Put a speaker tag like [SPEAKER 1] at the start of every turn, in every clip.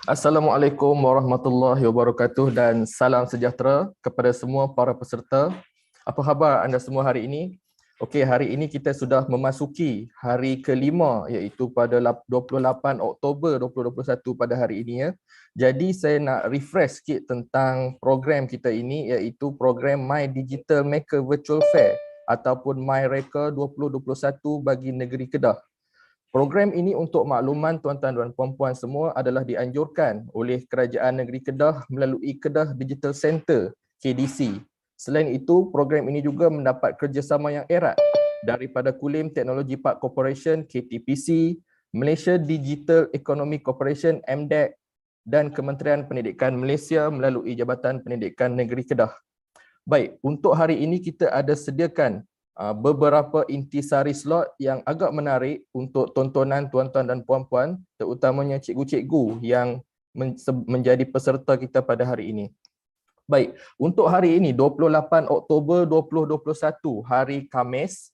[SPEAKER 1] Assalamualaikum warahmatullahi wabarakatuh dan salam sejahtera kepada semua para peserta. Apa khabar anda semua hari ini? Okey, hari ini kita sudah memasuki hari kelima iaitu pada 28 Oktober 2021 pada hari ini ya. Jadi saya nak refresh sikit tentang program kita ini iaitu program MYDIGITALMAKER Virtual Fair ataupun MyReka 2021 bagi negeri Kedah. Program ini untuk makluman tuan-tuan dan puan-puan semua adalah dianjurkan oleh Kerajaan Negeri Kedah melalui Kedah Digital Center KDC. Selain itu, program ini juga mendapat kerjasama yang erat daripada Kulim Teknologi Park Corporation KTPC, Malaysia Digital Economic Corporation MDEC dan Kementerian Pendidikan Malaysia melalui Jabatan Pendidikan Negeri Kedah. Baik, untuk hari ini kita ada sediakan beberapa intisari slot yang agak menarik untuk tontonan tuan-tuan dan puan-puan, terutamanya cikgu-cikgu yang menjadi peserta kita pada hari ini. Baik, untuk hari ini 28 Oktober 2021 hari Khamis,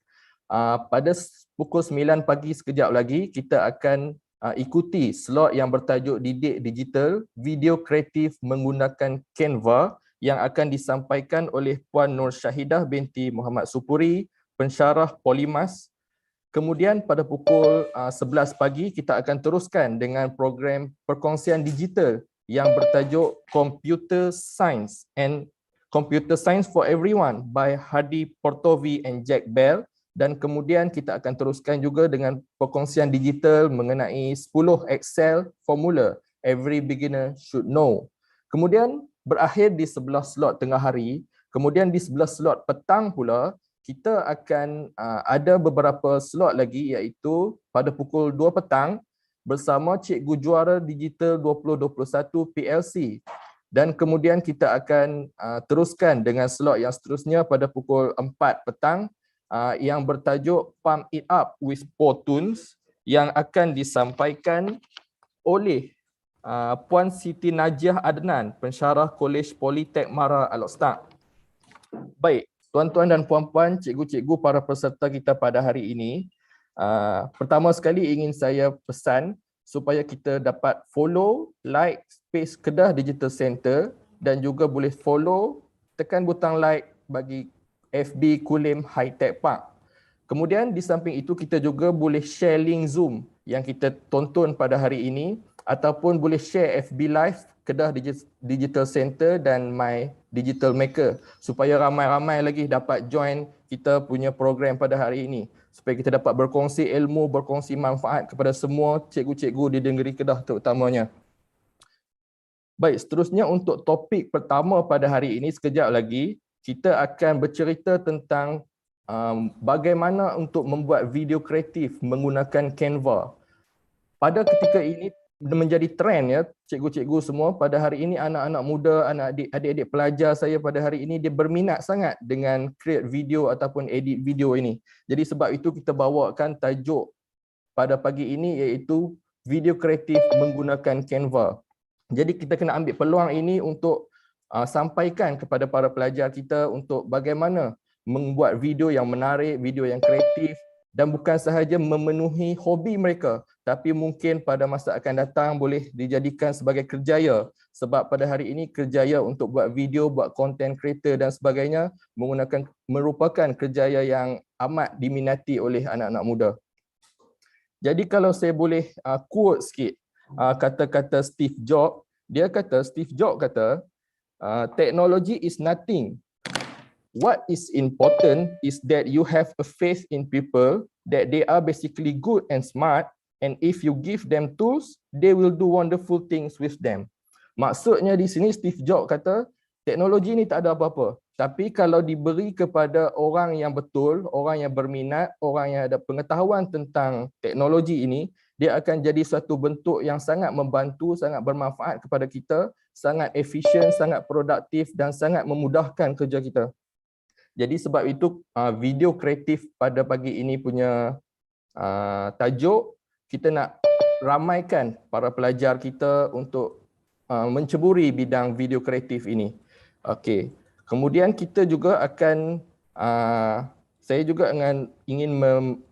[SPEAKER 1] pada pukul 9 pagi sekejap lagi kita akan ikuti slot yang bertajuk Didik Digital Video Kreatif Menggunakan Canva yang akan disampaikan oleh Puan Nur Syahidah binti Muhammad Supuri, pensyarah Polimas. Kemudian pada pukul 11 pagi kita akan teruskan dengan program perkongsian digital yang bertajuk Computer Science and Computer Science for Everyone by Hadi Portovi and Jack Bell. Dan kemudian kita akan teruskan juga dengan perkongsian digital mengenai 10 Excel formula every beginner should know. Kemudian berakhir di sebelah slot tengah hari, kemudian di sebelah slot petang pula, kita akan ada beberapa slot lagi iaitu pada pukul 2 petang bersama Cikgu Juara Digital 2021 PLC. Dan kemudian kita akan teruskan dengan slot yang seterusnya pada pukul 4 petang yang bertajuk Pump It Up with Tunes yang akan disampaikan oleh Puan Siti Najiah Adnan, pensyarah Kolej Politek Mara Al-Ostaq. Baik, tuan-tuan dan puan-puan, cikgu-cikgu para peserta kita pada hari ini, pertama sekali ingin saya pesan supaya kita dapat follow, like page Kedah Digital Center dan juga boleh follow, tekan butang like bagi FB Kulim High Tech Park. Kemudian di samping itu kita juga boleh share link Zoom yang kita tonton pada hari ini ataupun boleh share FB Live Kedah Digital Center dan My Digital Maker supaya ramai-ramai lagi dapat join kita punya program pada hari ini supaya kita dapat berkongsi ilmu, berkongsi manfaat kepada semua cikgu-cikgu di negeri Kedah terutamanya. Baik, seterusnya untuk topik pertama pada hari ini sekejap lagi kita akan bercerita tentang bagaimana untuk membuat video kreatif menggunakan Canva. Pada ketika ini menjadi trend ya, cikgu-cikgu semua pada hari ini, anak-anak muda, adik-adik pelajar saya pada hari ini dia berminat sangat dengan create video ataupun edit video ini. Jadi sebab itu kita bawakan tajuk pada pagi ini iaitu video kreatif menggunakan Canva. Jadi kita kena ambil peluang ini untuk sampaikan kepada para pelajar kita untuk bagaimana membuat video yang menarik, video yang kreatif dan bukan sahaja memenuhi hobi mereka tapi mungkin pada masa akan datang boleh dijadikan sebagai kerjaya sebab pada hari ini kerjaya untuk buat video, buat content creator dan sebagainya merupakan kerjaya yang amat diminati oleh anak-anak muda. Jadi kalau saya boleh quote sikit kata-kata Steve Jobs, Steve Jobs kata, technology is nothing. What is important is that you have a faith in people that they are basically good and smart, and if you give them tools, they will do wonderful things with them. Maksudnya di sini Steve Jobs kata, teknologi ni tak ada apa-apa. Tapi kalau diberi kepada orang yang betul, orang yang berminat, orang yang ada pengetahuan tentang teknologi ini, dia akan jadi suatu bentuk yang sangat membantu, sangat bermanfaat kepada kita, sangat efisien, sangat produktif dan sangat memudahkan kerja kita. Jadi sebab itu video kreatif pada pagi ini punya tajuk, kita nak ramaikan para pelajar kita untuk menceburi bidang video kreatif ini. Okey. Kemudian kita juga akan saya juga ingin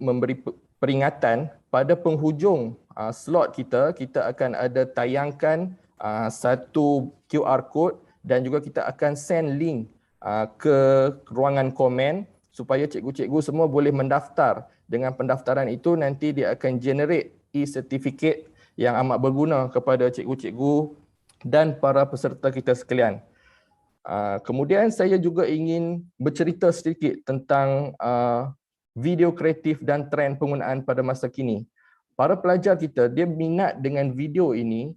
[SPEAKER 1] memberi peringatan pada penghujung slot kita akan ada tayangkan satu QR code dan juga kita akan send link ke ruangan komen supaya cikgu-cikgu semua boleh mendaftar. Dengan pendaftaran itu nanti dia akan generate e-certificate yang amat berguna kepada cikgu-cikgu dan para peserta kita sekalian. Kemudian saya juga ingin bercerita sedikit tentang video kreatif dan trend penggunaan pada masa kini. Para pelajar kita, dia minat dengan video ini,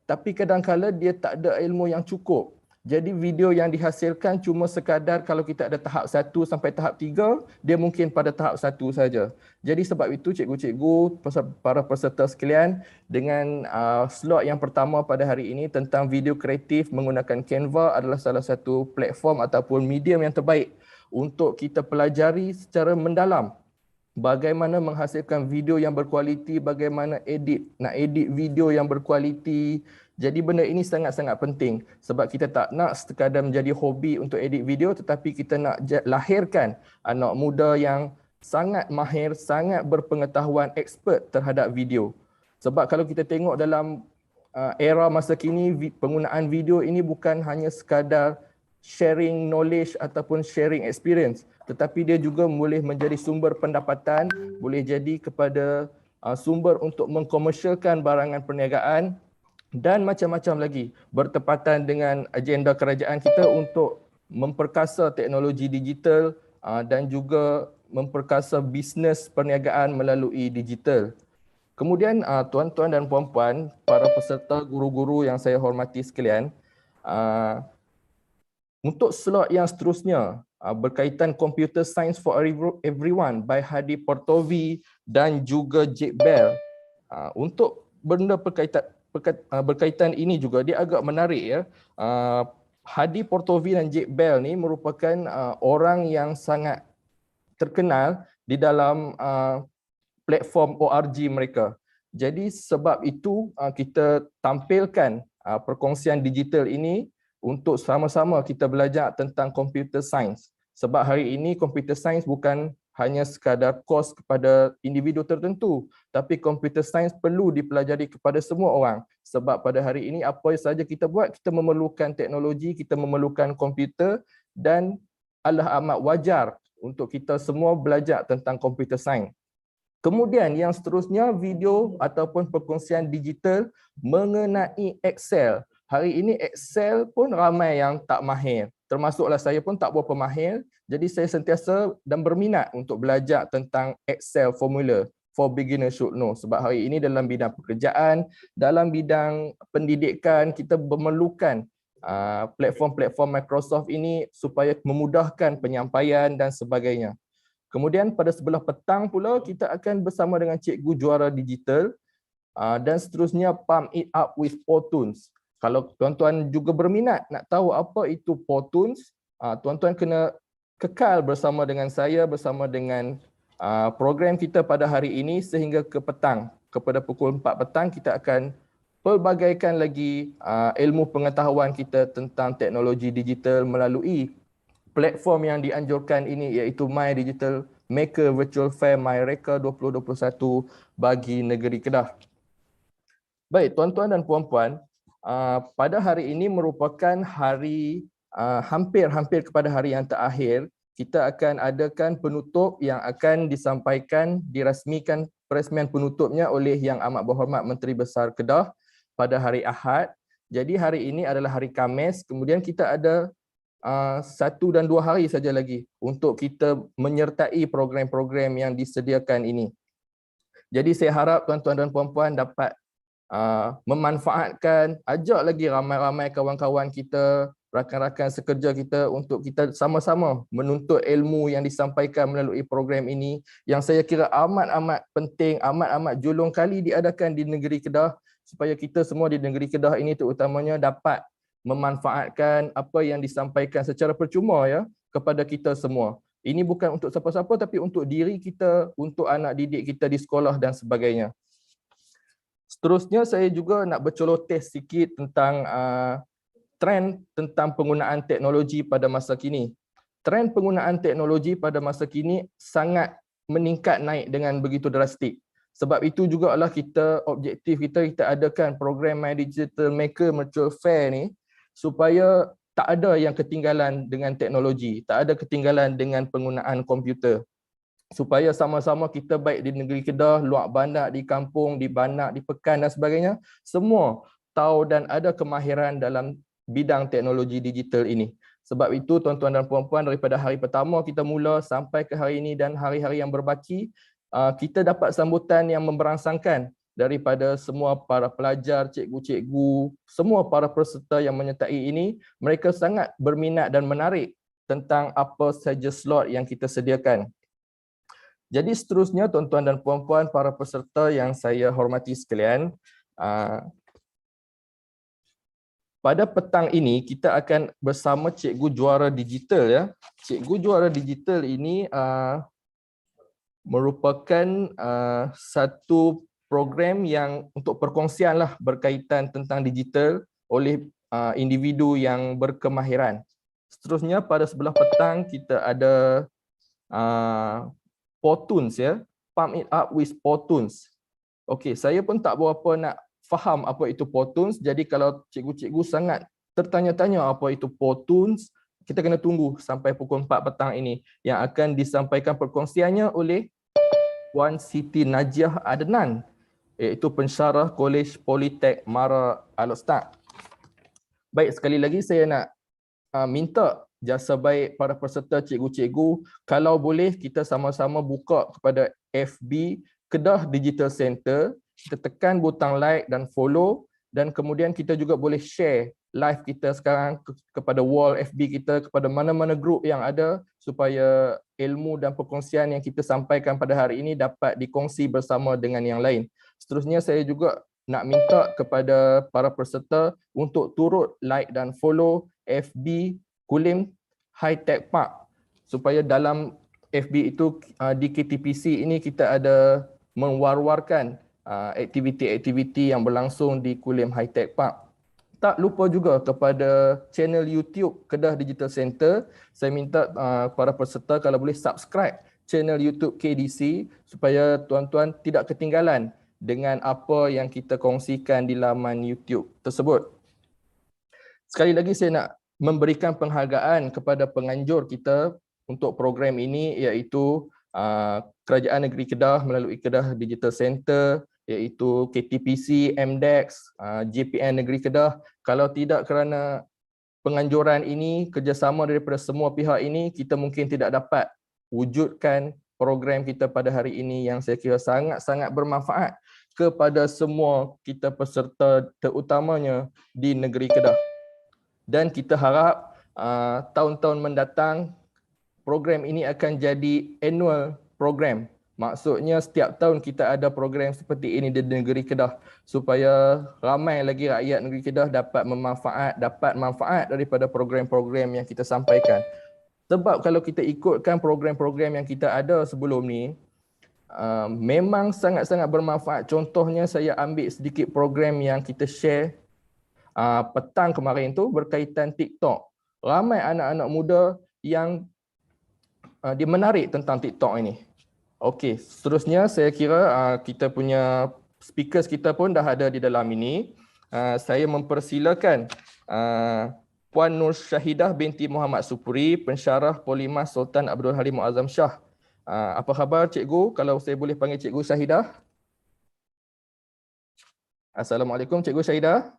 [SPEAKER 1] tapi kadang-kala dia tak ada ilmu yang cukup. Jadi video yang dihasilkan cuma sekadar kalau kita ada tahap 1 sampai tahap 3, dia mungkin pada tahap 1 saja. Jadi sebab itu cikgu-cikgu, para peserta sekalian, dengan slot yang pertama pada hari ini tentang video kreatif menggunakan Canva adalah salah satu platform ataupun medium yang terbaik untuk kita pelajari secara mendalam bagaimana menghasilkan video yang berkualiti, bagaimana nak edit video yang berkualiti. Jadi benda ini sangat-sangat penting sebab kita tak nak sekadar menjadi hobi untuk edit video, tetapi kita nak lahirkan anak muda yang sangat mahir, sangat berpengetahuan, expert terhadap video. Sebab kalau kita tengok dalam era masa kini, penggunaan video ini bukan hanya sekadar sharing knowledge ataupun sharing experience, tetapi dia juga boleh menjadi sumber pendapatan, boleh jadi kepada sumber untuk mengkomersialkan barangan perniagaan dan macam-macam lagi, bertepatan dengan agenda kerajaan kita untuk memperkasa teknologi digital dan juga memperkasa bisnes perniagaan melalui digital. Kemudian tuan-tuan dan puan-puan, para peserta, guru-guru yang saya hormati sekalian, untuk slot yang seterusnya berkaitan Computer Science for Everyone by Hadi Portovi dan juga Jake Bell. Untuk benda berkaitan ini juga dia agak menarik ya. Hadi Portovi dan Jake Bell ni merupakan orang yang sangat terkenal di dalam platform ORG mereka. Jadi sebab itu kita tampilkan perkongsian digital ini untuk sama-sama kita belajar tentang computer science. Sebab hari ini computer science bukan hanya sekadar kos kepada individu tertentu, tapi computer science perlu dipelajari kepada semua orang. Sebab pada hari ini apa saja kita buat, kita memerlukan teknologi, kita memerlukan komputer, dan adalah amat wajar untuk kita semua belajar tentang computer science. Kemudian yang seterusnya, video ataupun perkongsian digital mengenai Excel. Hari ini Excel pun ramai yang tak mahir. Termasuklah saya pun tak berapa mahir. Jadi saya sentiasa dan berminat untuk belajar tentang Excel formula for beginner should know. Sebab hari ini dalam bidang pekerjaan, dalam bidang pendidikan, kita memerlukan platform-platform Microsoft ini supaya memudahkan penyampaian dan sebagainya. Kemudian pada sebelah petang pula kita akan bersama dengan cikgu juara digital dan seterusnya Pump It Up with Potuns. Kalau tuan-tuan juga berminat nak tahu apa itu Potuns, tuan-tuan kena kekal bersama dengan saya, bersama dengan program kita pada hari ini sehingga ke petang. Kepada pukul 4 petang kita akan pelbagaikan lagi ilmu pengetahuan kita tentang teknologi digital melalui platform yang dianjurkan ini, iaitu MYDIGITALMAKER Virtual Fair MyReka 2021 bagi negeri Kedah. Baik, tuan-tuan dan puan-puan, pada hari ini merupakan hari hampir kepada hari yang terakhir. Kita akan adakan penutup yang akan disampaikan, dirasmikan peresmian penutupnya oleh Yang Amat Berhormat Menteri Besar Kedah pada hari Ahad. Jadi hari ini adalah hari Khamis, kemudian kita ada 1 dan 2 hari saja lagi untuk kita menyertai program-program yang disediakan ini. Jadi saya harap tuan-tuan dan puan-puan dapat memanfaatkan, ajak lagi ramai-ramai kawan-kawan kita, rakan-rakan sekerja kita untuk kita sama-sama menuntut ilmu yang disampaikan melalui program ini yang saya kira amat-amat penting, amat-amat julung kali diadakan di negeri Kedah supaya kita semua di negeri Kedah ini terutamanya dapat memanfaatkan apa yang disampaikan secara percuma ya kepada kita semua. Ini bukan untuk siapa-siapa tapi untuk diri kita, untuk anak didik kita di sekolah dan sebagainya. Seterusnya saya juga nak berceloteh sikit tentang trend tentang penggunaan teknologi pada masa kini. Trend penggunaan teknologi pada masa kini sangat meningkat naik dengan begitu drastik. Sebab itu jugalah objektif kita adakan program MYDIGITALMAKER Virtual Fair ni supaya tak ada yang ketinggalan dengan teknologi, tak ada ketinggalan dengan penggunaan komputer. Supaya sama-sama kita baik di negeri Kedah, luar bandar, di kampung, di banak, di pekan dan sebagainya, semua tahu dan ada kemahiran dalam bidang teknologi digital ini. Sebab itu tuan-tuan dan puan-puan, daripada hari pertama kita mula sampai ke hari ini dan hari-hari yang berbaki, kita dapat sambutan yang memberangsangkan daripada semua para pelajar, cikgu-cikgu, semua para peserta yang menyertai ini. Mereka sangat berminat dan menarik tentang apa saja slot yang kita sediakan. Jadi seterusnya tuan-tuan dan puan-puan, para peserta yang saya hormati sekalian, pada petang ini kita akan bersama Cikgu Juara Digital ya. Cikgu Juara Digital ini merupakan satu program yang untuk perkongsian lah berkaitan tentang digital oleh individu yang berkemahiran. Seterusnya pada sebelah petang kita ada Potuns ya, Pump It Up with Potuns. Okey, saya pun tak berapa nak faham apa itu Potuns. Jadi kalau cikgu-cikgu sangat tertanya-tanya apa itu Potuns, kita kena tunggu sampai pukul 4 petang ini yang akan disampaikan perkongsiannya oleh Puan Siti Najiah Adnan, iaitu pensyarah Kolej Politek Mara Al-Ustaz. Baik, sekali lagi saya nak minta jasa baik para peserta, cikgu-cikgu, kalau boleh kita sama-sama buka kepada FB Kedah Digital Center, kita tekan butang like dan follow, dan kemudian kita juga boleh share live kita sekarang kepada wall FB kita, kepada mana-mana grup yang ada, supaya ilmu dan perkongsian yang kita sampaikan pada hari ini dapat dikongsi bersama dengan yang lain. Seterusnya saya juga nak minta kepada para peserta untuk turut like dan follow FB Kulim High Tech Park, supaya dalam FB itu di KTPC ini kita ada mewar-warkan aktiviti-aktiviti yang berlangsung di Kulim High Tech Park. Tak lupa juga kepada channel YouTube Kedah Digital Center, saya minta para peserta kalau boleh subscribe channel YouTube KDC supaya tuan-tuan tidak ketinggalan dengan apa yang kita kongsikan di laman YouTube tersebut. Sekali lagi saya nak memberikan penghargaan kepada penganjur kita untuk program ini, iaitu Kerajaan Negeri Kedah melalui Kedah Digital Center, iaitu KTPC, MDEX, JPN Negeri Kedah. Kalau tidak kerana penganjuran ini, kerjasama daripada semua pihak ini, kita mungkin tidak dapat wujudkan program kita pada hari ini yang saya kira sangat-sangat bermanfaat kepada semua kita peserta, terutamanya di negeri Kedah. Dan kita harap tahun-tahun mendatang program ini akan jadi annual program. Maksudnya setiap tahun kita ada program seperti ini di negeri Kedah supaya ramai lagi rakyat negeri Kedah dapat manfaat daripada program-program yang kita sampaikan. Sebab kalau kita ikutkan program-program yang kita ada sebelum ni, memang sangat-sangat bermanfaat. Contohnya saya ambil sedikit program yang kita share petang kemarin tu berkaitan TikTok. Ramai anak-anak muda yang dia menarik tentang TikTok ini. Okey, seterusnya saya kira kita punya speakers kita pun dah ada di dalam ini. Saya mempersilakan Puan Nur Syahidah binti Muhammad Supuri, pensyarah Polimas Sultan Abdul Halim Muazzam Shah. Apa khabar cikgu? Kalau saya boleh panggil Cikgu Syahidah. Assalamualaikum Cikgu Syahidah.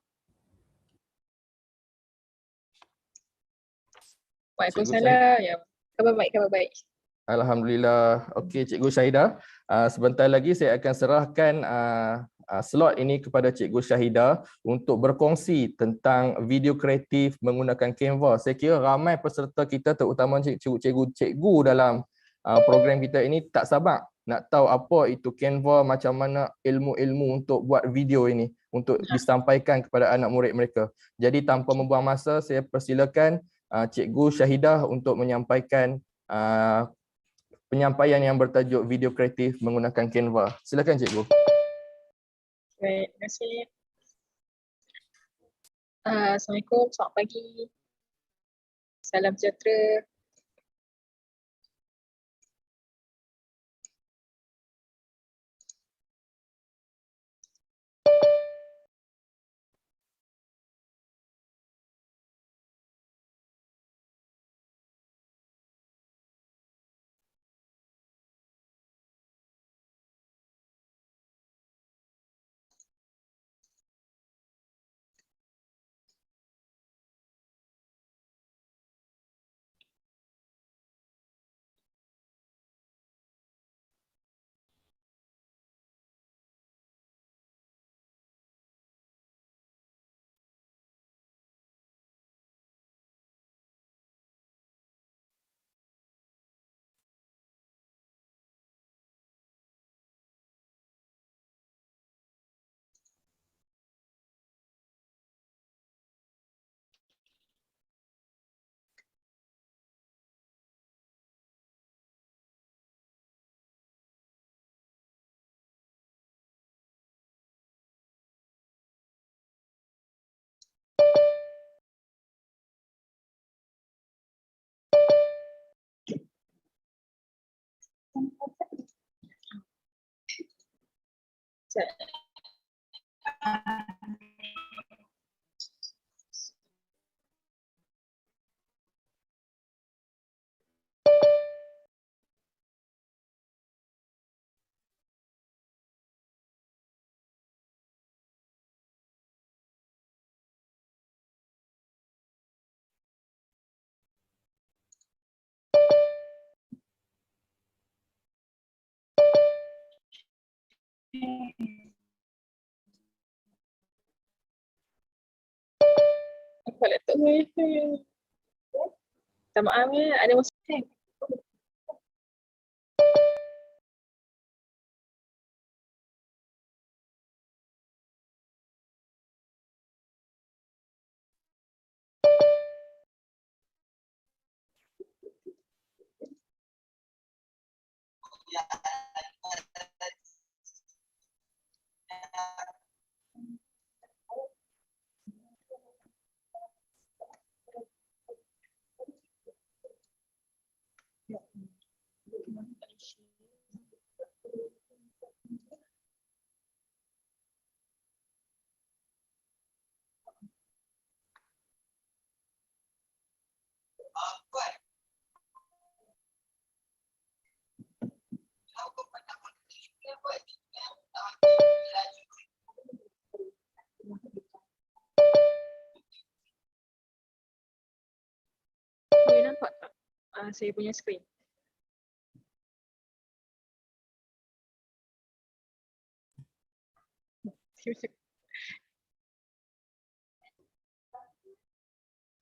[SPEAKER 2] Waalaikumsalam. Ya, khabar baik.
[SPEAKER 1] Alhamdulillah. Okey Cikgu Syahidah, sebentar lagi saya akan serahkan slot ini kepada Cikgu Syahidah untuk berkongsi tentang video kreatif menggunakan Canva. Saya kira ramai peserta kita, terutama cikgu dalam program kita ini tak sabar nak tahu apa itu Canva, macam mana ilmu-ilmu untuk buat video ini untuk disampaikan kepada anak murid mereka. Jadi tanpa membuang masa, saya persilakan Cikgu Syahidah untuk menyampaikan penyampaian yang bertajuk video kreatif menggunakan Canva. Silakan Cikgu.
[SPEAKER 2] Baik, terima kasih. Assalamualaikum, selamat pagi. Salam sejahtera. Apa laptop saya? Tak maaf ya, ada masalah. Boleh nampak tak saya punya skrin?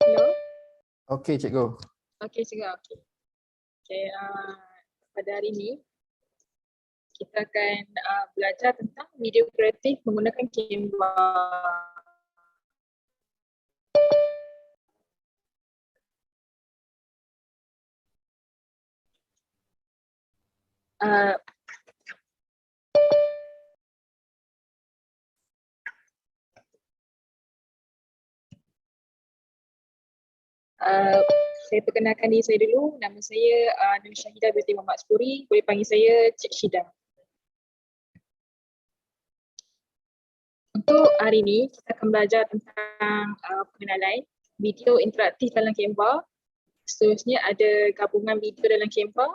[SPEAKER 2] Hello?
[SPEAKER 1] Okey, cikgu.
[SPEAKER 2] Okey, cikgu. Okey, pada hari ini kita akan belajar tentang video kreatif menggunakan Canva. Saya perkenalkan diri saya dulu. Nama saya Nur Syahidah binti Muhammad Spuri. Boleh panggil saya Cik Syida. Untuk hari ini kita akan belajar tentang pengenalan video interaktif dalam Canva. Seterusnya ada gabungan video dalam Canva,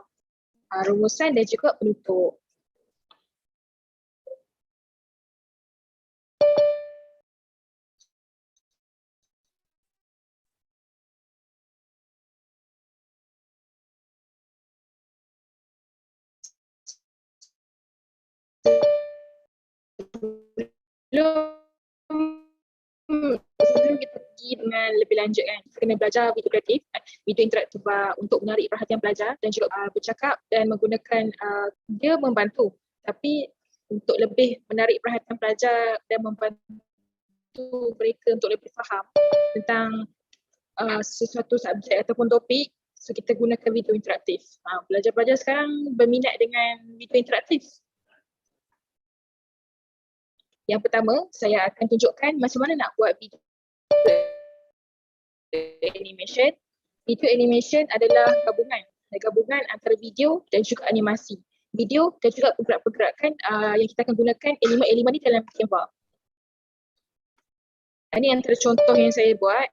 [SPEAKER 2] rumusan dan juga penutup. Sebelum kita pergi dengan lebih lanjut kan, kita kena belajar video kreatif, video interaktif untuk menarik perhatian pelajar dan juga bercakap dan menggunakan dia membantu, tapi untuk lebih menarik perhatian pelajar dan membantu mereka untuk lebih faham tentang sesuatu subjek ataupun topik, so kita gunakan video interaktif. Pelajar-pelajar sekarang berminat dengan video interaktif. Yang pertama, saya akan tunjukkan macam mana nak buat video animation. Video animation adalah gabungan antara video dan juga animasi. Video dan juga pergerakan yang kita akan gunakan elemen-elemen ni dalam Canva. Ini antara contoh yang saya buat.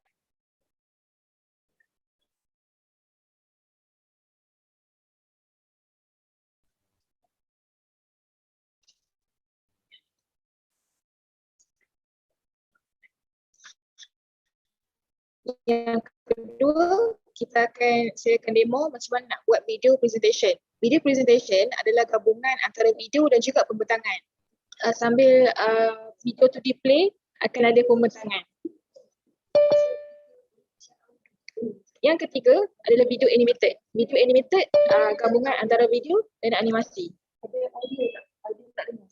[SPEAKER 2] Yang kedua, saya akan demo macam mana nak buat video presentation. Video presentation adalah gabungan antara video dan juga pembentangan. Sambil video tu di-play, akan ada pembentangan. Yang ketiga adalah video animated. Video animated gabungan antara video dan animasi. Ada audio tak? Audio tak dengar.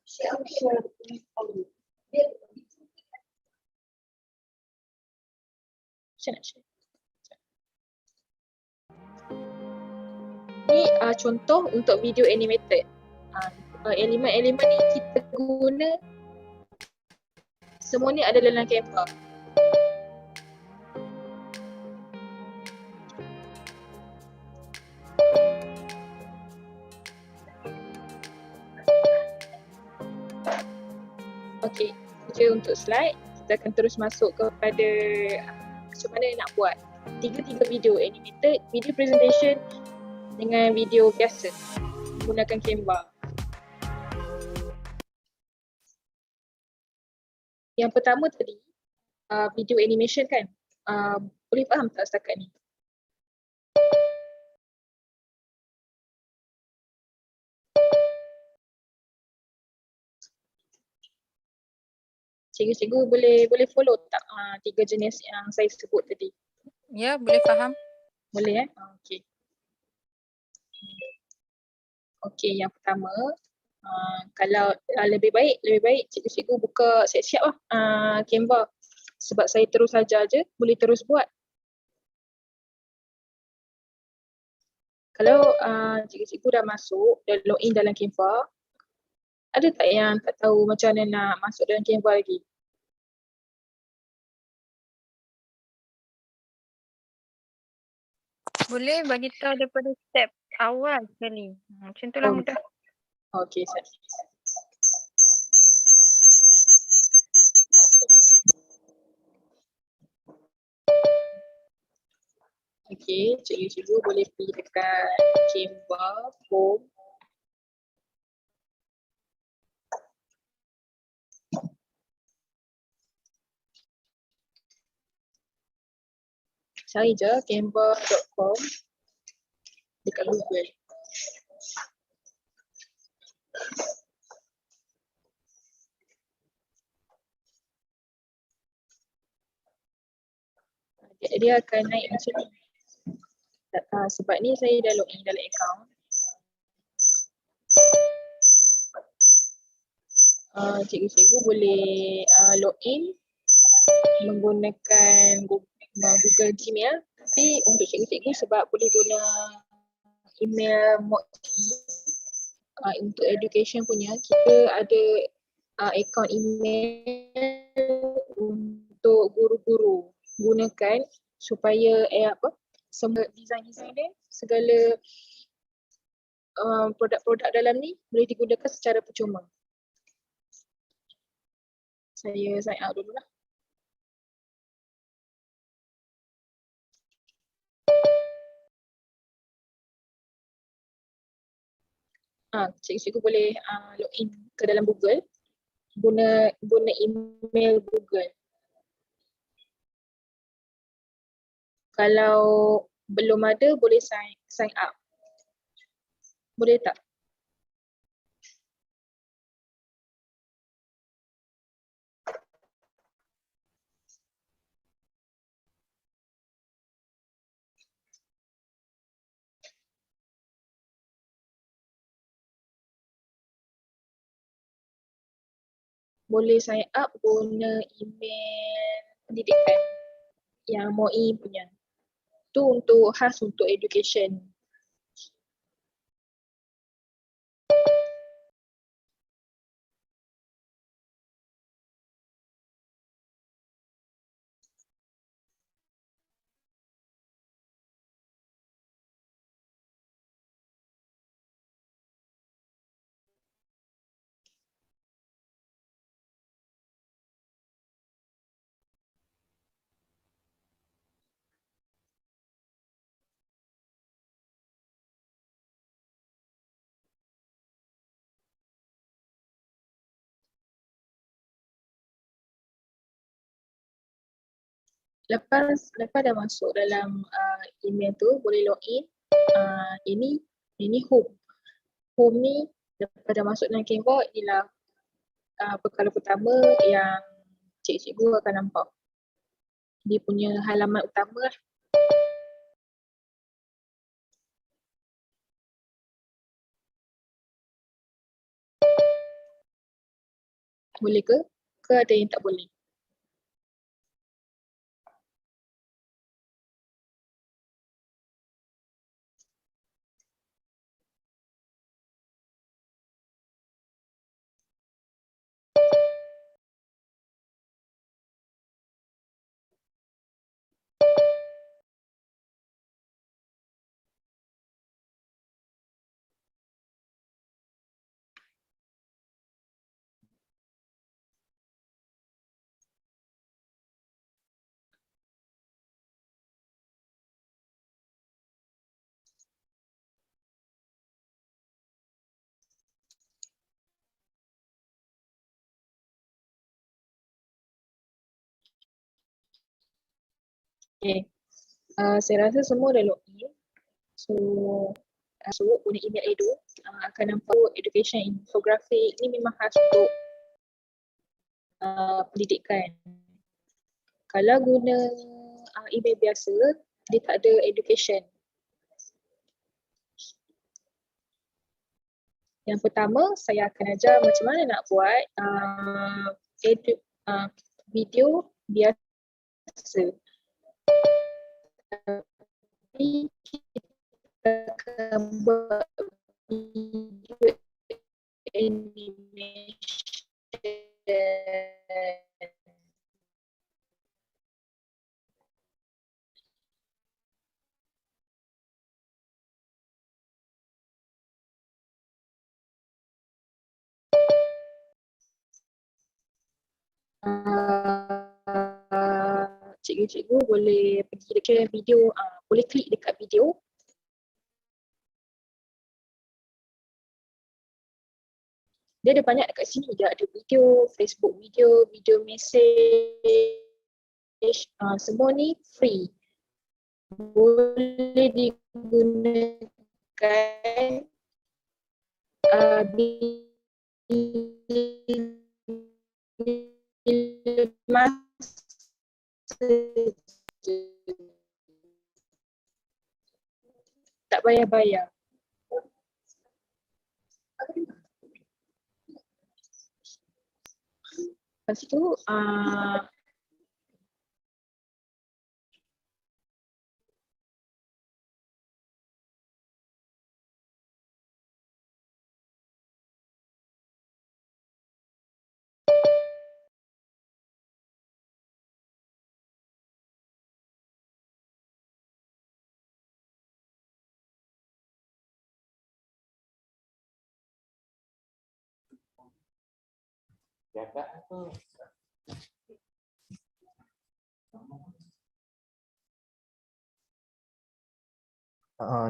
[SPEAKER 2] Share audio. Ini contoh untuk video animated. Elemen-elemen ni kita guna, semua ni ada dalam Canva. Okey, kerja untuk slide, kita akan terus masuk kepada macam mana nak buat tiga video animated, video presentation dengan video biasa menggunakan Canva. Yang pertama tadi, video animation kan, boleh faham tak setakat ni? Cikgu-cikgu boleh follow tak tiga jenis yang saya sebut tadi?
[SPEAKER 3] Ya, boleh faham.
[SPEAKER 2] Boleh okey. Okey, yang pertama, kalau lebih baik cikgu-cikgu buka siap-siap lah Canva. Sebab saya terus ajar je, boleh terus buat. Kalau cikgu-cikgu dah masuk, dah login dalam Canva, ada tak yang tak tahu macam mana nak masuk dalam Canva lagi?
[SPEAKER 3] Boleh bagi tahu daripada step awal sekali. Macam tu lah mudah.
[SPEAKER 2] Okey, saya. Okey, cikgu-cikgu boleh pergi dekat Canva, home. Cari je canva.com dekat Google. Dia akan naik macam ni. Sebab ni saya dah login dalam account. Cikgu-cikgu boleh login menggunakan Google Gmail. Tapi untuk cikgu-cikgu sebab boleh guna email untuk education punya, kita ada akaun email untuk guru-guru gunakan supaya semua design-design dia, segala produk-produk dalam ni boleh digunakan secara percuma. Saya sign out dulu lah. Cikgu-cikgu boleh login ke dalam Google, guna email Google. Kalau belum ada, boleh sign up. Boleh tak? Boleh sign up guna email pendidikan yang MOI punya. Tu khas untuk education. Lepas dah masuk dalam email tu, boleh login. Ini home. Home ni lepas dah masuk dalam Canva, inilah perkara pertama yang cikgu akan nampak. Dia punya halaman utama lah. Boleh ke? Ke ada yang tak boleh? Okay. Saya rasa semua dah login. So guna email edu akan nampak education infografik ni memang khas untuk pendidikan. Kalau guna email biasa, dia tak ada education. Yang pertama, saya akan ajar macam mana nak buat video biasa. Tapi kita akan buat video animation. Cikgu-cikgu boleh pergi dekat video, boleh klik dekat video. Dia ada banyak dekat sini, dia ada video, Facebook video, video message, semua ni free. Boleh digunakan tak bayar-bayar. Lepas tu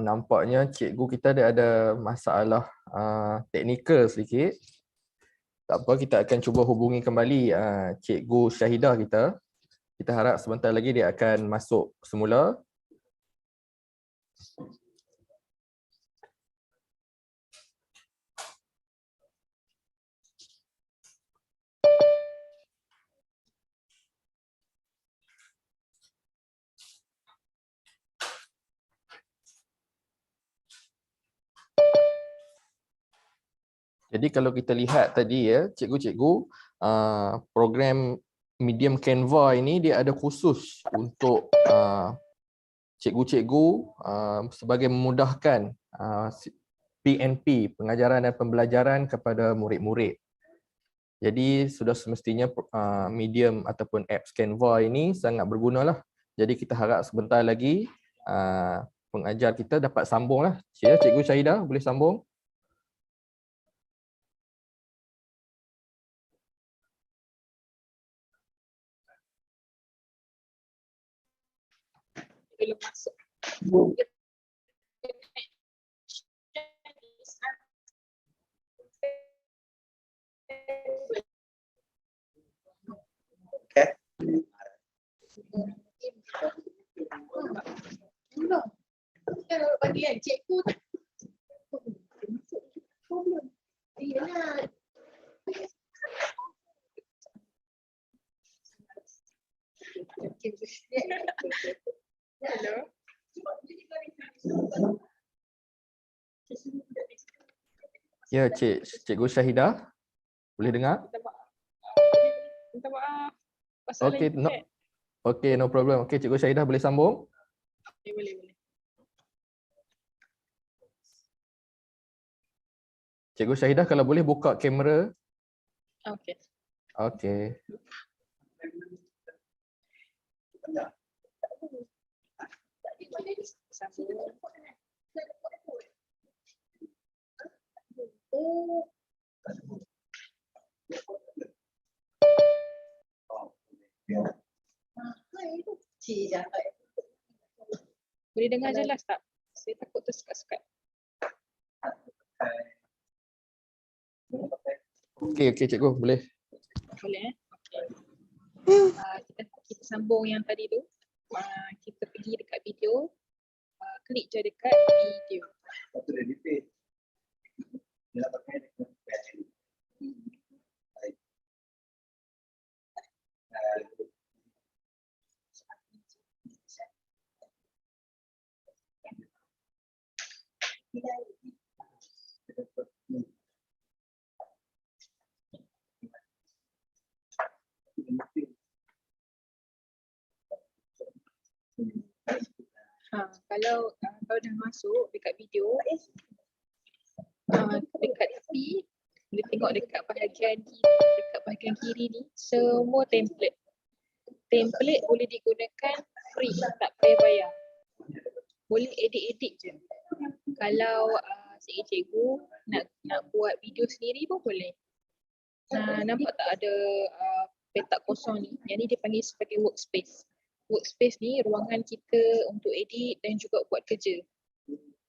[SPEAKER 1] nampaknya cikgu kita ada masalah teknikal sedikit. Tak apa, kita akan cuba hubungi kembali cikgu Syahidah kita. Kita harap sebentar lagi dia akan masuk semula. Jadi kalau kita lihat tadi ya, cikgu-cikgu, program Medium Canva ini dia ada khusus untuk cikgu-cikgu sebagai memudahkan PNP, pengajaran dan pembelajaran kepada murid-murid. Jadi sudah semestinya medium ataupun apps Canva ini sangat bergunalah. Jadi kita harap sebentar lagi pengajar kita dapat sambung lah. Cikgu Syahidah boleh sambung?
[SPEAKER 2] belum masuk. Bagi cikgu hello.
[SPEAKER 1] Ya, Cikgu Syahidah. Boleh dengar?
[SPEAKER 2] Minta maaf.
[SPEAKER 1] Okey, no problem. Okey, Cikgu Syahidah boleh sambung?
[SPEAKER 2] Okay, boleh.
[SPEAKER 1] Cikgu Syahidah kalau boleh buka kamera.
[SPEAKER 2] Okey.
[SPEAKER 1] Okey.
[SPEAKER 2] Boleh dengar jelas tak? Saya takut tersekat-sekat.
[SPEAKER 1] Okey, cikgu boleh.
[SPEAKER 2] Boleh Okay. Kita sambung yang tadi tu. video, klik je dekat video. Kalau dah masuk dekat video, dekat tepi boleh tengok dekat bahagian kiri ni semua template. Template boleh digunakan free, tak payah bayar. Boleh edit-edit je. Kalau cikgu nak buat video sendiri pun boleh. Nampak tak ada petak kosong ni? Yang ni dia panggil sebagai workspace. Workspace ni ruangan kita untuk edit dan juga buat kerja.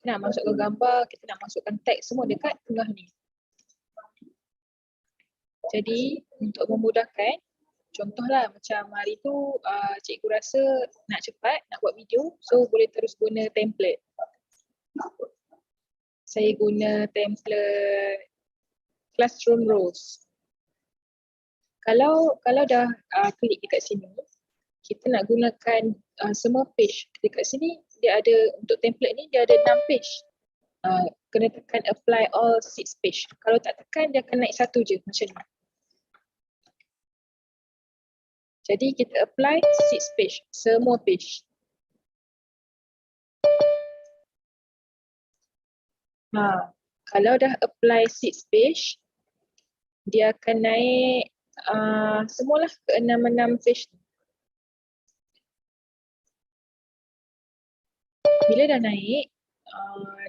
[SPEAKER 2] Nak masukkan gambar, kita nak masukkan teks semua dekat tengah ni. Jadi untuk memudahkan, contohlah macam hari tu cikgu rasa nak cepat, nak buat video, so boleh terus guna template. Saya guna template classroom rules. Kalau dah klik dekat sini, kita nak gunakan semua page. Dekat sini dia ada, untuk template ni dia ada 6 page. Kena tekan apply all 6 page. Kalau tak tekan dia akan naik satu je macam ni. Jadi kita apply 6 page, semua page. Kalau dah apply 6 page, dia akan naik semualah ke 6 page ni. Bila dah naik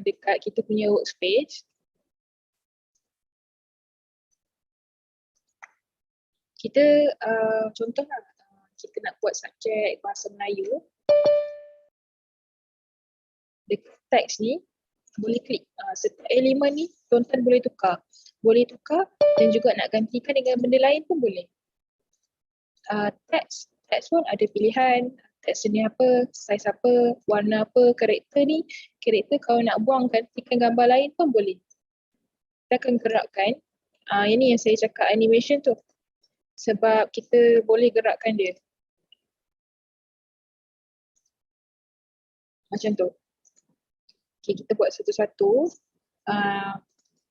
[SPEAKER 2] dekat kita punya workspace, kita contohlah kita nak buat subjek bahasa Melayu. Dekat teks ni boleh klik setiap elemen ni tuan-tuan boleh tukar. Boleh tukar dan juga nak gantikan dengan benda lain pun boleh. Teks pun ada pilihan. Teks jenis apa, saiz apa, warna apa, karakter ni. Karakter kalau nak buang gantikan gambar lain pun boleh. Kita akan gerakkan. Ini yang saya cakap animation tu. Sebab kita boleh gerakkan dia. Macam tu. Okay, kita buat satu-satu.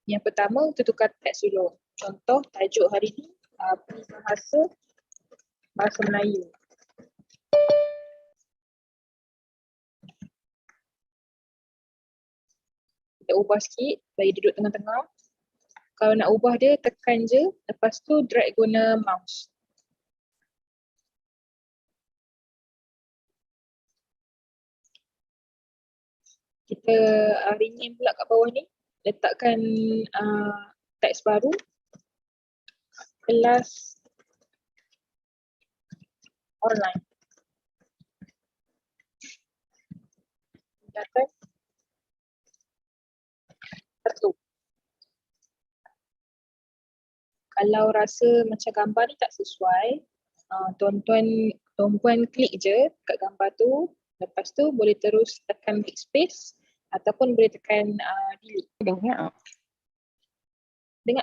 [SPEAKER 2] Yang pertama, kita tukar teks dulu. Contoh, tajuk hari ni, bahasa Melayu. Kita ubah sikit, bagi duduk tengah-tengah. Kalau nak ubah dia, tekan je. Lepas tu drag guna mouse. Kita rename pula kat bawah ni. Letakkan teks baru. Kelas online. Letakkan 1. Kalau rasa macam gambar ni tak sesuai, tuan-puan klik je kat gambar tu. Lepas tu boleh terus tekan backspace ataupun boleh tekan delete.
[SPEAKER 3] Dengar.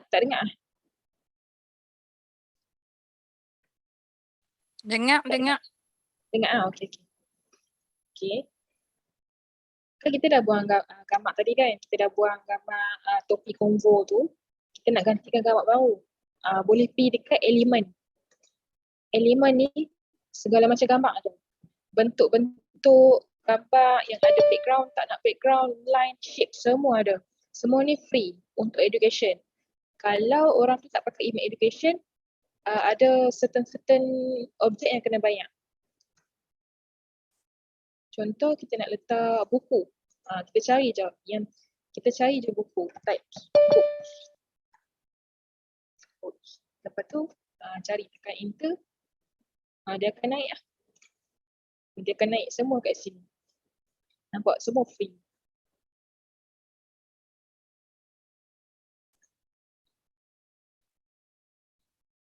[SPEAKER 2] Tak dengar?
[SPEAKER 3] Dengar.
[SPEAKER 2] Dengar okey. Okey. Kan kita dah buang gambar tadi kan? Kita dah buang gambar topi konvo tu. Kita nak gantikan gambar baru. Boleh pergi dekat elemen. Elemen ni segala macam gambar ada. Bentuk-bentuk gambar yang ada background, tak nak background, line, shape, semua ada. Semua ni free untuk education. Kalau orang tu tak pakai email education, ada certain objek yang kena bayar. Contoh kita nak letak buku. Kita cari je buku. Type books. Lepas tu cari tekan enter. Dia akan naik lah. Dia akan naik semua kat sini. Nampak semua free.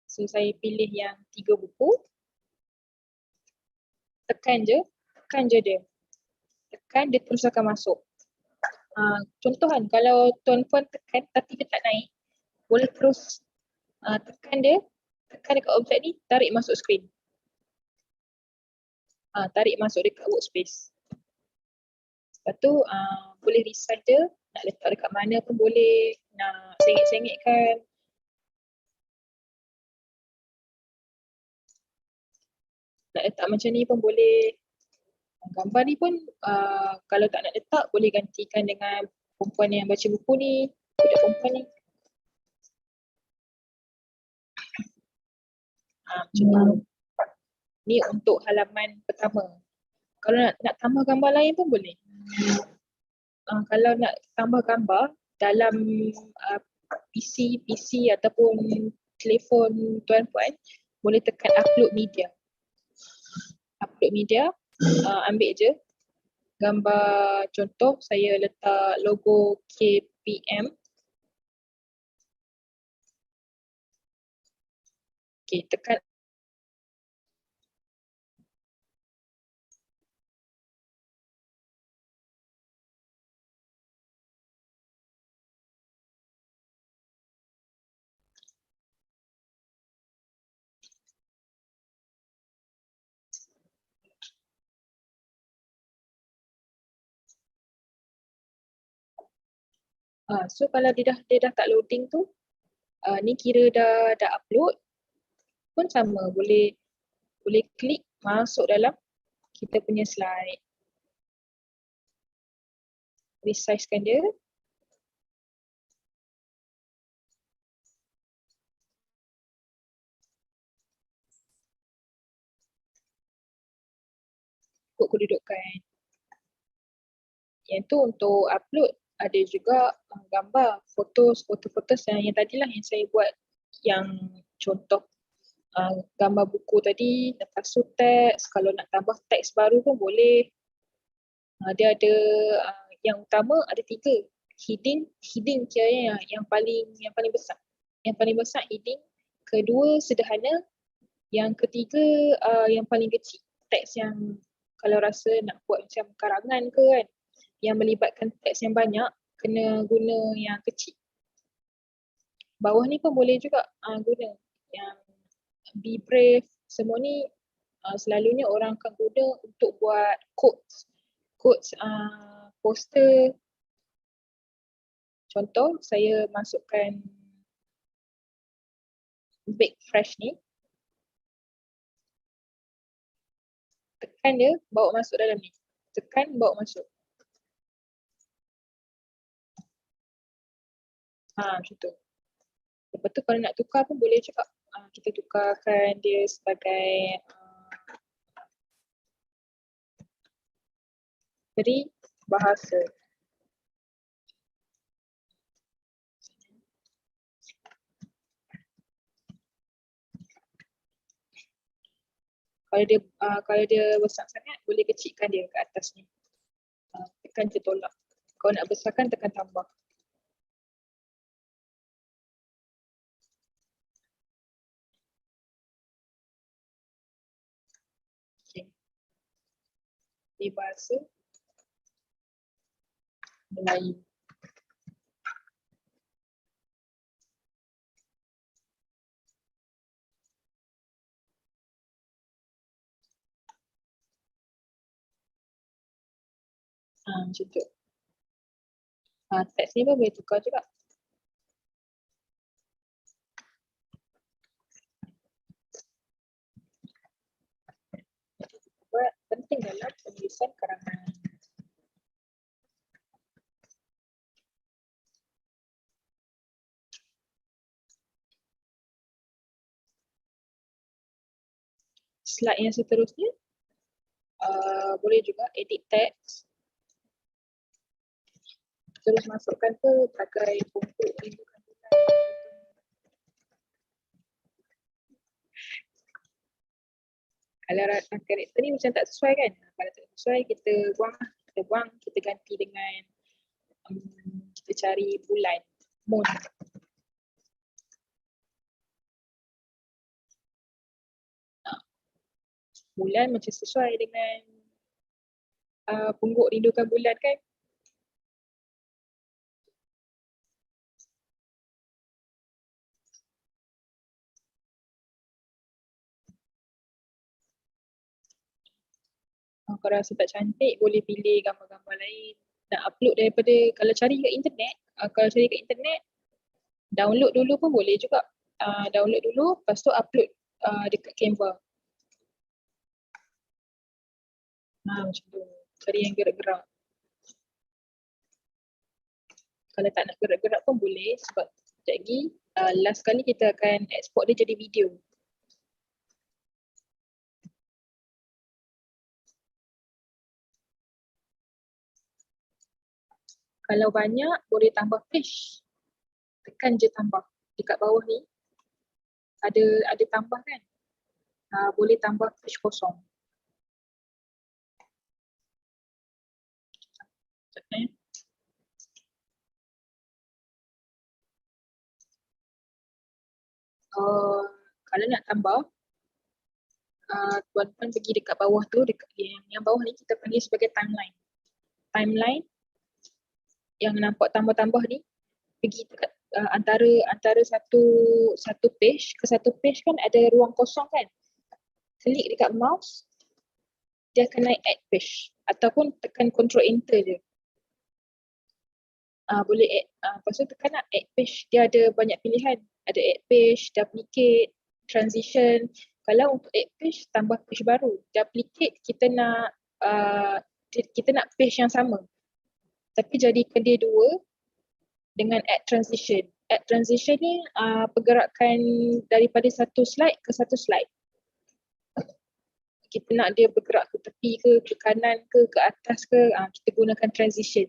[SPEAKER 2] So saya pilih yang 3 buku. Tekan je dia. tekan, dia terus akan masuk. Contoh kan, kalau tuan-puan tekan tapi dia tak naik, boleh terus tekan dekat objek ni, tarik masuk skrin. Tarik masuk dekat workspace. Lepas tu boleh resize dia, nak letak dekat mana pun boleh, nak sengit-sengitkan. Nak letak macam ni pun boleh. Gambar ni pun kalau tak nak letak, boleh gantikan dengan perempuan yang baca buku ni, budak perempuan ni. Macam tu. Ni untuk halaman pertama. Kalau nak tambah gambar lain pun boleh. Kalau nak tambah gambar dalam PC ataupun telefon tuan-puan, boleh tekan upload media. Upload media, ambil je gambar contoh, saya letak logo KPM. Okay, tekan. So kalau dia dah tak loading tu, ni kira dah upload pun sama, boleh klik masuk dalam kita punya slide. Resizekan dia. Ikut kedudukan. Yang tu untuk upload. Ada juga gambar, foto yang tadilah yang saya buat, yang contoh gambar buku tadi. Lepas tu teks, kalau nak tambah teks baru pun boleh. Dia ada yang utama ada 3. Heading kira yang paling besar. Yang paling besar heading, kedua sederhana, yang ketiga yang paling kecil. Teks yang kalau rasa nak buat macam karangan ke kan, yang melibatkan teks yang banyak, kena guna yang kecil. Bawah ni pun boleh juga guna yang be brave. Semua ni selalunya orang akan guna untuk buat quotes, poster. Contoh, saya masukkan bake fresh ni. Tekan dia, bawa masuk dalam ni. Tekan, bawa masuk. Macam tu. Lepas tu kalau nak tukar pun boleh juga. Kita tukarkan dia sebagai beri bahasa. Kalau dia besar sangat, boleh kecilkan dia ke atas ni. Tekan je tolak. Kalau nak besarkan, tekan tambah. Okay. Ini bahasa Melayu. Macam tu. Teks ni pun boleh tukar juga. Penting dalam penulisan karangan. Slide yang seterusnya, boleh juga edit teks. Terus masukkan ke pakai untuk rindukan bulan. Kalau karakter ni macam tak sesuai kan? Kalau tak sesuai, kita buang, kita ganti dengan kita cari bulan, moon. Bulan macam sesuai dengan pungguk rindukan bulan kan. Kalau rasa tak cantik boleh pilih gambar-gambar lain. Nak upload daripada, kalau cari kat internet, download dulu pun boleh juga. Download dulu lepas tu upload dekat Canva. Macam tu. Cari yang gerak-gerak. Kalau tak nak gerak-gerak pun boleh sebab sekejap lagi last kali kita akan export dia jadi video. Kalau banyak boleh tambah page. Tekan je tambah. Dekat bawah ni ada tambah kan. Boleh tambah page kosong. Kalau nak tambah, tuan-tuan pergi dekat bawah tu, dekat yang bawah ni kita panggil sebagai timeline. Timeline yang nampak tambah-tambah ni, pergi dekat antara satu page ke satu page kan ada ruang kosong kan. Klik dekat mouse, dia akan naik add page ataupun tekan control enter je. Boleh add, lepas tu tekan nak add page, dia ada banyak pilihan. Ada add page, duplicate, transition. Kalau untuk add page, tambah page baru. Duplicate, kita nak page yang sama. Tapi jadikan dia dua dengan add transition. Add transition ni pergerakan daripada satu slide ke satu slide. Kita nak dia bergerak ke tepi ke kanan ke atas ke, kita gunakan transition.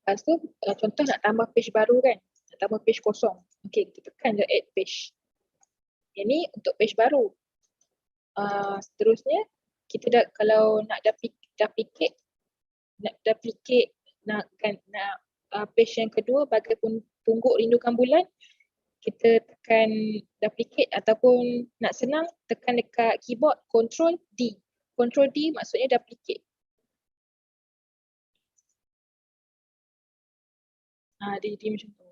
[SPEAKER 2] Lepas tu, contoh nak tambah page baru kan, nak tambah page kosong. Okay, kita tekan je add page. Yang ni untuk page baru. Seterusnya, kita kalau nak duplicate page yang kedua bagi pungguk rindukan bulan, kita tekan duplicate ataupun nak senang tekan dekat keyboard Ctrl D. Ctrl D maksudnya duplicate. Dia jadi macam tu.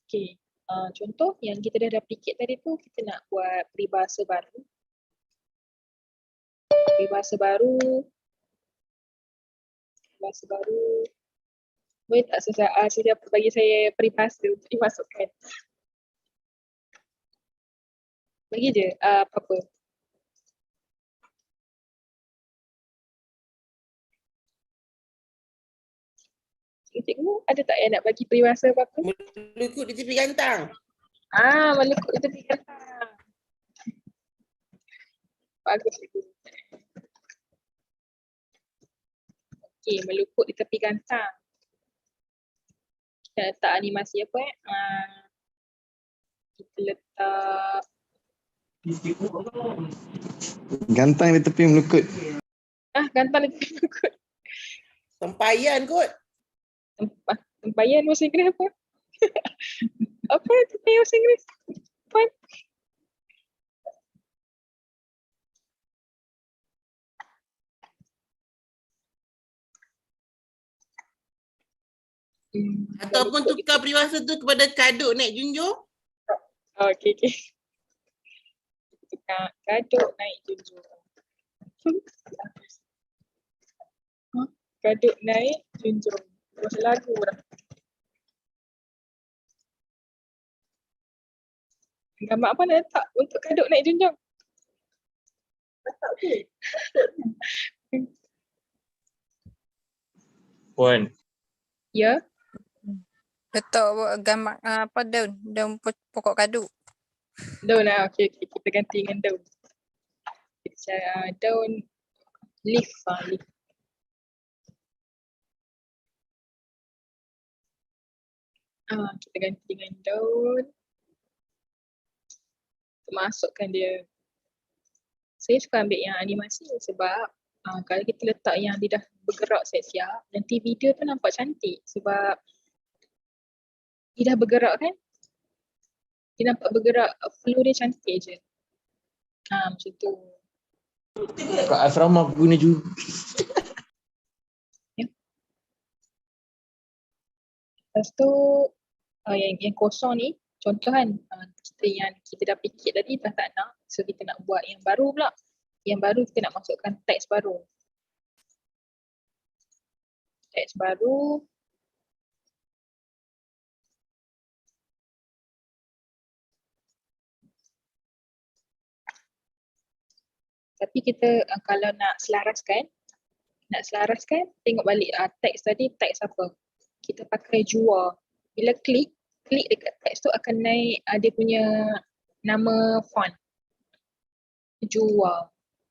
[SPEAKER 2] Okay, contoh yang kita dah duplicate tadi tu, kita nak buat peribahasa baru. Peribahasa baru. Boleh tak sesiapa bagi saya peribahasa untuk dimasukkan? Bagi je apa-apa. Cikgu ada tak yang nak bagi peribahasa apa-apa?
[SPEAKER 4] Melukut di tepi gantang.
[SPEAKER 2] Melukut di tepi gantang. Bagus cikgu. Okey, melukut di tepi gantang. Kita letak animasi apa kita letak
[SPEAKER 5] gantang di tepi melukut.
[SPEAKER 2] Gantang di tepi melukut.
[SPEAKER 4] Tempayan kot.
[SPEAKER 2] Tempayan bahasa Inggeris apa? Apa tempayan bahasa Inggeris? Apa?
[SPEAKER 4] Ataupun tukar peribahasa tu kepada kaduk naik junjung.
[SPEAKER 2] Okey. Tukar kaduk naik junjung. Kaduk naik junjung. Bahasa lagu dah. Gambar apa nak letak untuk kaduk naik junjung?
[SPEAKER 6] Puan.
[SPEAKER 2] Ya.
[SPEAKER 3] Letak gambar daun pokok kaduk.
[SPEAKER 2] Daun lah. Okey. Kita ganti dengan daun. Daun leaf. Leaf. Kita ganti dengan daun. Kita masukkan dia. Saya suka ambil yang animasi sebab Kalau kita letak yang dia dah bergerak siap-siap, nanti video tu nampak cantik sebab dia dah bergerak kan. Dia nampak bergerak, flow dia cantik je. Macam tu.
[SPEAKER 5] Kat asrama aku guna juga.
[SPEAKER 2] Lepas tu yang kosong ni, contoh kan kita dah fikir tadi dah tak nak, so kita nak buat yang baru pula. Yang baru kita nak masukkan teks baru. Teks baru. Tapi kita kalau nak selaraskan, tengok balik teks tadi, teks apa. Kita pakai jua. Bila klik dekat teks tu akan naik dia punya nama font. Jua.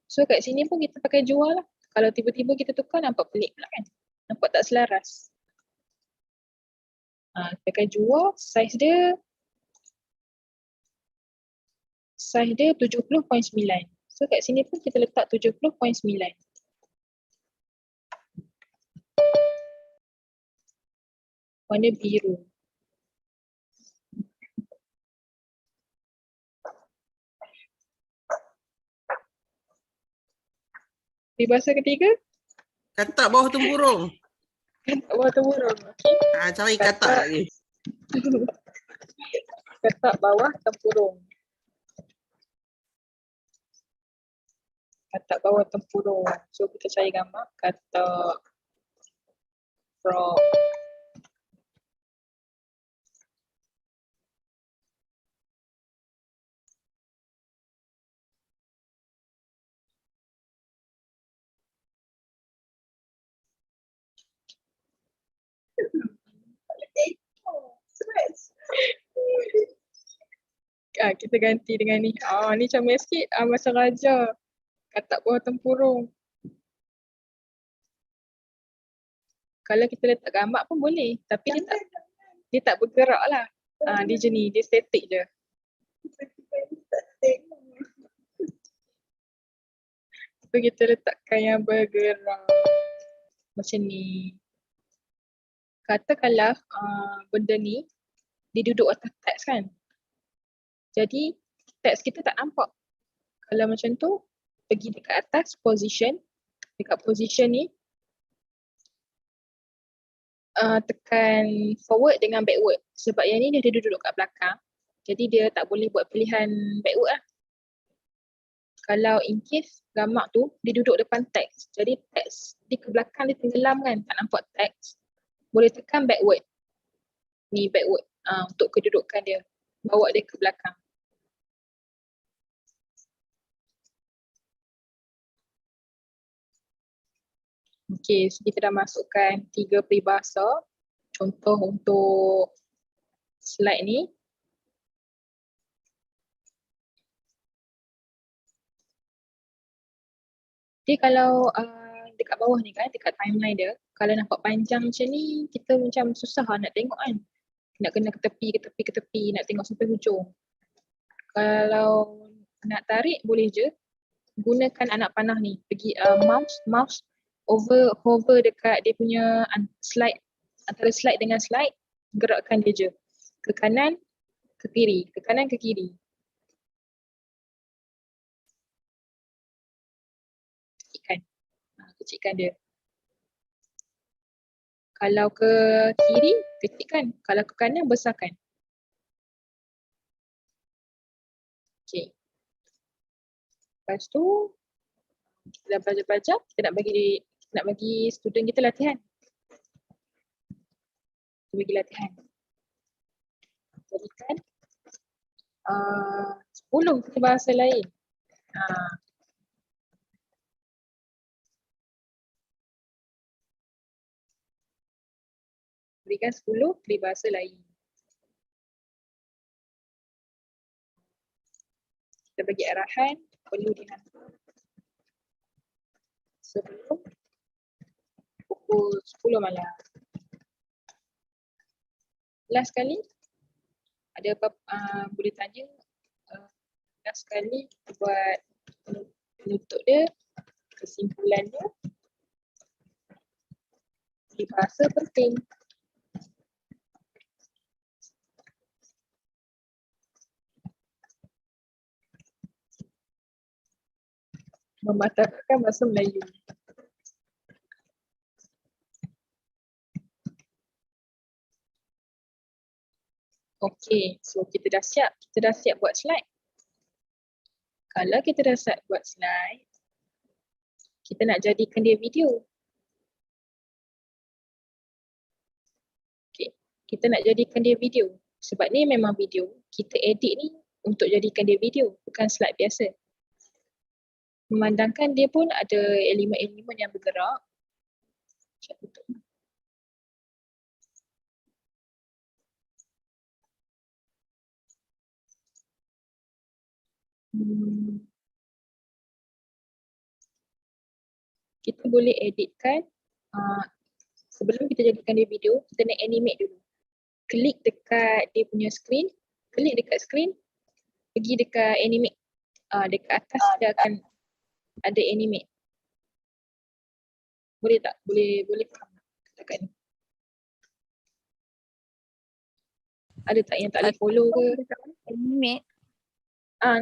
[SPEAKER 2] So kat sini pun kita pakai jua lah. Kalau tiba-tiba kita tukar nampak pelik pula kan. Nampak tak selaras. Pakai jua, saiz dia 70.9. So kat sini pun kita letak 70.9. Warna biru. Peribahasa ketiga?
[SPEAKER 4] Katak bawah tempurung.
[SPEAKER 2] Bawah tempurung. Okay.
[SPEAKER 4] Cari katak lagi.
[SPEAKER 2] Katak bawah tempurung. Katak bawah tempurung. So kita cari gambar katak frog. Kita ganti dengan ni. Ni comel sikit. Macam raja. Katak bawah tempurung. Kalau kita letak gambar pun boleh. Tapi dia tak bergerak lah. Dia je ni. Dia statik je. So kita letakkan yang bergerak. Macam ni. Katakanlah benda ni dia duduk atas teks kan. Jadi teks kita tak nampak. Kalau macam tu, pergi dekat atas position. Dekat position ni, tekan forward dengan backward. Sebab yang ni dia duduk kat belakang. Jadi dia tak boleh buat pilihan backward lah. Kalau in case gambar tu, dia duduk depan teks. Jadi teks dia ke belakang, dia tenggelam kan. Tak nampak teks. Boleh tekan backward. Ni backward. Untuk kedudukan dia. Bawa dia ke belakang. Okay, so kita dah masukkan 3 peribahasa. Contoh untuk slide ni. Jadi kalau dekat bawah ni kan, dekat timeline dia, kalau nampak panjang macam ni, kita macam susah nak tengok kan. Nak kena ke tepi, nak tengok sampai hujung. Kalau nak tarik boleh je, gunakan anak panah ni. Pergi mouse hover dekat dia punya slide, antara slide dengan slide, gerakkan dia je. Ke kanan, ke kiri, ke kanan, ke kiri. Kecikkan dia. Kalau ke kiri, kecikkan. Kalau ke kanan, besarkan. Okay. Lepas tu, kita dah belajar-belajar, kita nak bagi student kita latihan. Kita bagi latihan. Jadikan 10 peribahasa lain. Berikan 10 peribahasa lain. Kita bagi arahan, perlu dihantar sebelum pukul 10 malam. Last kali, ada apa boleh tanya last kali buat penutup dia Kesimpulannya, peribahasa penting. Mematahkan bahasa Melayu. Okey, so kita dah siap buat slide. Kalau kita dah siap buat slide, kita nak jadikan dia video. Okey, kita nak jadikan dia video. Sebab ni memang video, kita edit ni untuk jadikan dia video, bukan slide biasa. Memandangkan dia pun ada elemen-elemen yang bergerak. Kita boleh editkan, sebelum kita jadikan dia video, kita nak animate dulu. Klik dekat dia punya screen, klik dekat screen, pergi dekat animate. Dekat atas dia akan ada animate. Boleh tak? Boleh faham dekat ni? Ada tak yang tak boleh follow ke?
[SPEAKER 3] Animate.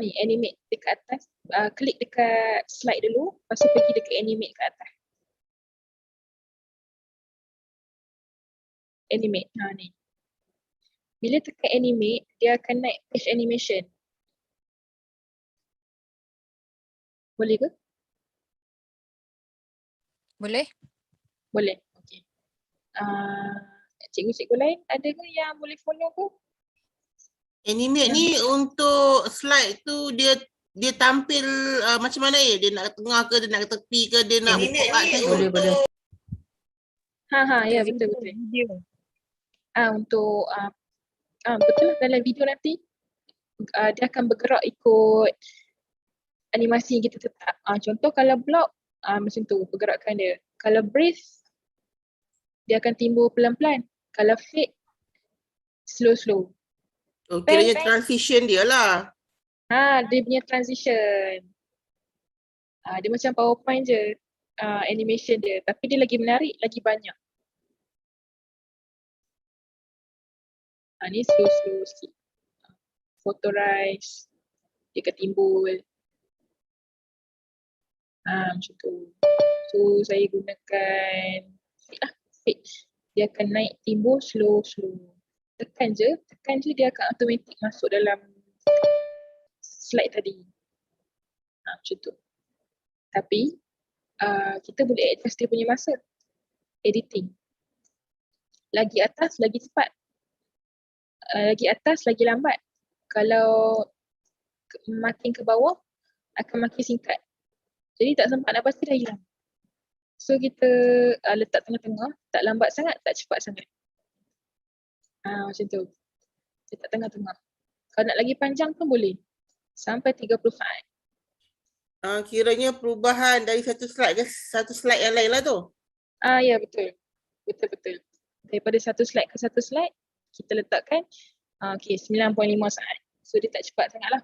[SPEAKER 2] Ni animate dekat atas. Klik dekat slide dulu, lepas tu pergi dekat animate kat atas. Animate, ni. Bila tekan animate, dia akan naik page animation. Boleh ke?
[SPEAKER 3] Boleh?
[SPEAKER 2] Boleh, okey. Cikgu-cikgu lain ada ke yang boleh follow ke?
[SPEAKER 4] Animate ni untuk slide tu dia tampil macam mana ya? Dia nak ke tengah ke, dia nak ke tepi ke, dia nak buka ke?
[SPEAKER 1] Boleh.
[SPEAKER 2] Ya betul.
[SPEAKER 3] Video.
[SPEAKER 2] Untuk betul lah, dalam video nanti dia akan bergerak ikut animasi yang kita tetap. Contoh kalau block macam tu pergerakan dia. Kalau breathe dia akan timbul pelan-pelan. Kalau fade slow.
[SPEAKER 4] Oh, kiranya transition dia lah.
[SPEAKER 2] Dia punya transition. Dia macam PowerPoint je animation dia, tapi dia lagi menarik, lagi banyak. Ni slow sikit. Photorize, dia akan timbul. Macam tu. So saya gunakan fade. Dia akan naik timbul slow. Tekan je dia akan automatik masuk dalam slide tadi. Macam tu. Tapi kita boleh adjust dia punya masa editing. Lagi atas lagi cepat. Lagi atas lagi lambat. Kalau makin ke bawah akan makin singkat. Jadi tak sempat nak baca dah hilang. So kita letak tengah-tengah, tak lambat sangat, tak cepat sangat. Macam tu. Letak tengah-tengah. Kalau nak lagi panjang pun boleh. Sampai 30 saat.
[SPEAKER 4] Kiranya perubahan dari satu slide ke satu slide yang lain lah tu.
[SPEAKER 2] Ya betul. Betul. Daripada satu slide ke satu slide, kita letakkan 9.5 saat. So dia tak cepat sangat lah.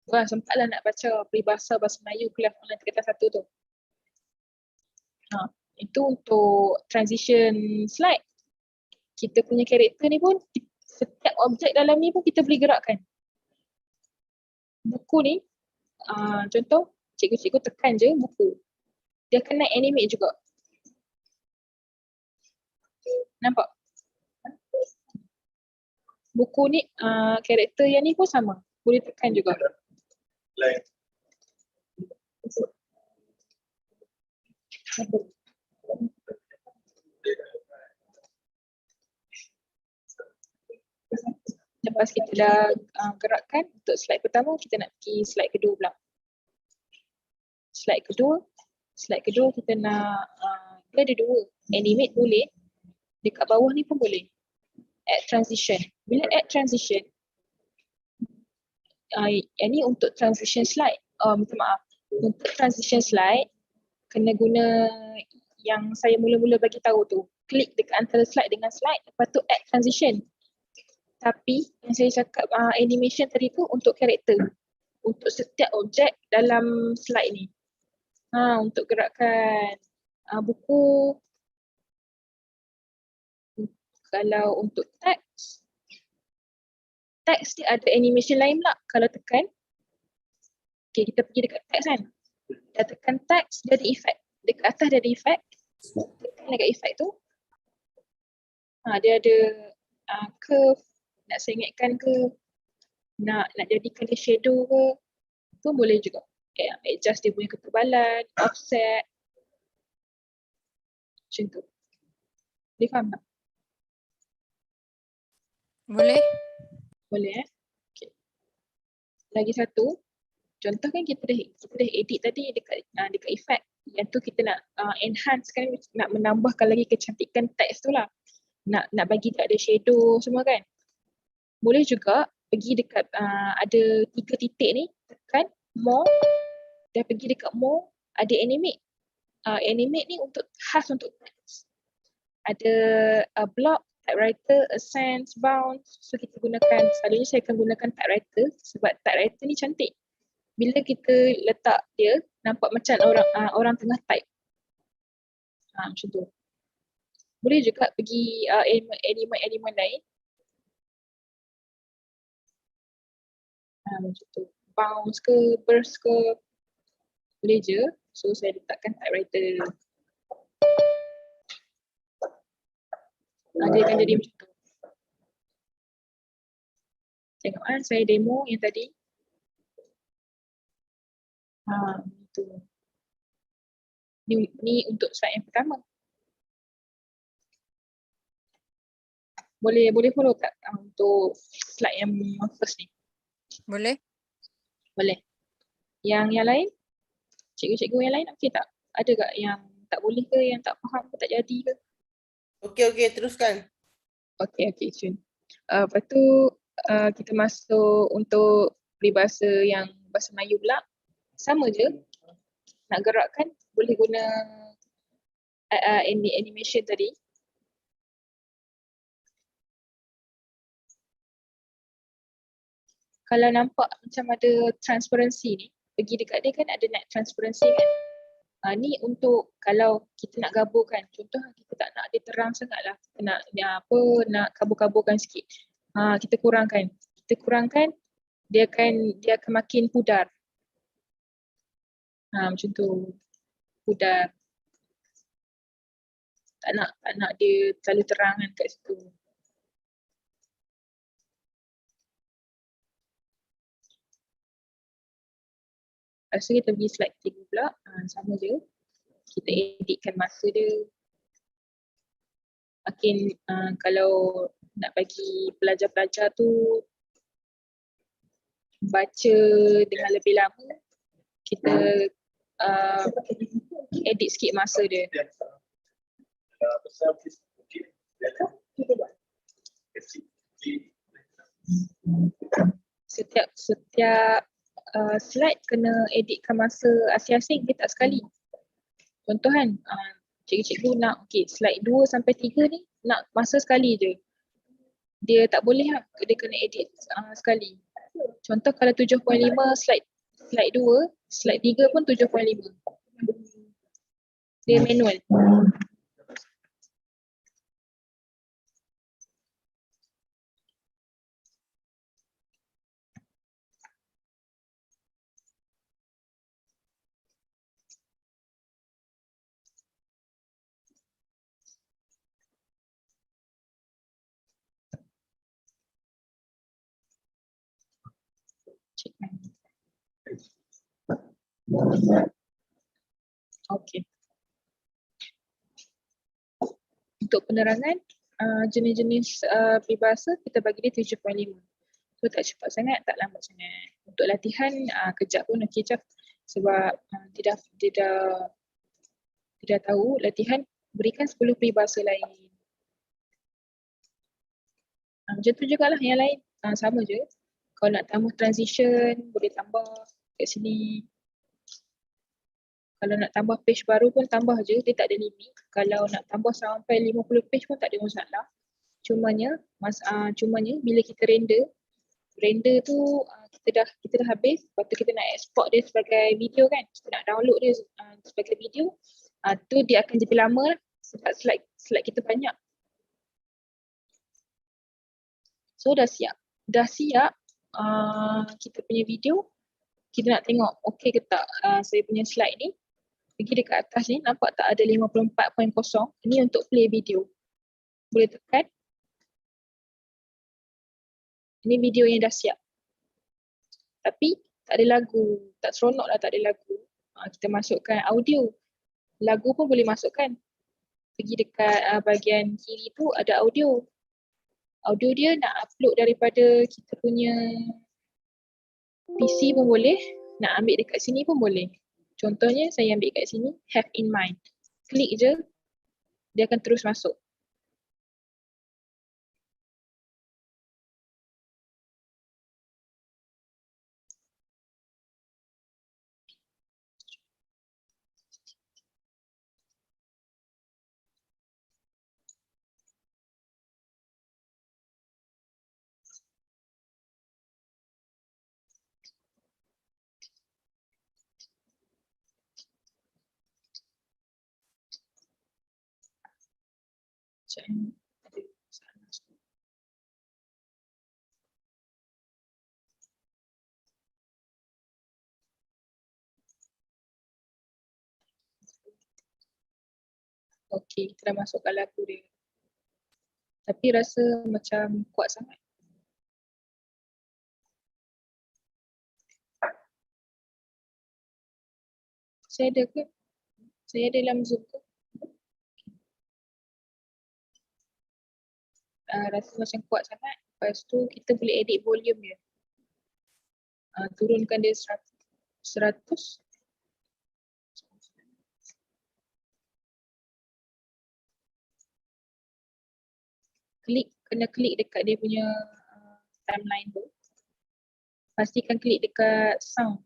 [SPEAKER 2] Wah, sempatlah nak baca peribahasa bahasa Melayu kuliah online tingkatan 1 tu. Itu untuk transition slide. Kita punya karakter ni pun, setiap objek dalam ni pun kita boleh gerakkan. Buku ni, contoh cikgu-cikgu tekan je buku. Dia akan naik animate juga. Nampak? Buku ni, karakter yang ni pun sama. Boleh tekan juga. Lepas kita dah gerakkan untuk slide pertama, kita nak pergi slide kedua pula. Slide kedua kita nak, dia ada dua. Animate boleh, dekat bawah ni pun boleh. Add transition. Bila add transition, yang ni untuk transition slide. Minta maaf. Untuk transition slide, kena guna yang saya mula-mula bagi tahu tu. Klik dekat antara slide dengan slide, lepas tu add transition. Tapi yang saya cakap animation tadi tu untuk karakter. Untuk setiap objek dalam slide ni. Untuk gerakkan buku. Kalau untuk teks dia ada animation lain pula. Kalau tekan, okay, kita pergi dekat teks kan. Dah tekan teks, dia ada efek. Dekat atas dia ada efek. Tekan dekat efek tu. Dia ada curve, nak sengitkan ke, nak jadikan dia shadow ke, pun boleh juga. Adjust dia punya ketebalan, offset. Macam tu. Boleh faham tak?
[SPEAKER 3] Boleh?
[SPEAKER 2] Boleh Okay. Lagi satu, contoh kan kita dah edit tadi dekat efek. Yang tu kita nak enhance kan, nak menambahkan lagi kecantikan teks tu lah. Nak bagi tak ada shadow semua kan. Boleh juga pergi dekat ada 3 titik ni, tekan more, dah pergi dekat more, ada animate. Animate ni khas untuk teks. Ada block, typewriter, ascend, bounce. So kita gunakan, selalunya saya akan gunakan typewriter sebab typewriter ni cantik. Bila kita letak dia, nampak macam orang tengah type. Macam tu. Boleh juga pergi elemen lain. Macam tu. Bounce ke, burst ke. Boleh je. So saya letakkan typewriter. Dia akan jadi macam tu. Tengok saya demo yang tadi. Itu. Ni untuk slide yang pertama. Boleh follow tak untuk slide yang first ni?
[SPEAKER 3] Boleh?
[SPEAKER 2] Boleh. Yang lain? Cikgu-cikgu yang lain okey tak? Ada tak yang tak boleh ke, yang tak faham ke, tak jadi ke?
[SPEAKER 4] Okey, teruskan.
[SPEAKER 2] Okey, Cun. Lepas tu kita masuk untuk peribahasa yang bahasa Melayu pula. Sama je. Nak gerakkan boleh guna animation tadi. Kalau nampak macam ada transparansi ni, pergi dekat dia kan ada net transparansi kan. Ni untuk kalau kita nak gabungkan. Contoh kita tak nak dia terang sangat lah. Kita nak kabur-kaburkan sikit. Kita kurangkan. Dia akan makin pudar. Macam tu. Pudar. Tak nak dia terlalu terang kan kat situ. Lepas tu kita pergi slide 3 pula. Sama je. Kita editkan masa dia. Makin kalau nak bagi pelajar-pelajar tu baca dengan lebih lama, kita edit sikit masa dia. Setiap slide kena editkan masa asing-asing, dia tak sekali. Contoh kan, cikgu-cikgu nak slide 2 sampai 3 ni nak masa sekali je. Dia tak boleh lah, dia kena edit sekali. Contoh kalau 7.5 slide 2, slide 3 pun 7.5. Dia manual. Okey. Untuk penerangan, jenis-jenis peribahasa kita bagi dia 7.5. So tak cepat sangat, tak lambat sangat. Untuk latihan, kejap pun okey je. Sebab dia dah tahu latihan berikan 10 peribahasa lain. Macam tu jugalah yang lain. Sama je. Kalau nak tambah transition, boleh tambah kat sini. Kalau nak tambah page baru pun tambah je, dia tak ada limit. Kalau nak tambah sampai 50 page pun tak ada masalah. Cumanya bila kita render tu kita dah habis, lepas tu kita nak export dia sebagai video kan, kita nak download dia sebagai video, tu dia akan jadi lama lah sebab slide kita banyak. So dah siap kita punya video. Kita nak tengok okey ke tak saya punya slide ni. Pergi dekat atas ni, nampak tak ada 54.0? Ini untuk play video. Boleh tekan. Ini video yang dah siap. Tapi tak ada lagu, tak seronok lah tak ada lagu. Kita masukkan audio. Lagu pun boleh masukkan. Pergi dekat bahagian kiri tu ada audio. Audio dia nak upload daripada kita punya PC pun boleh, nak ambil dekat sini pun boleh. Contohnya saya ambil kat sini, have in mind. Klik je, dia akan terus masuk. Ada masalah. Okey, kita dah masukkan lagu dia. Tapi rasa macam kuat sangat. Saya ada ke? Saya ada dalam Zoom ke? Rasa macam kuat sangat. Lepas tu kita boleh edit volume dia. Turunkan dia 100. Kena klik dekat dia punya timeline tu. Pastikan klik dekat sound.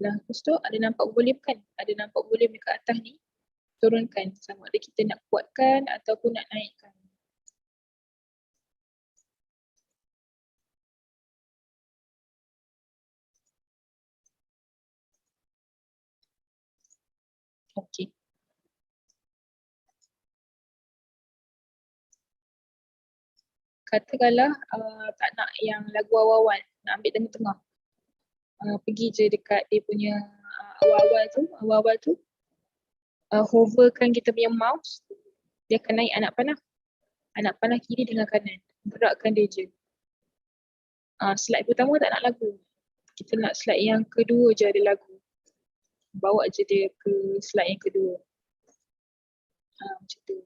[SPEAKER 2] Lepas tu ada nampak volume kan? Ada nampak volume dekat atas ni. Turunkan sama ada kita nak kuatkan ataupun nak naikkan. Okey. Katakanlah tak nak yang lagu awal-awal, nak ambil tengah-tengah. Pergi je dekat dia punya awal-awal tu. Hoverkan kita punya mouse, dia akan naik anak panah. Anak panah kiri dengan kanan. Gerakkan dia je. Slide pertama tak nak lagu. Kita nak slide yang kedua je ada lagu. Bawa je dia ke slide yang kedua. Macam tu.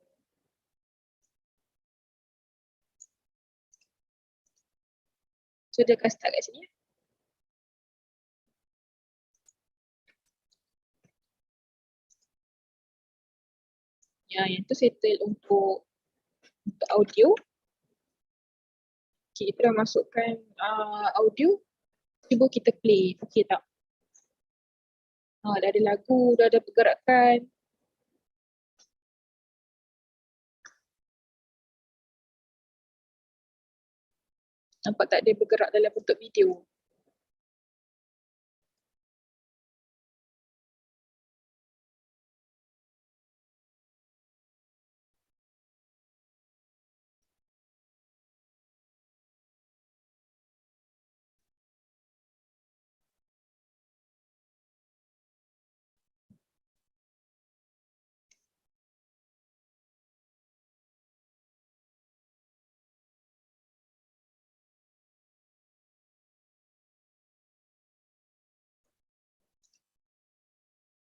[SPEAKER 2] So dia akan start kat sini. Ya, yang tu settle untuk audio. Okay, kita dah masukkan audio. Cuba kita play. Okey tak? Dah ada lagu, dah ada pergerakan. Nampak tak dia bergerak dalam bentuk video?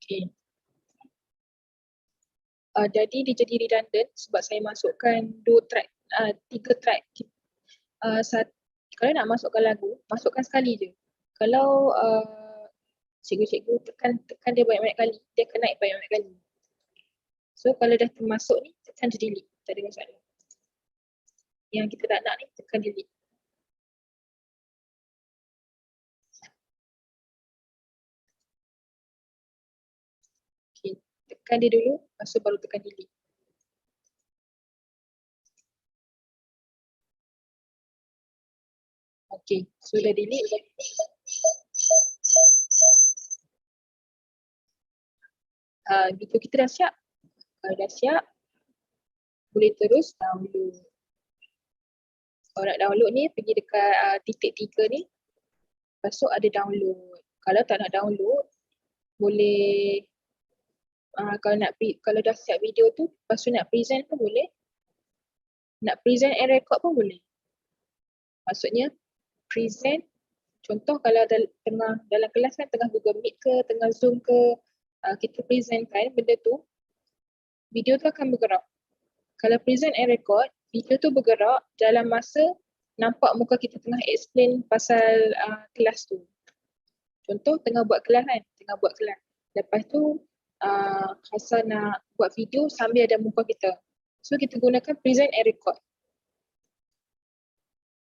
[SPEAKER 2] Okay. Jadi dia jadi redundant sebab saya masukkan 3 track. Kalau nak masukkan lagu, masukkan sekali je. Kalau cikgu-cikgu tekan dia banyak-banyak kali, dia akan naik banyak-banyak kali. So kalau dah termasuk ni, tekan je delete. Tak ada masalah. Yang kita tak nak ni, tekan delete. Okay, tekan dia dulu, lepas tu baru tekan delete. Okay, so dah delete. Video kita dah siap. Kalau dah siap, boleh terus download. Kalau nak download ni, pergi dekat titik 3 ni. Lepas tu ada download. Kalau tak nak download, boleh kalau dah siap video tu, lepas tu nak present pun boleh. Nak present and record pun boleh. Maksudnya present, contoh kalau dalam kelas kan tengah Google Meet ke, tengah Zoom ke, kita present kan benda tu, video tu akan bergerak. Kalau present and record, video tu bergerak dalam masa nampak muka kita tengah explain pasal kelas tu. Contoh tengah buat kelas kan, tengah buat kelas. Lepas tu Hasan nak buat video sambil ada muka kita. So kita gunakan present and record.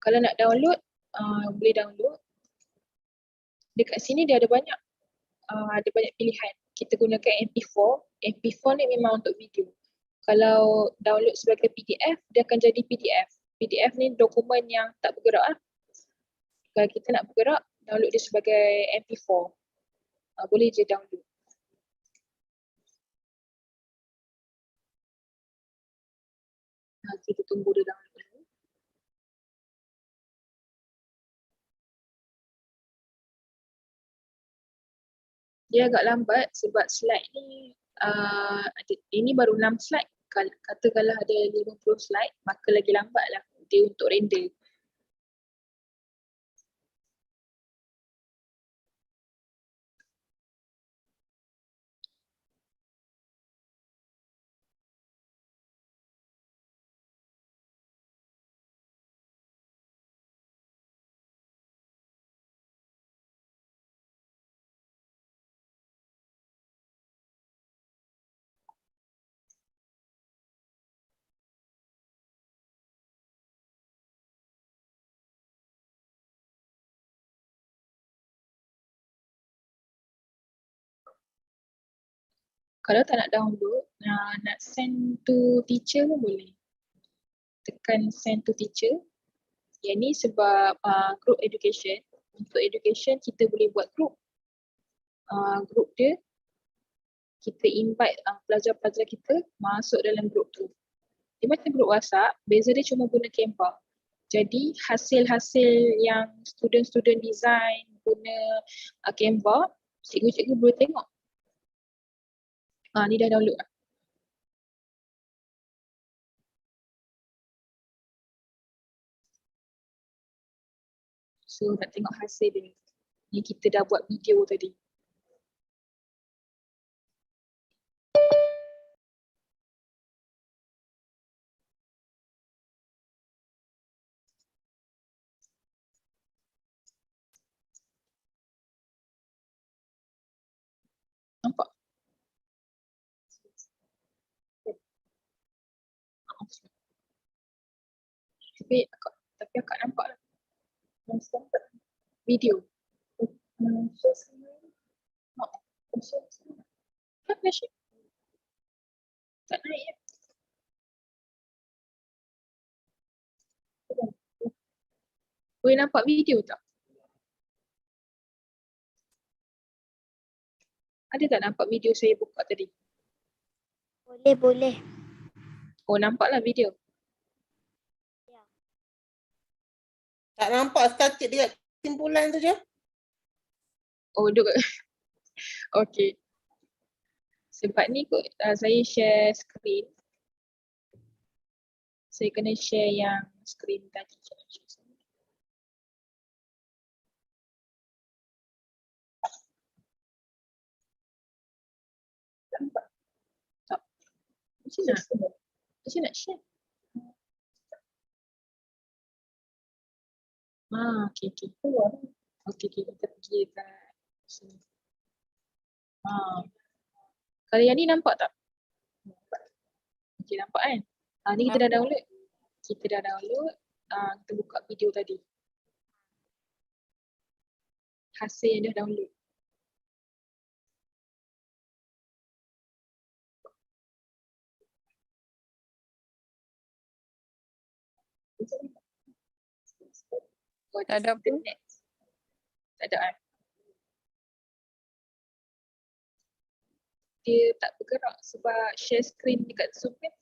[SPEAKER 2] Kalau nak download, boleh download. Dekat sini dia ada banyak pilihan. Kita gunakan MP4. MP4 ni memang untuk video. Kalau download sebagai PDF, dia akan jadi PDF. PDF ni dokumen yang tak bergerak lah. Kalau kita nak bergerak, download dia sebagai MP4. Boleh je download. Kita tunggu dia download dulu. Dia agak lambat sebab slide ni ini baru 6 slide. Katakanlah ada 50 slide, maka lagi lambat lah dia untuk render. Kalau tak nak download, nak send to teacher pun boleh. Tekan send to teacher. Yang ni sebab group education. Untuk education kita boleh buat group. Group dia, kita invite pelajar-pelajar kita masuk dalam group tu. Dia macam group WhatsApp, beza dia cuma guna Canva. Jadi hasil-hasil yang student-student design guna Canva, cikgu-cikgu boleh tengok. Ni dah download lah. So nak tengok hasil dia. Ni kita dah buat video tadi. Nampak? Tapi akak nampak lah. Video. Tak naik ya. Boleh nampak video tak? Ada tak nampak video saya buka tadi?
[SPEAKER 6] Boleh.
[SPEAKER 2] Oh, nampaklah video.
[SPEAKER 4] Tak nampak, statik dekat kesimpulan tu je.
[SPEAKER 2] Oh, duk. Okay. Sebab ni kot saya share screen. Saya kena share yang screen tadi. Nampak? Tak. Macam nak share. Okay. Okay, kita pergi kat sini. Kalau yang ni nampak tak? Okay, nampak kan? Ni kita dah download. Kita buka video tadi. Hasil yang dah download.
[SPEAKER 3] Tak ada apa?
[SPEAKER 2] internet. Tak ada kan? Dia tak bergerak sebab share screen dekat Zoom kan.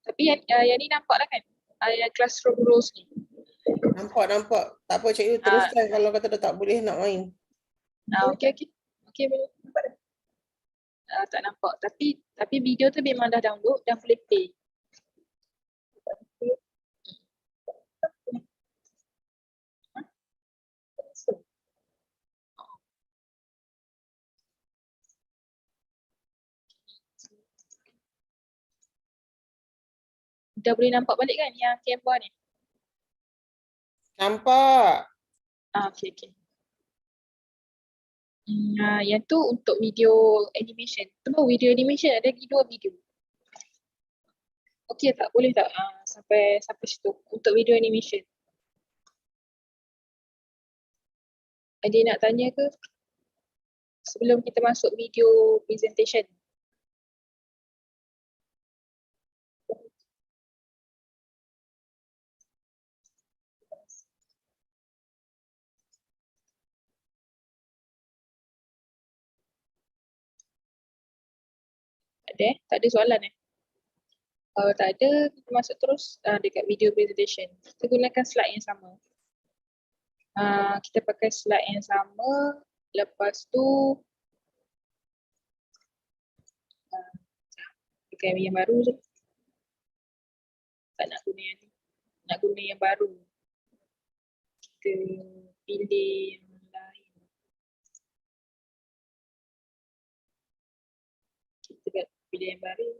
[SPEAKER 2] Tapi yang ni nampak lah kan? Yang classroom rules ni.
[SPEAKER 4] Nampak. Tak apa cikgu, teruskan kalau kata dah tak boleh nak main.
[SPEAKER 2] Okey. Okey, boleh. Nampak dah? Tak nampak. Tapi video tu memang dah download dan boleh play. Dah boleh nampak balik kan yang Canva ni?
[SPEAKER 4] Nampak.
[SPEAKER 2] Okey. Yang tu untuk video animation. Tu video animation ada lagi 2 video. Okey tak? Boleh tak? Sampai situ untuk video animation. Ada nak tanya ke? Sebelum kita masuk video presentation. Tak ada soalan Kalau tak ada, kita masuk terus dekat video presentation. Kita gunakan slide yang sama. Kita pakai slide yang sama. Lepas tu pakai yang baru je. Tak nak guna yang ni. Nak guna yang baru. Kita pilih yang lain. Kita pilih yang baru.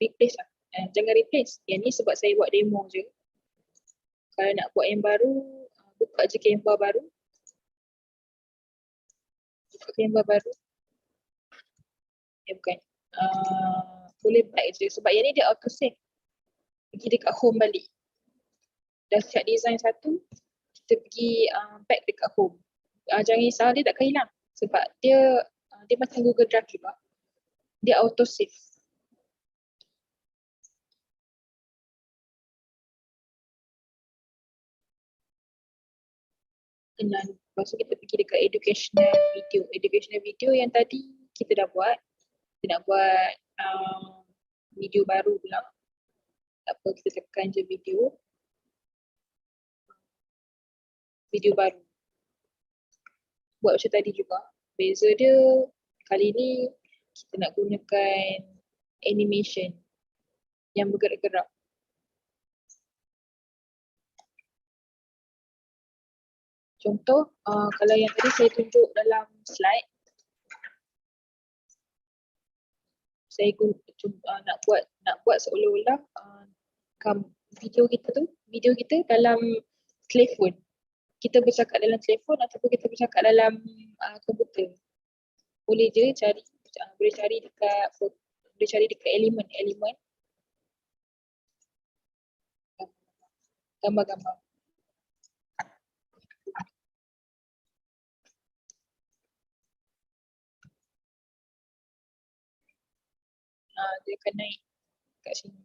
[SPEAKER 2] Replace lah. Jangan replace. Yang ni sebab saya buat demo je. Kalau nak buat yang baru, buka je Canva baru. Buka Canva baru. Bukan. Boleh back je. Sebab yang ni dia auto save. Pergi dekat home balik. Dah siap design satu, kita pergi back dekat home. Jangan risau, dia takkan hilang. Sebab dia macam Google Drive juga. Dia auto save. Lepas tu kita pergi dekat educational video. Educational video yang tadi kita dah buat. Kita nak buat video baru pula. Tak apa, kita tekan je video. Video baru. Buat macam tadi juga. Beza dia kali ni kita nak gunakan animation yang bergerak-gerak. Contoh, kalau yang tadi saya tunjuk dalam slide, saya nak buat seolah-olah video kita dalam telefon. Kita bercakap dalam telefon ataupun kita bercakap dalam komputer. Boleh je cari, boleh cari dekat elemen gambar-gambar. Dia akan naik kat sini.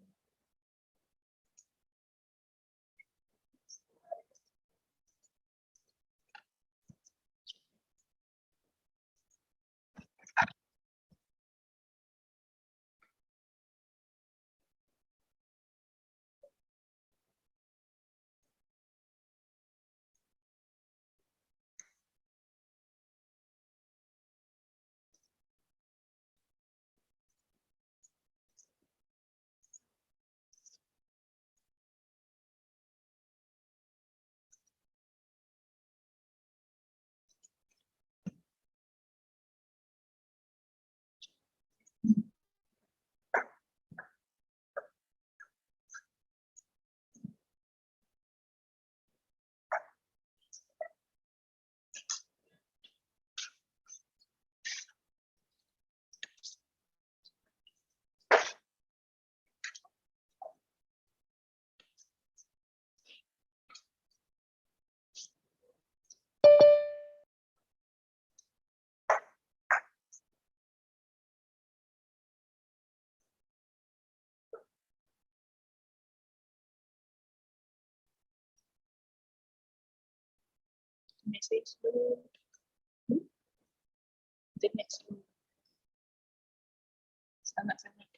[SPEAKER 2] message dulu. Internet slow. Sangat-sangat.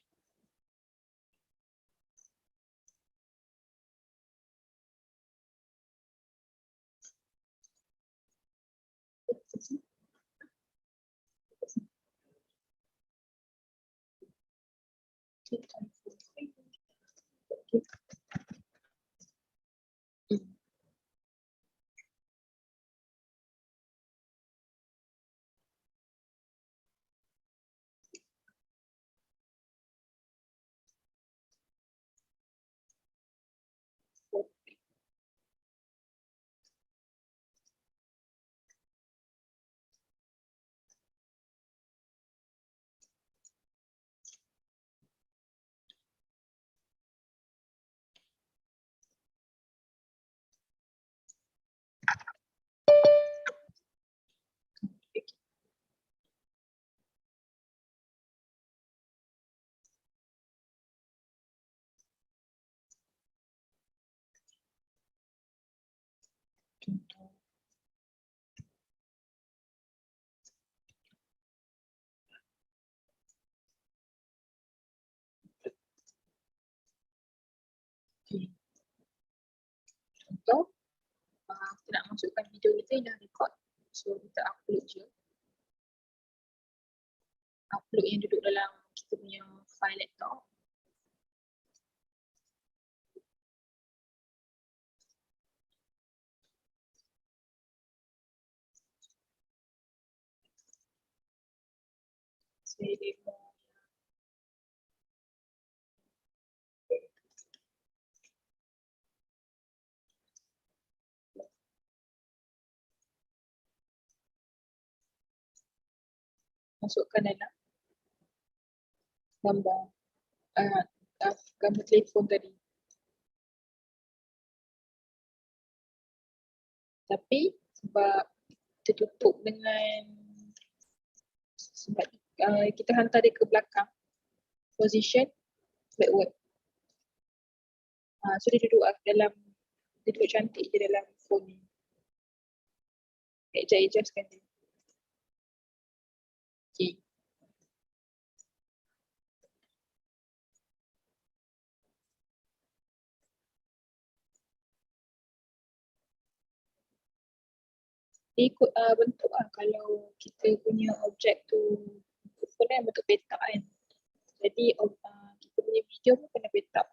[SPEAKER 2] Contoh. Okay. Contoh, kita nak masukkan video kita yang dah record. So kita upload je. Upload yang duduk dalam kita punya file laptop. Saya demo. Masukkan dalam gambar gambar telefon tadi. Tapi sebab tertutup dengan sebab kita hantar dia ke belakang, position backward. So dia duduk dalam, dia duduk cantik je dalam phone ni. Adjustkan dia. Okay. Dia ikut bentuk lah kalau kita punya objek tu phone kan bentuk petak kan. Jadi kita punya video pun kena petak.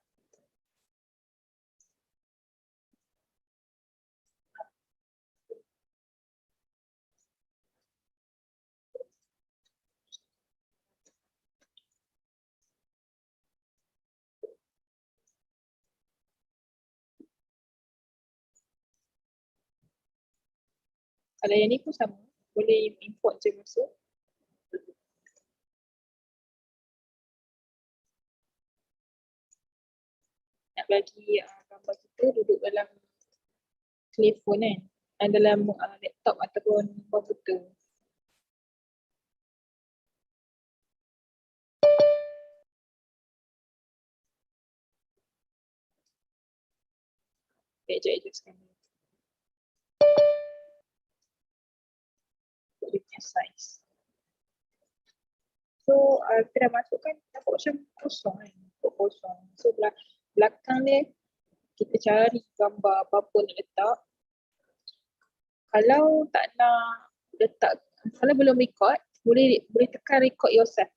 [SPEAKER 2] Kalau yang ni pun sama, boleh import je masuk. Nak bagi gambar kita duduk dalam telefon kan, dalam laptop ataupun komputer. Adjustkan dia. Dia punya size. So kita dah masukkan, nampak macam kosong kan, kosong. So belakang dia kita cari gambar apa-apa nak letak. Kalau tak nak letak, kalau belum record, boleh tekan record yourself.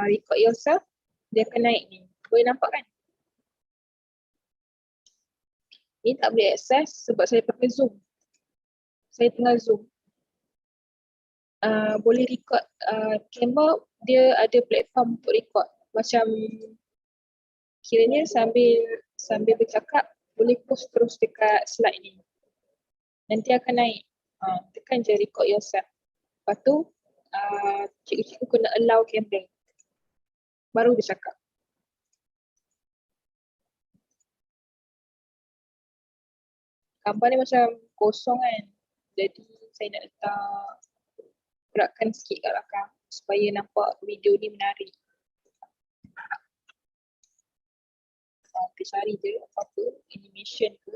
[SPEAKER 2] Record yourself, dia akan naik ni. Boleh nampak kan? Ni tak boleh akses sebab saya pakai Zoom. Saya tengah Zoom. Boleh record kamera, dia ada platform untuk record. Macam kiranya sambil bercakap, boleh post terus dekat slide ni. Nanti akan naik. Tekan je record yourself. Lepas tu, cikgu-cikgu kena allow kamera. Baru bercakap. Gambar ni macam kosong kan. Jadi saya nak letak, gerakkan sikit kat belakang supaya nampak video ni menarik. Kita cari je apa-apa animation ke.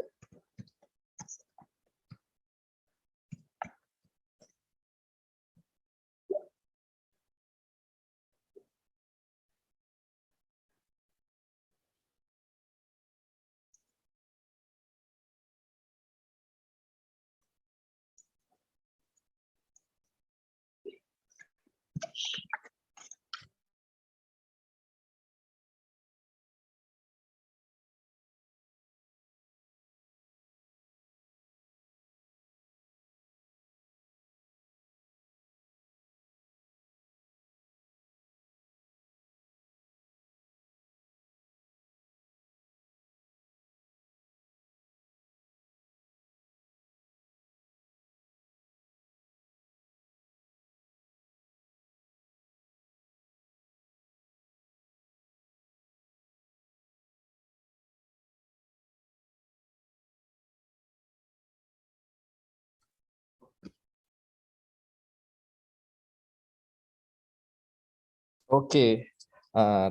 [SPEAKER 1] Okey,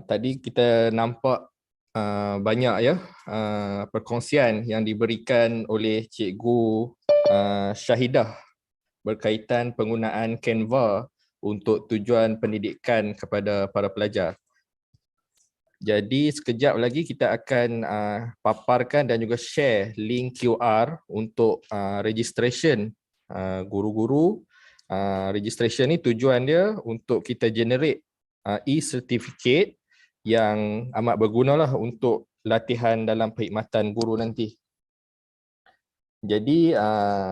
[SPEAKER 1] tadi kita nampak banyak ya perkongsian yang diberikan oleh Cikgu Syahidah berkaitan penggunaan Canva untuk tujuan pendidikan kepada para pelajar. Jadi sekejap lagi kita akan paparkan dan juga share link QR untuk registration guru-guru. Registration ni tujuan dia untuk kita generate e-certificate yang amat bergunalah untuk latihan dalam perkhidmatan guru nanti. Jadi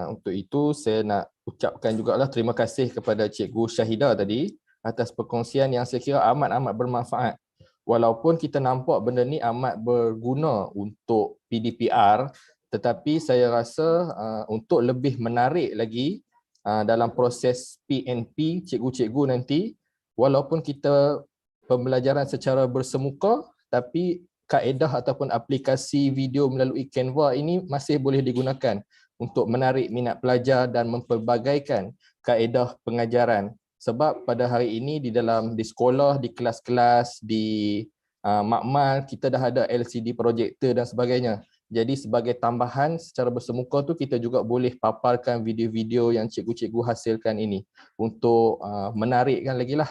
[SPEAKER 1] untuk itu saya nak ucapkan jugalah terima kasih kepada Cikgu Syahidah tadi atas perkongsian yang saya kira amat-amat bermanfaat. Walaupun kita nampak benda ni amat berguna untuk PDPR, tetapi saya rasa untuk lebih menarik lagi dalam proses PNP cikgu-cikgu nanti, walaupun kita pembelajaran secara bersemuka, tapi kaedah ataupun aplikasi video melalui Canva ini masih boleh digunakan untuk menarik minat pelajar dan mempelbagaikan kaedah pengajaran. Sebab pada hari ini di sekolah, di kelas-kelas, di makmal kita dah ada LCD projector dan sebagainya. Jadi sebagai tambahan secara bersemuka tu kita juga boleh paparkan video-video yang cikgu-cikgu hasilkan ini untuk menarikkan lagi lah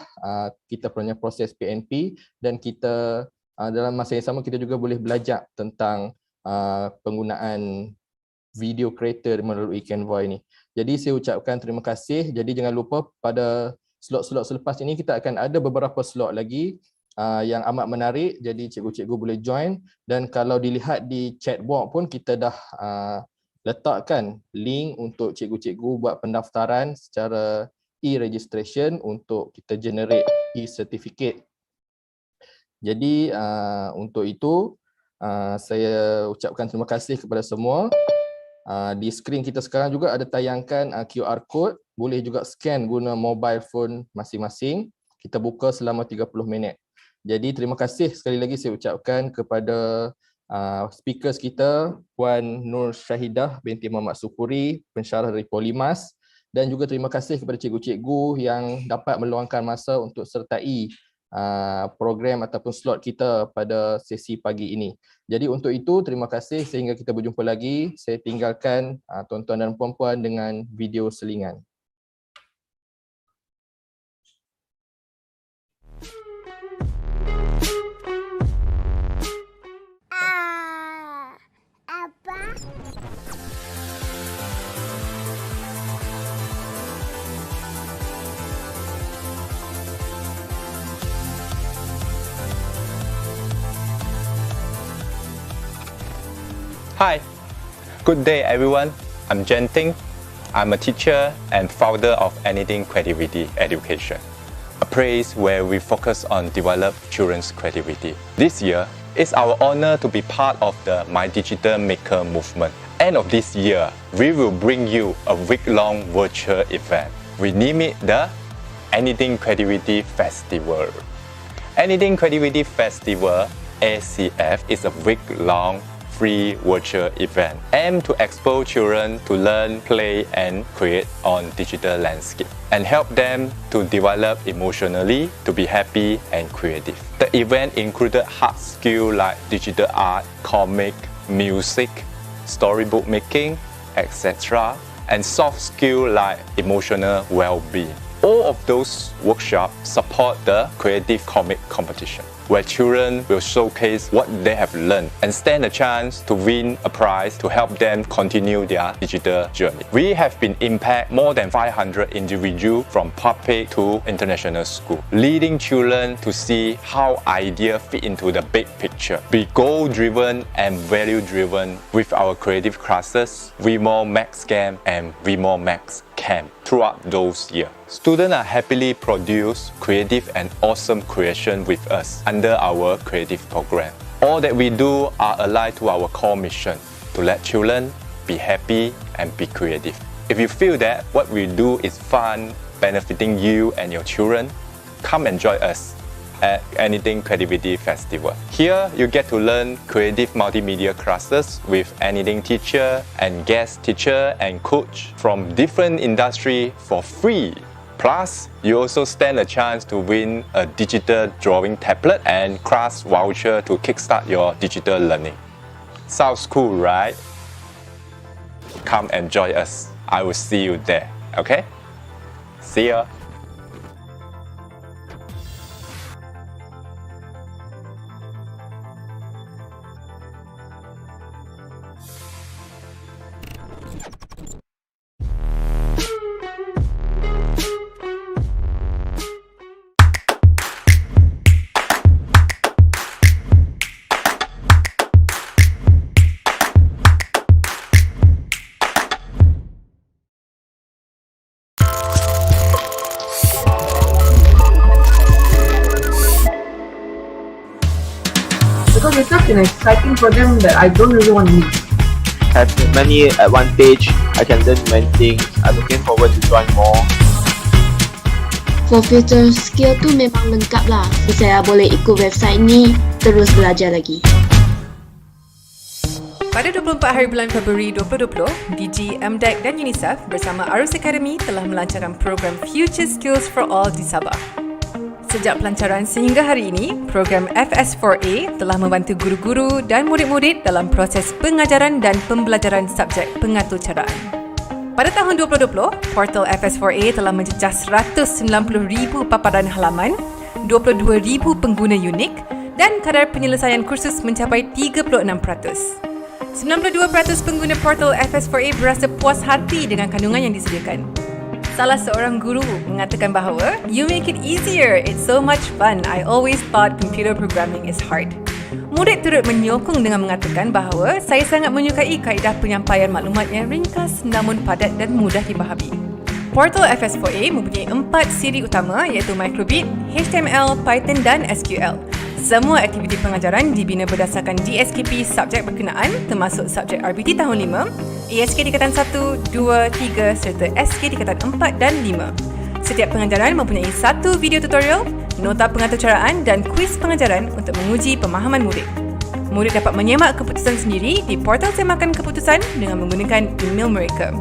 [SPEAKER 1] kita punya proses PNP, dan kita dalam masa yang sama kita juga boleh belajar tentang penggunaan video creator melalui Canva ini. Jadi saya ucapkan terima kasih. Jadi jangan lupa pada slot-slot selepas ini kita akan ada beberapa slot lagi yang amat menarik. Jadi cikgu-cikgu boleh join, dan kalau dilihat di chat box pun kita dah letakkan link untuk cikgu-cikgu buat pendaftaran secara e-registration untuk kita generate e-certificate. Jadi untuk itu saya ucapkan terima kasih kepada semua. Di skrin kita sekarang juga ada tayangkan QR code, boleh juga scan guna mobile phone masing-masing. Kita buka selama 30 minit. Jadi terima kasih sekali lagi saya ucapkan kepada speakers kita, Puan Nur Syahidah binti Muhammad Sukuri, pensyarah dari Polimas, dan juga terima kasih kepada cikgu-cikgu yang dapat meluangkan masa untuk sertai program ataupun slot kita pada sesi pagi ini. Jadi untuk itu terima kasih, sehingga kita berjumpa lagi. Saya tinggalkan tuan-tuan dan puan-puan dengan video selingan.
[SPEAKER 7] Hi, good day everyone. I'm Genting. I'm a teacher and founder of Anything Creativity Education, a place where we focus on develop children's creativity. This year, it's our honor to be part of the MYDIGITALMAKER movement. End of this year, we will bring you a week-long virtual event. We name it the Anything Creativity Festival. Anything Creativity Festival, ACF, is a week-long free virtual event aimed to expose children to learn, play and create on digital landscape and help them to develop emotionally, to be happy and creative. The event included hard skills like digital art, comic, music, storybook making, etc. and soft skills like emotional well-being. All of those workshops support the creative comic competition, where children will showcase what they have learned and stand a chance to win a prize to help them continue their digital journey. We have been impact more than 500 individuals from public to international school, leading children to see how ideas fit into the big picture. Be goal-driven and value-driven with our creative classes, VMO Max Camp and VMO Max Camp throughout those years. Students are happily produce creative and awesome creation with us under our creative program. All that we do are aligned to our core mission to let children be happy and be creative. If you feel that what we do is fun, benefiting you and your children, come and join us at Anything Creativity Festival. Here, you get to learn creative multimedia classes with anything teacher and guest teacher and coach from different industry for free. Plus, you also stand a chance to win a digital drawing tablet and class voucher to kickstart your digital learning. Sounds cool, right? Come and join us. I will see you there, okay? See ya!
[SPEAKER 8] Because it's such an exciting program that I don't really want to miss.
[SPEAKER 5] Have many advantage. I can learn many things. I'm looking forward to join more.
[SPEAKER 6] For future skill tu memang lengkap lah. Saya boleh ikut website ni terus belajar lagi.
[SPEAKER 9] Pada 24 hari bulan Februari 2020, DG, MDEC dan UNICEF bersama Arus Academy telah melancarkan program Future Skills for All di Sabah. Sejak pelancaran sehingga hari ini, program FS4A telah membantu guru-guru dan murid-murid dalam proses pengajaran dan pembelajaran subjek pengaturcaraan. Pada tahun 2020, portal FS4A telah menjejas 190,000 paparan halaman, 22,000 pengguna unik dan kadar penyelesaian kursus mencapai 36%. 92% pengguna portal FS4A berasa puas hati dengan kandungan yang disediakan. Salah seorang guru mengatakan bahawa, "You make it easier. It's so much fun. I always thought computer programming is hard." Murid turut menyokong dengan mengatakan bahawa, "Saya sangat menyukai kaedah penyampaian maklumat yang ringkas namun padat dan mudah dipahami." Portal FS4A mempunyai 4 siri utama iaitu Microbit, HTML, Python dan SQL. Semua aktiviti pengajaran dibina berdasarkan DSKP subjek berkenaan termasuk subjek RBT tahun 5, ASK tingkatan 1, 2, 3 serta SK tingkatan 4 dan 5. Setiap pengajaran mempunyai 1 video tutorial, nota pengaturcaraan dan kuis pengajaran untuk menguji pemahaman murid. Murid dapat menyemak keputusan sendiri di portal semakan keputusan dengan menggunakan email mereka.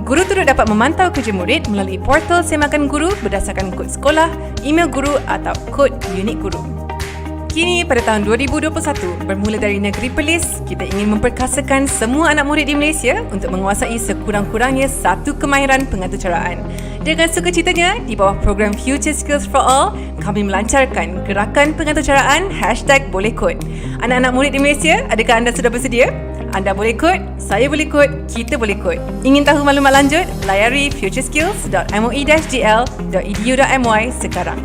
[SPEAKER 9] Guru turut dapat memantau kerja murid melalui portal semakan guru berdasarkan kod sekolah, email guru atau kod unik guru. Kini pada tahun 2021, bermula dari negeri Perlis, kita ingin memperkasakan semua anak murid di Malaysia untuk menguasai sekurang-kurangnya 1 kemahiran pengaturcaraan. Dengan sukacitanya, di bawah program Future Skills for All, kami melancarkan gerakan pengaturcaraan #BolehKod. Anak-anak murid di Malaysia, adakah anda sudah bersedia? Anda boleh kod, saya boleh kod, kita boleh kod. Ingin tahu maklumat lanjut? Layari futureskills.moi-gl.edu.my sekarang.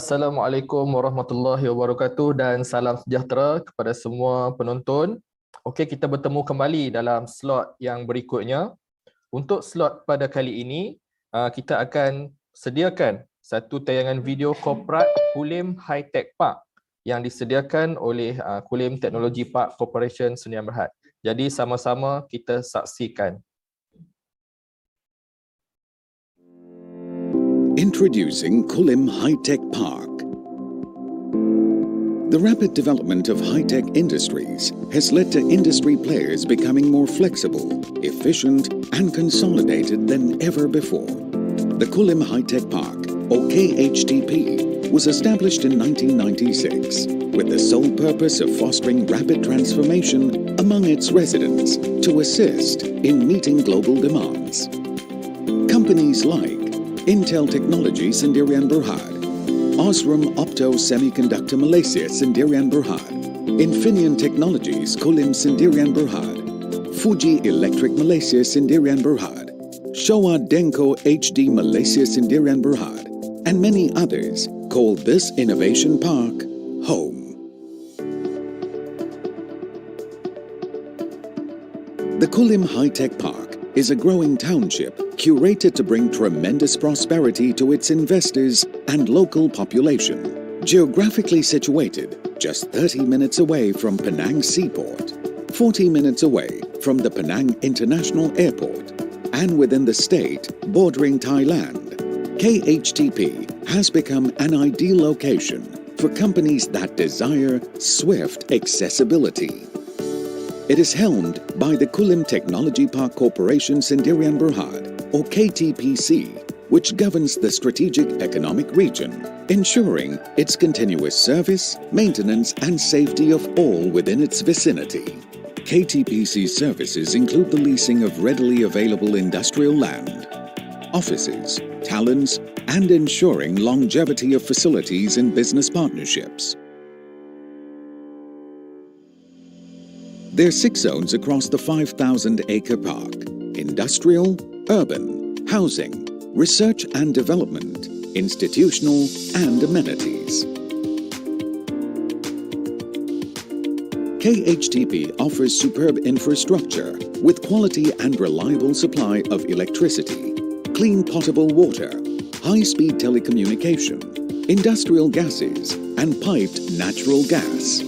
[SPEAKER 1] Assalamualaikum warahmatullahi wabarakatuh dan salam sejahtera kepada semua penonton. Okey, kita bertemu kembali dalam slot yang berikutnya. Untuk slot pada kali ini, kita akan sediakan satu tayangan video korporat Kulim High Tech Park yang disediakan oleh Kulim Technology Park Corporation Sdn Bhd. Jadi sama-sama kita saksikan.
[SPEAKER 10] Introducing Kulim High-Tech Park. The rapid development of high-tech industries has led to industry players becoming more flexible, efficient, and consolidated than ever before. The Kulim High-Tech Park, or KHTP, was established in 1996 with the sole purpose of fostering rapid transformation among its residents to assist in meeting global demands. Companies like Intel Technology Sdn Bhd, Osram Opto Semiconductor Malaysia Sdn Bhd, Infineon Technologies Kulim Sdn Bhd, Fuji Electric Malaysia Sdn Bhd, Showa Denko HD Malaysia Sdn Bhd, and many others call this innovation park home. The Kulim High-Tech Park is a growing township curated to bring tremendous prosperity to its investors and local population. Geographically situated just 30 minutes away from Penang Seaport, 40 minutes away from the Penang International Airport, and within the state bordering Thailand, KHTP has become an ideal location for companies that desire swift accessibility. It is helmed by the Kulim Technology Park Corporation Sdn Bhd, or KTPC, which governs the strategic economic region, ensuring its continuous service, maintenance and safety of all within its vicinity. KTPC services include the leasing of readily available industrial land, offices, talents, and ensuring longevity of facilities and business partnerships. There are 6 zones across the 5,000-acre park: industrial, urban, housing, research and development, institutional, and amenities. KHTP offers superb infrastructure with quality and reliable supply of electricity, clean potable water, high-speed telecommunication, industrial gases, and piped natural gas.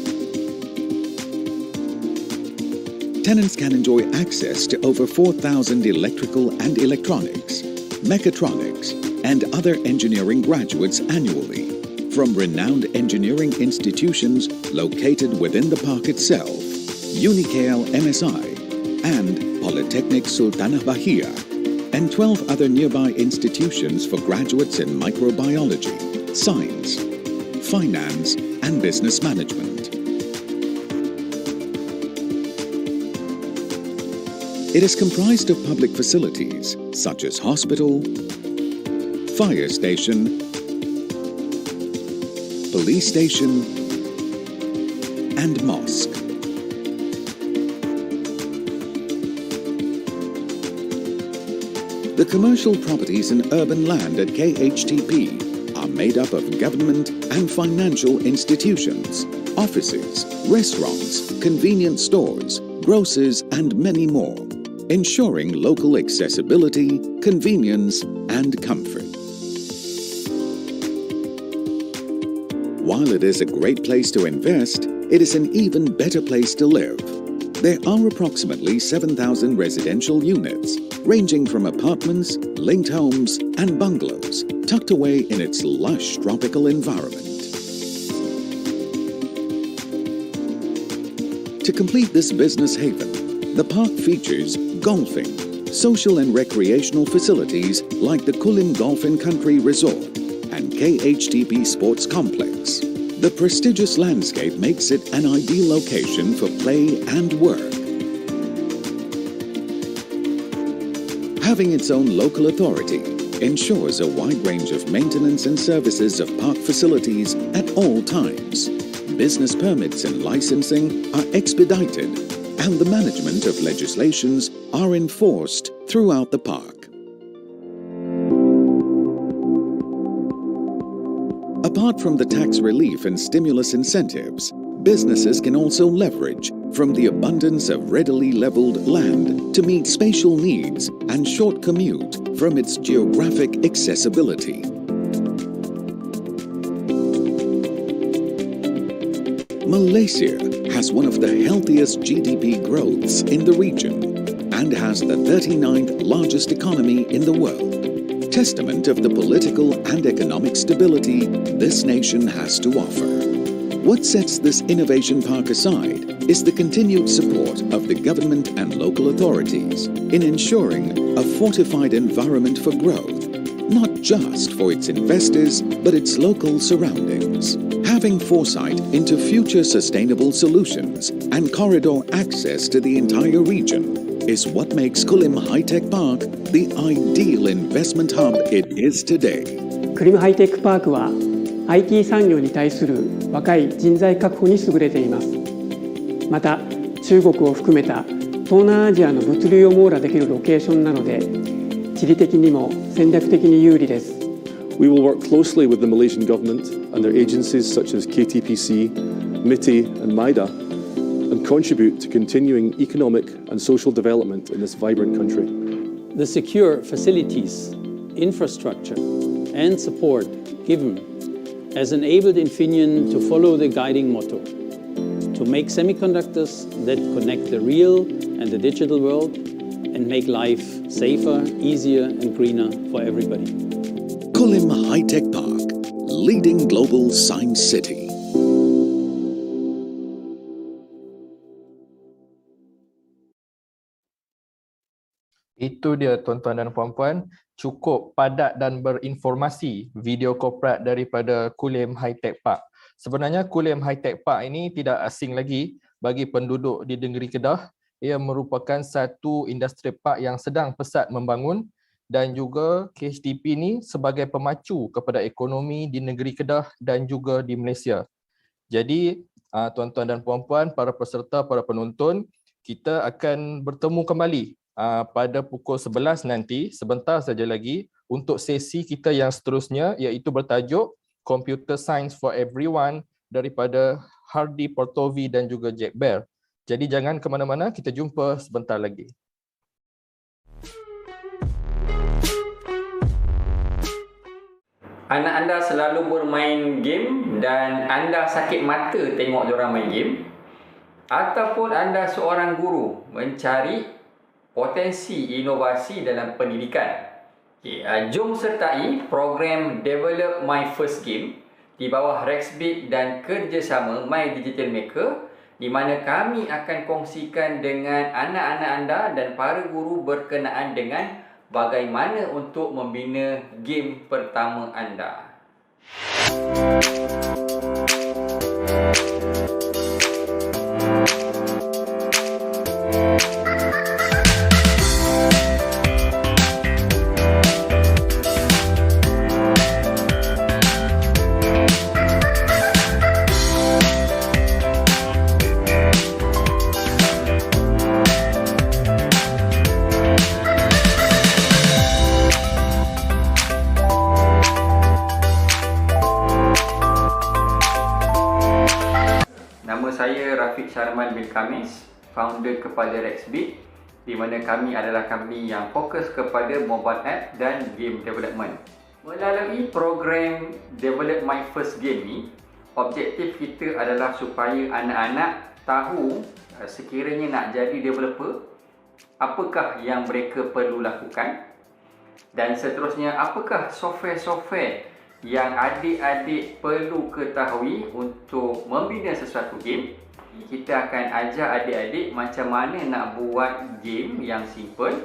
[SPEAKER 10] Tenants can enjoy access to over 4,000 electrical and electronics, mechatronics, and other engineering graduates annually from renowned engineering institutions located within the park itself, UniKL MSI and Polytechnic Sultanah Bahia, and 12 other nearby institutions for graduates in microbiology, science, finance, and business management. It is comprised of public facilities such as hospital, fire station, police station, and mosque. The commercial properties and urban land at KHTP are made up of government and financial institutions, offices, restaurants, convenience stores, grocers, and many more, ensuring local accessibility, convenience, and comfort. While it is a great place to invest, it is an even better place to live. There are approximately 7,000 residential units, ranging from apartments, linked homes, and bungalows, tucked away in its lush tropical environment. To complete this business haven, the park features golfing, social and recreational facilities like the Kulim Golf and Country Resort and KHTP Sports Complex. The prestigious landscape makes it an ideal location for play and work. Having its own local authority ensures a wide range of maintenance and services of park facilities at all times. Business permits and licensing are expedited, and the management of legislations are enforced throughout the park. Apart from the tax relief and stimulus incentives, businesses can also leverage from the abundance of readily leveled land to meet spatial needs and short commute from its geographic accessibility. Malaysia has one of the healthiest GDP growths in the region and has the 39th largest economy in the world, testament of the political and economic stability this nation has to offer. What sets this innovation park aside is the continued support of the government and local authorities in ensuring a fortified environment for growth, not just for its investors, but its local surroundings. Having foresight into future sustainable solutions and corridor access to the entire region is what makes Kulim High-Tech Park the ideal investment hub it is today.
[SPEAKER 11] クリムハイテックパークは IT 産業に対する若い人材確保に優れています。また中国を含めた東南アジアの物流を網羅できるロケーションなので地理的にも戦略的に有利です。
[SPEAKER 12] We will work closely with the Malaysian government and their agencies such as KTPC, MITI and MYDA and contribute to continuing economic and social development in this vibrant country.
[SPEAKER 13] The secure facilities, infrastructure and support given has enabled Infineon to follow the guiding motto, to make semiconductors that connect the real and the digital world and make life safer, easier and greener for everybody.
[SPEAKER 10] Kulim High-Tech Park, leading global science city.
[SPEAKER 1] Itu dia tuan-tuan dan puan-puan, cukup padat dan berinformasi video korporat daripada Kulim High-Tech Park. Sebenarnya Kulim High-Tech Park ini tidak asing lagi bagi penduduk di negeri Kedah. Ia merupakan satu industri park yang sedang pesat membangun dan juga KHDP ini sebagai pemacu kepada ekonomi di negeri Kedah dan juga di Malaysia. Jadi tuan-tuan dan puan-puan, para peserta, para penonton, kita akan bertemu kembali pada pukul 11 nanti, sebentar saja lagi, untuk sesi kita yang seterusnya, iaitu bertajuk Computer Science for Everyone daripada Hardy Portovi dan juga Jack Bear. Jadi jangan ke mana-mana, kita jumpa sebentar lagi.
[SPEAKER 14] Anak anda selalu bermain game dan anda sakit mata tengok diorang main game, ataupun anda seorang guru mencari potensi inovasi dalam pendidikan. Jom sertai program Develop My First Game di bawah Rexbit dan kerjasama MYDIGITALMAKER, di mana kami akan kongsikan dengan anak-anak anda dan para guru berkenaan dengan bagaimana untuk membina game pertama anda. Founder kepada Rexbit, di mana kami adalah company yang fokus kepada mobile app dan game development. Melalui program Develop My First Game ni, objektif kita adalah supaya anak-anak tahu sekiranya nak jadi developer, apakah yang mereka perlu lakukan, dan seterusnya apakah software-software yang adik-adik perlu ketahui untuk membina sesuatu game. Kita akan ajar adik-adik macam mana nak buat game yang simple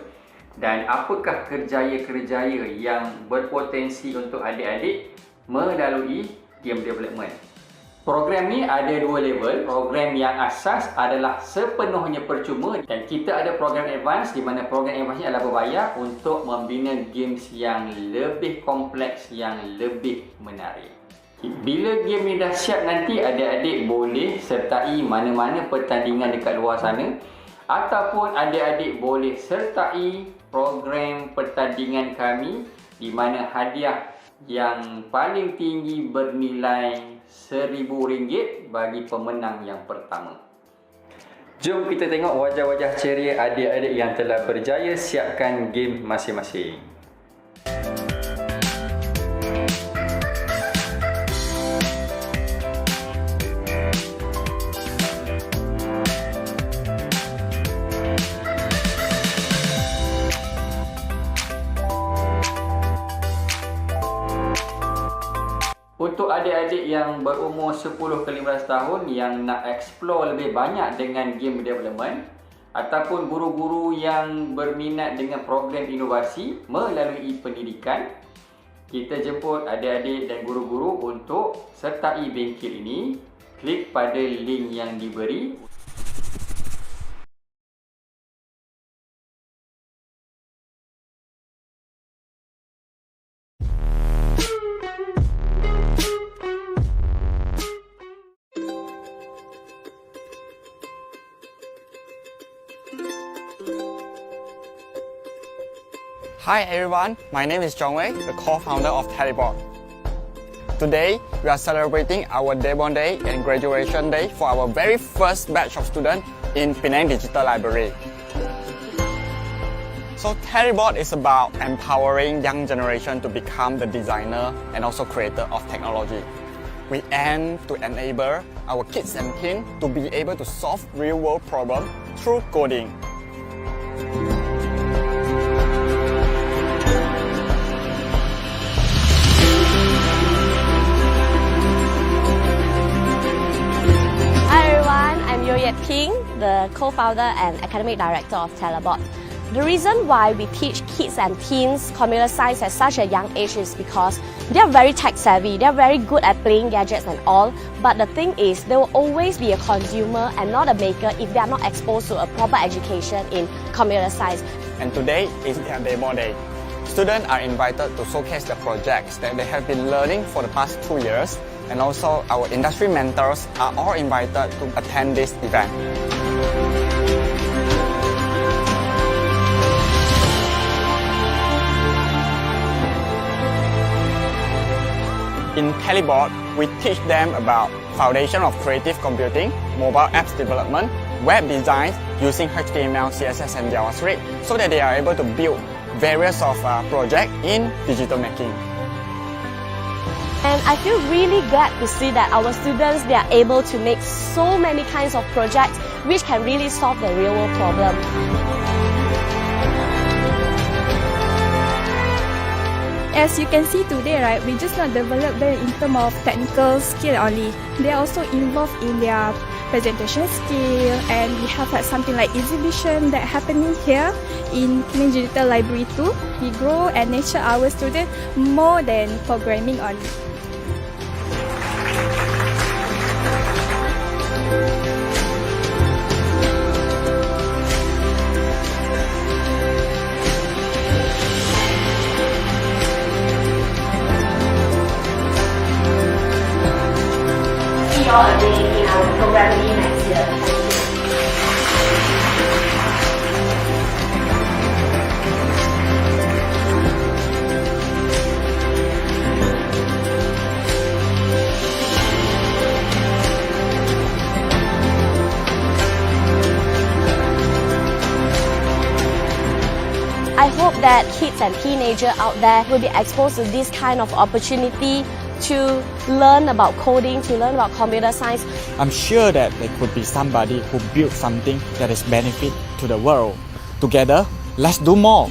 [SPEAKER 14] dan apakah kerjaya-kerjaya yang berpotensi untuk adik-adik melalui game development. Program ni ada dua level. Program yang asas adalah sepenuhnya percuma dan kita ada program advance, di mana program advance ni adalah berbayar untuk membina games yang lebih kompleks, yang lebih menarik. Bila game ni dah siap nanti, adik-adik boleh sertai mana-mana pertandingan dekat luar sana, ataupun adik-adik boleh sertai program pertandingan kami, di mana hadiah yang paling tinggi bernilai RM1,000 bagi pemenang yang pertama. Jom kita tengok wajah-wajah ceria adik-adik yang telah berjaya siapkan game masing-masing. Untuk adik-adik yang berumur 10 ke 15 tahun yang nak explore lebih banyak dengan game development ataupun guru-guru yang berminat dengan program inovasi melalui pendidikan, kita jemput adik-adik dan guru-guru untuk sertai bengkel ini. Klik pada link yang diberi.
[SPEAKER 15] Hi everyone, my name is John Wei, the co-founder of Telebot. Today, we are celebrating our Debon Day and graduation day for our very first batch of students in Penang Digital Library. So Telebot is about empowering young generation to become the designer and also creator of technology. We aim to enable our kids and teens to be able to solve real-world problems through coding.
[SPEAKER 16] Ping, the co-founder and academic director of Telebot. The reason why we teach kids and teens computer science at such a young age is because they are very tech savvy, they are very good at playing gadgets and all, but the thing is they will always be a consumer and not a maker if they are not exposed to a proper education in computer science.
[SPEAKER 15] And today is their demo day. Students are invited to showcase the projects that they have been learning for the past 2 years, and also our industry mentors are all invited to attend this event. In Telebot, we teach them about foundation of creative computing, mobile apps development, web design using HTML, CSS and JavaScript so that they are able to build various of projects in digital making.
[SPEAKER 16] And I feel really glad to see that our students, they are able to make so many kinds of projects which can really solve the real world problem.
[SPEAKER 17] As you can see today, right, we just not develop them in terms of technical skill only. They are also involved in their presentation skill, and we have like something like exhibition that happening here in Penang Digital Library too. We grow and nurture our students more than programming only.
[SPEAKER 16] All again in our programming next year. I hope that kids and teenagers out there will be exposed to this kind of opportunity to learn about coding, to learn about computer science.
[SPEAKER 15] I'm sure that there could be somebody who built something that is benefit to the world. Together, let's do more.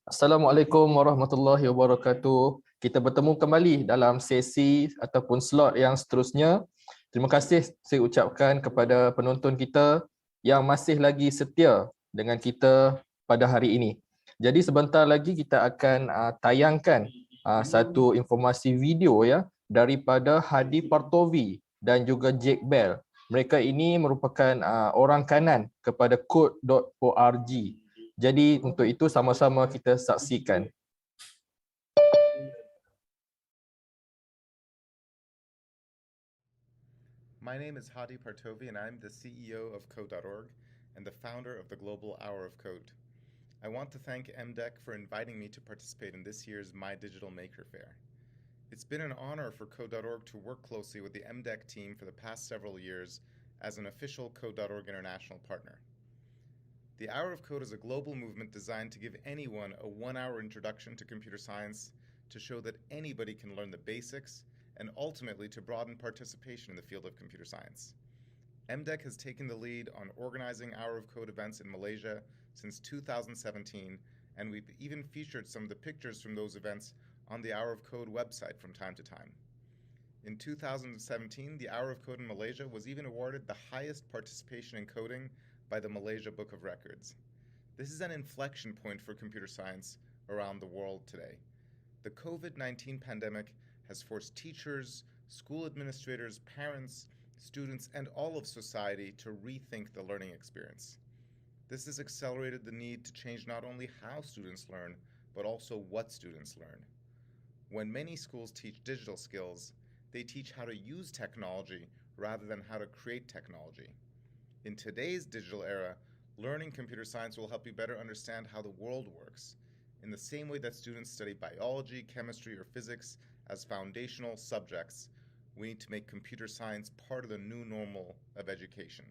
[SPEAKER 1] Assalamualaikum warahmatullahi wabarakatuh. Kita bertemu kembali dalam sesi ataupun slot yang seterusnya. Terima kasih saya ucapkan kepada penonton kita yang masih lagi setia dengan kita pada hari ini. Jadi sebentar lagi kita akan tayangkan satu informasi video ya daripada Hadi Partovi dan juga Jake Bell. Mereka ini merupakan orang kanan kepada code.org. Jadi untuk itu sama-sama kita saksikan.
[SPEAKER 18] My name is Hadi Partovi and I'm the CEO of Code.org and the founder of the Global Hour of Code. I want to thank MDEC for inviting me to participate in this year's MYDIGITALMAKER Fair. It's been an honor for Code.org to work closely with the MDEC team for the past several years as an official Code.org international partner. The Hour of Code is a global movement designed to give anyone a one-hour introduction to computer science to show that anybody can learn the basics and ultimately to broaden participation in the field of computer science. MDEC has taken the lead on organizing Hour of Code events in Malaysia since 2017, and we've even featured some of the pictures from those events on the Hour of Code website from time to time. In 2017, the Hour of Code in Malaysia was even awarded the highest participation in coding by the Malaysia Book of Records. This is an inflection point for computer science around the world today. The COVID-19 pandemic has forced teachers, school administrators, parents, students, and all of society to rethink the learning experience. This has accelerated the need to change not only how students learn, but also what students learn. When many schools teach digital skills, they teach how to use technology rather than how to create technology. In today's digital era, learning computer science will help you better understand how the world works, in the same way that students study biology, chemistry, or physics as foundational subjects. We need to make computer science part of the new normal of education.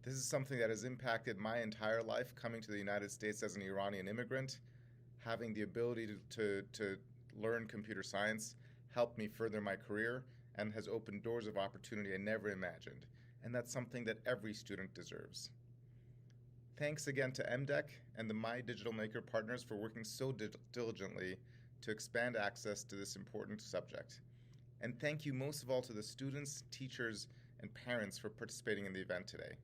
[SPEAKER 18] This is something that has impacted my entire life, coming to the United States as an Iranian immigrant. Having the ability to learn computer science helped me further my career and has opened doors of opportunity I never imagined. And that's something that every student deserves. Thanks again to MDEC and the MyDigitalMaker partners for working so diligently to expand access to this important subject. And thank you most of all to the students, teachers, and parents for participating in the event today.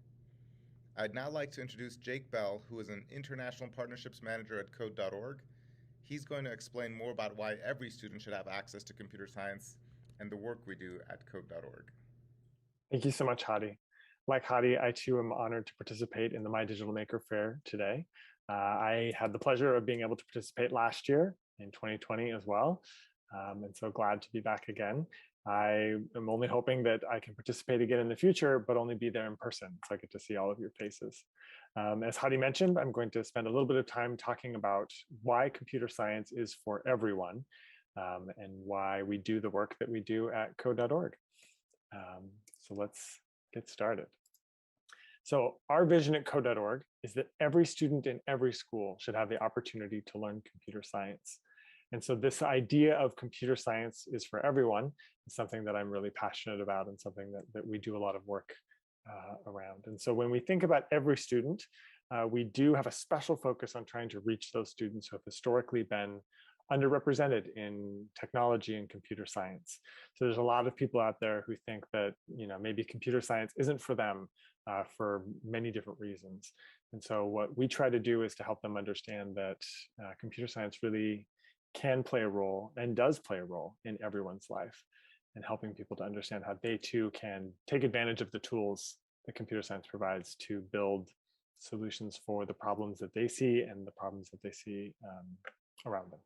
[SPEAKER 18] I'd now like to introduce Jake Bell, who is an International Partnerships Manager at Code.org. He's going to explain more about why every student should have access to computer science and the work we do at Code.org.
[SPEAKER 19] Thank you so much, Hadi. Like Hadi, I too am honored to participate in the My Digital Maker Fair today. I had the pleasure of being able to participate last year in 2020 as well, and so glad to be back again. I am only hoping that I can participate again in the future, but only be there in person, so I get to see all of your faces. As Hadi mentioned, I'm going to spend a little bit of time talking about why computer science is for everyone, and why we do the work that we do at Code.org. So let's get started. So our vision at Code.org is that every student in every school should have the opportunity to learn computer science. And so this idea of computer science is for everyone is something that I'm really passionate about and something that we do a lot of work around. And so when we think about every student, we do have a special focus on trying to reach those students who have historically been underrepresented in technology and computer science. So there's a lot of people out there who think that, you know, maybe computer science isn't for them for many different reasons. And so what we try to do is to help them understand that computer science really can play a role and does play a role in everyone's life, and helping people to understand how they too can take advantage of the tools that computer science provides to build solutions for the problems that they see and the problems that they see around them.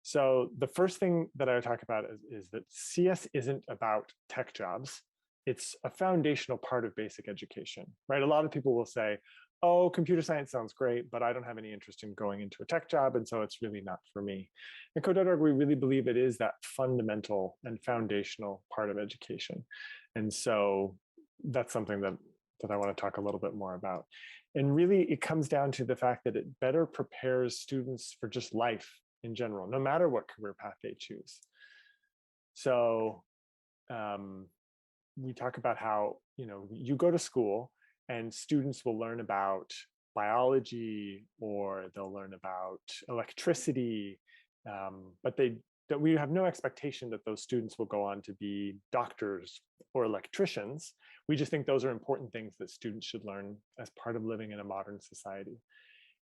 [SPEAKER 19] So the first thing that I would talk about is that CS isn't about tech jobs. It's a foundational part of basic education, right? A lot of people will say, oh, computer science sounds great, but I don't have any interest in going into a tech job, and so it's really not for me. At Code.org, we really believe it is that fundamental and foundational part of education. And so that's something that I want to talk a little bit more about. And really, it comes down to the fact that it better prepares students for just life in general, no matter what career path they choose. So we talk about how, you know, you go to school and students will learn about biology, or they'll learn about electricity, but we have no expectation that those students will go on to be doctors or electricians. We just think those are important things that students should learn as part of living in a modern society.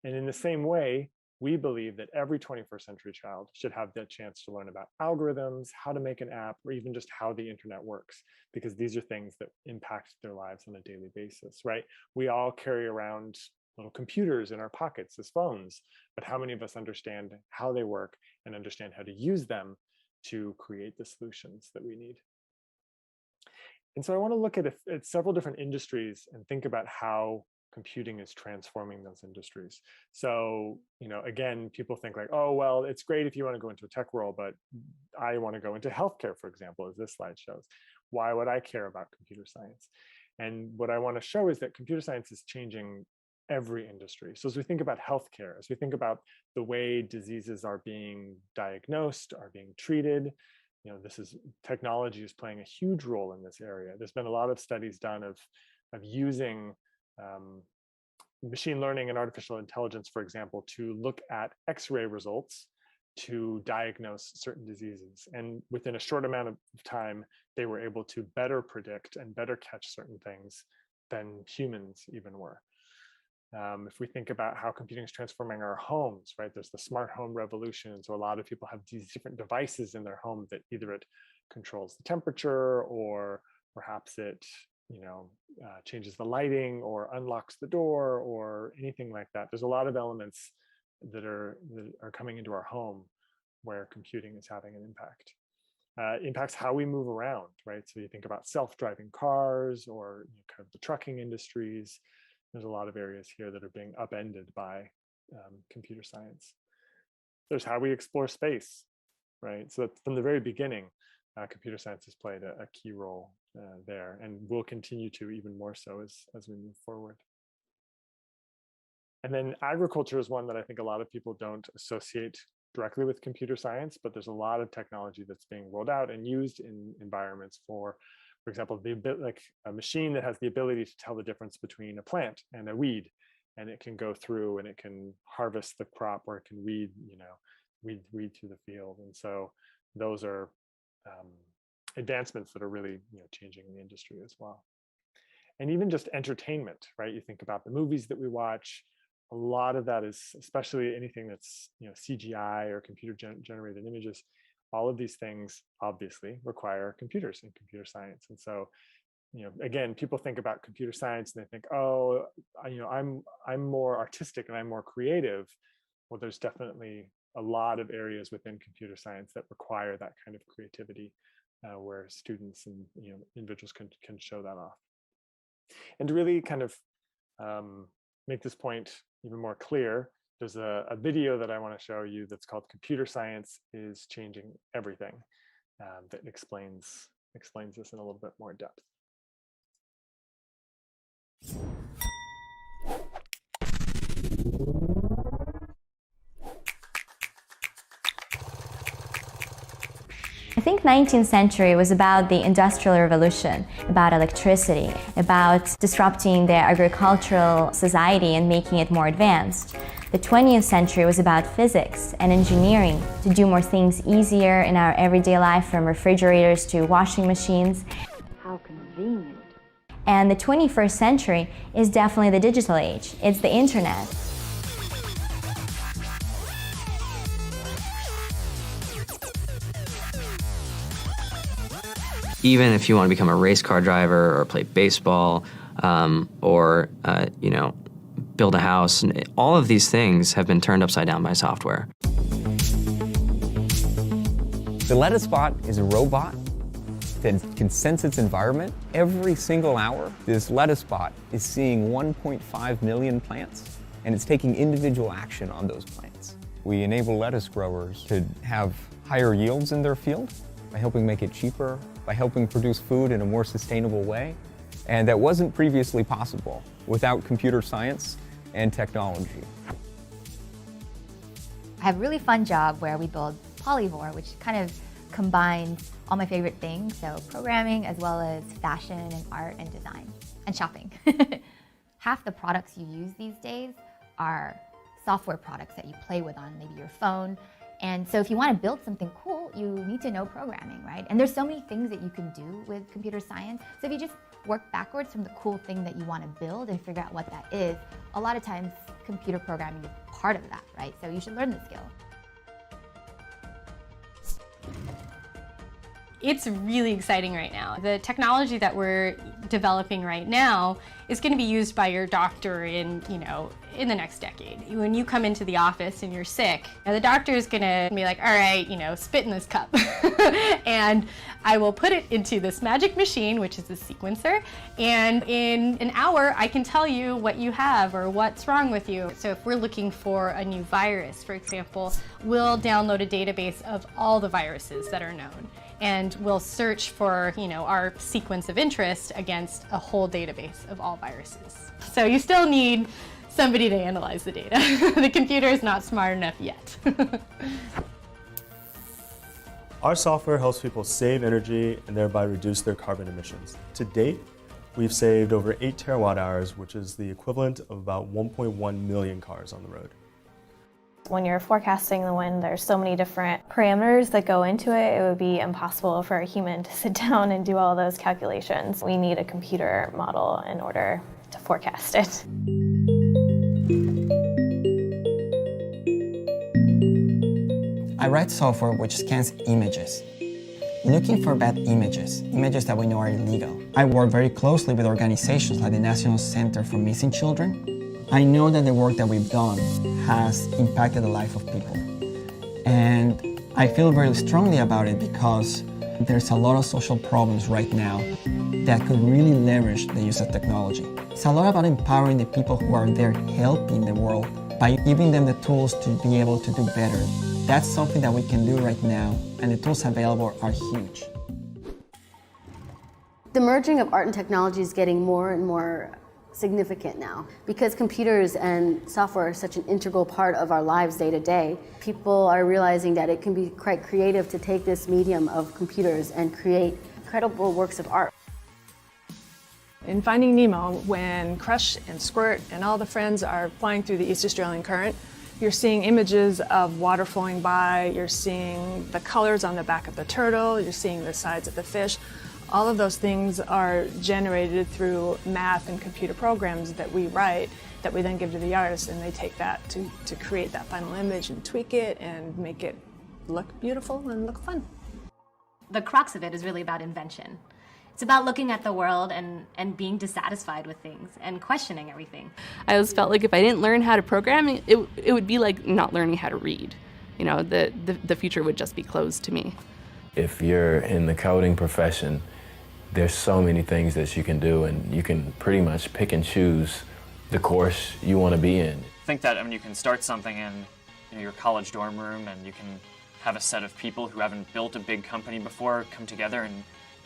[SPEAKER 19] And in the same way, we believe that every 21st century child should have the chance to learn about algorithms, how to make an app, or even just how the internet works, because these are things that impact their lives on a daily basis, right? We all carry around little computers in our pockets as phones, but how many of us understand how they work and understand how to use them to create the solutions that we need? And so I want to look at several different industries and think about how computing is transforming those industries. So, again, people think like, oh, well, it's great if you want to go into a tech world, but I want to go into healthcare, for example, as this slide shows. Why would I care about computer science? And what I want to show is that computer science is changing every industry. So as we think about healthcare, as we think about the way diseases are being diagnosed, are being treated, technology is playing a huge role in this area. There's been a lot of studies done of using machine learning and artificial intelligence, for example, to look at X-ray results to diagnose certain diseases. And within a short amount of time, they were able to better predict and better catch certain things than humans even were. If we think about how computing is transforming our homes, right? There's the smart home revolution. So a lot of people have these different devices in their home that either it controls the temperature, or perhaps it changes the lighting or unlocks the door or anything like that. There's a lot of elements that are coming into our home where computing is having an impact. Impacts how we move around, right? So you think about self-driving cars or kind of the trucking industries. There's a lot of areas here that are being upended by computer science. There's how we explore space, right? So from the very beginning, computer science has played a key role there, and will continue to even more so as we move forward. And then agriculture is one that I think a lot of people don't associate directly with computer science, but there's a lot of technology that's being rolled out and used in environments for example, like a machine that has the ability to tell the difference between a plant and a weed, and it can go through and it can harvest the crop, or it can weed through the field. And so those are advancements that are really changing the industry as well. And even just entertainment, right? You think about the movies that we watch. A lot of that is, especially anything that's CGI or computer generated images. All of these things obviously require computers and computer science. And so, again, people think about computer science and they think, oh, I'm more artistic and I'm more creative. Well, there's definitely a lot of areas within computer science that require that kind of creativity, where students and individuals can show that off. And to really kind of make this point even more clear, there's a video that I want to show you that's called "Computer Science is Changing Everything," that explains this in a little bit more depth.
[SPEAKER 20] I think 19th century was about the Industrial Revolution, about electricity, about disrupting the agricultural society and making it more advanced. The 20th century was about physics and engineering to do more things easier in our everyday life, from refrigerators to washing machines.
[SPEAKER 21] How convenient.
[SPEAKER 20] And the 21st century is definitely the digital age. It's the internet.
[SPEAKER 22] Even if you want to become a race car driver or play baseball, or build a house, and all of these things have been turned upside down by software.
[SPEAKER 23] The lettuce bot is a robot that can sense its environment. Every single hour, this lettuce bot is seeing 1.5 million plants, and it's taking individual action on those plants. We enable lettuce growers to have higher yields in their field by helping make it cheaper, by helping produce food in a more sustainable way. And that wasn't previously possible without computer science and technology.
[SPEAKER 24] I have a really fun job where we build Polyvore, which kind of combines all my favorite things, so programming as well as fashion and art and design and shopping. half the products you use these days are software products that you play with on maybe your phone. And so if you want to build something cool, you need to know programming, right? And there's so many things that you can do with computer science. So if you just work backwards from the cool thing that you want to build and figure out what that is, a lot of times computer programming is part of that, right? So you should learn the skill.
[SPEAKER 2] It's really exciting right now. The technology that we're developing right now is going to be used by your doctor in the next decade. When you come into the office and you're sick, the doctor is going to be like, all right, spit in this cup. And I will put it into this magic machine, which is a sequencer. And in an hour, I can tell you what you have or what's wrong with you. So if we're looking for a new virus, for example, we'll download a database of all the viruses that are known. And we'll search for, our sequence of interest against a whole database of all viruses. So you still need somebody to analyze the data. The computer is not smart enough yet.
[SPEAKER 3] Our software helps people save energy and thereby reduce their carbon emissions. To date, we've saved over 8 terawatt hours, which is the equivalent of about 1.1 million cars on the road.
[SPEAKER 4] When you're forecasting the wind, there's so many different parameters that go into it. It would be impossible for a human to sit down and do all those calculations. We need a computer model in order to forecast it.
[SPEAKER 7] I write software which scans images, looking for bad images that we know are illegal. I work very closely with organizations like the National Center for Missing Children. I know that the work that we've done has impacted the life of people. And I feel very strongly about it because there's a lot of social problems right now that could really leverage the use of technology. It's a lot about empowering the people who are there helping the world by giving them the tools to be able to do better. That's something that we can do right now, and the tools available are huge.
[SPEAKER 25] The merging of art and technology is getting more and more significant now. Because computers and software are such an integral part of our lives day to day, people are realizing that it can be quite creative to take this medium of computers and create incredible works of art.
[SPEAKER 26] In Finding Nemo, when Crush and Squirt and all the friends are flying through the East Australian Current, you're seeing images of water flowing by, you're seeing the colors on the back of the turtle, you're seeing the sides of the fish. All of those things are generated through math and computer programs that we write that we then give to the artists, and they take that to create that final image and tweak it and make it look beautiful and look fun.
[SPEAKER 27] The crux of it is really about invention. It's about looking at the world and being dissatisfied with things and questioning everything.
[SPEAKER 28] I always felt like if I didn't learn how to program, it would be like not learning how to read. The future would just be closed to me.
[SPEAKER 29] If you're in the coding profession, there's so many things that you can do, and you can pretty much pick and choose the course you want to be in.
[SPEAKER 30] I think that you can start something in your college dorm room, and you can have a set of people who haven't built a big company before come together and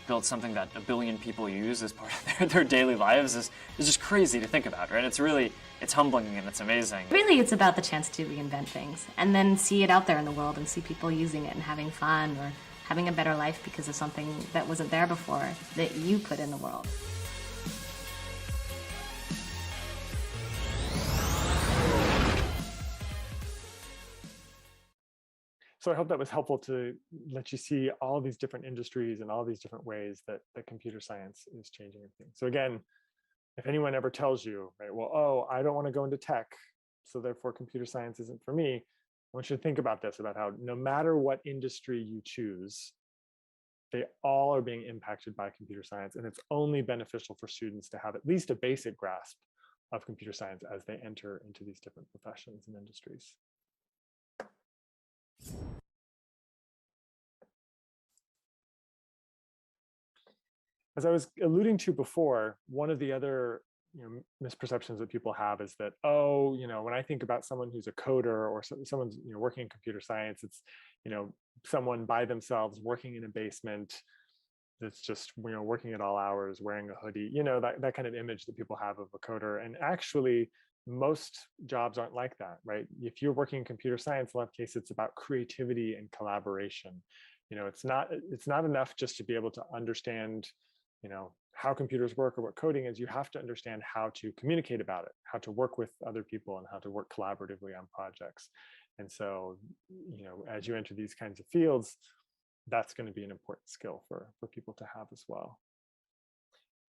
[SPEAKER 30] build something that 1 billion people use as part of their daily lives is just crazy to think about, right? It's humbling and it's amazing.
[SPEAKER 27] Really, it's about the chance to reinvent things and then see it out there in the world and see people using it and having fun or having a better life because of something that wasn't there before that you put in the world.
[SPEAKER 19] So I hope that was helpful to let you see all these different industries and all these different ways that computer science is changing everything. So again, if anyone ever tells you, right, well, oh, I don't want to go into tech, so therefore computer science isn't for me, I want you to think about this, about how no matter what industry you choose, they all are being impacted by computer science, and it's only beneficial for students to have at least a basic grasp of computer science as they enter into these different professions and industries. As I was alluding to before, one of the other misperceptions that people have is that, oh, when I think about someone who's a coder or someone's working in computer science, it's someone by themselves working in a basement that's just working at all hours, wearing a hoodie, that kind of image that people have of a coder. And actually, most jobs aren't like that, right? If you're working in computer science, in a lot of cases, it's about creativity and collaboration. It's not enough just to be able to understand how computers work or what coding is, you have to understand how to communicate about it, how to work with other people, and how to work collaboratively on projects. And so, as you enter these kinds of fields, that's going to be an important skill for people to have as well.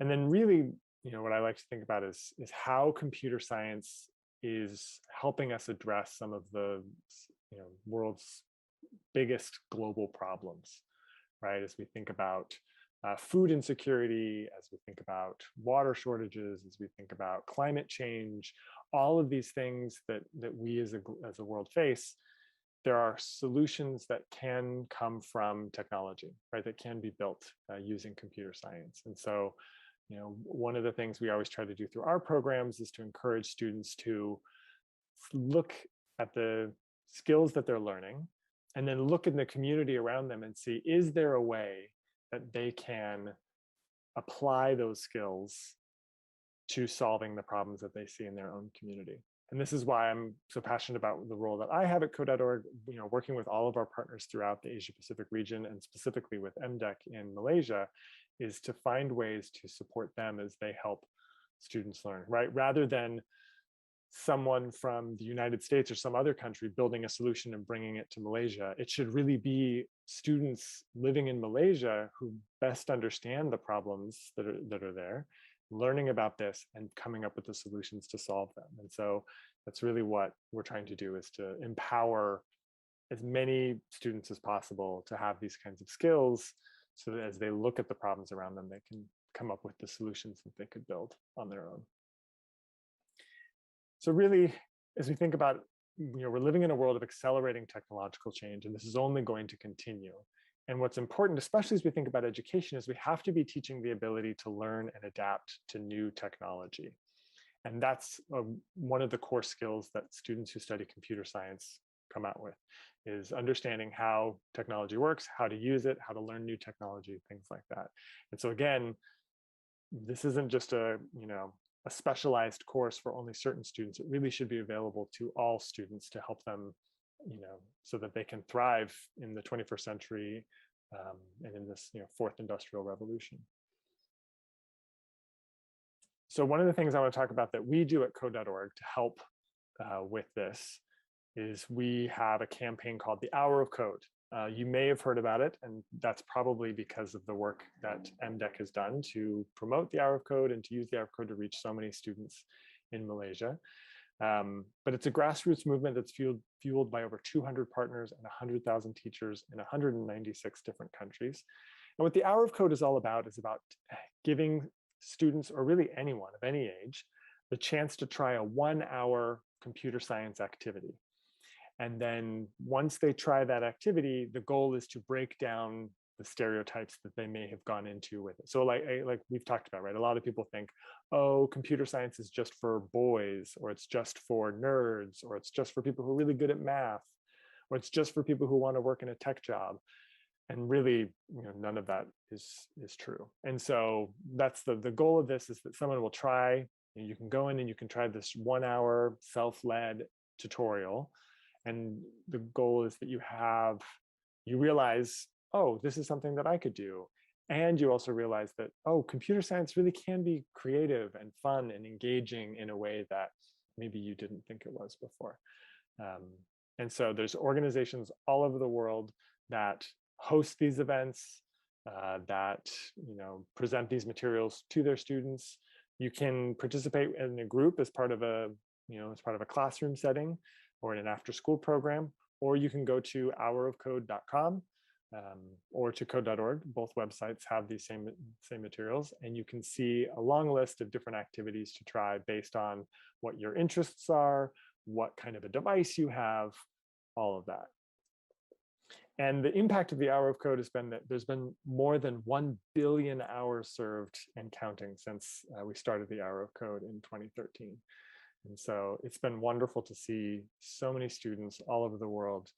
[SPEAKER 19] And then really, what I like to think about is how computer science is helping us address some of the world's biggest global problems, right? As we think about food insecurity, as we think about water shortages, as we think about climate change, all of these things that we as a world face, there are solutions that can come from technology, right? That can be built using computer science. And so, one of the things we always try to do through our programs is to encourage students to look at the skills that they're learning and then look in the community around them and see, is there a way that they can apply those skills to solving the problems that they see in their own community. And this is why I'm so passionate about the role that I have at Code.org, working with all of our partners throughout the Asia Pacific region, and specifically with MDEC in Malaysia, is to find ways to support them as they help students learn, right? Rather than someone from the United States or some other country building a solution and bringing it to Malaysia, it should really be students living in Malaysia who best understand the problems that are there, learning about this and coming up with the solutions to solve them. And so that's really what we're trying to do, is to empower as many students as possible to have these kinds of skills, so that as they look at the problems around them, they can come up with the solutions that they could build on their own. So really, as we think about, we're living in a world of accelerating technological change, and this is only going to continue. And what's important, especially as we think about education, is we have to be teaching the ability to learn and adapt to new technology. And that's one of the core skills that students who study computer science come out with, is understanding how technology works, how to use it, how to learn new technology, things like that. And so again, this isn't just a specialized course for only certain students. It really should be available to all students to help them, so that they can thrive in the 21st century and in this fourth industrial revolution. So one of the things I want to talk about that we do at Code.org to help with this is we have a campaign called the Hour of Code. You may have heard about it, and that's probably because of the work that MDEC has done to promote the Hour of Code and to use the Hour of Code to reach so many students in Malaysia. But it's a grassroots movement that's fueled by over 200 partners and 100,000 teachers in 196 different countries. And what the Hour of Code is all about is about giving students, or really anyone of any age, the chance to try a 1-hour computer science activity. And then once they try that activity, the goal is to break down the stereotypes that they may have gone into with it. So like we've talked about, right? A lot of people think, oh, computer science is just for boys, or it's just for nerds, or it's just for people who are really good at math, or it's just for people who want to work in a tech job. And really, none of that is true. And so that's the goal of this, is that someone will try, you can go in and you can try this 1-hour self-led tutorial. And the goal is that you realize, oh, this is something that I could do. And you also realize that, oh, computer science really can be creative and fun and engaging in a way that maybe you didn't think it was before. And so there's organizations all over the world that host these events, that present these materials to their students. You can participate in a group as part of a classroom setting, or in an after-school program, or you can go to hourofcode.com or to code.org. Both websites have these same materials, and you can see a long list of different activities to try based on what your interests are, what kind of a device you have, all of that. And the impact of the Hour of Code has been that there's been more than 1 billion hours served and counting since we started the Hour of Code in 2013. And so it's been wonderful to see so many students all over the world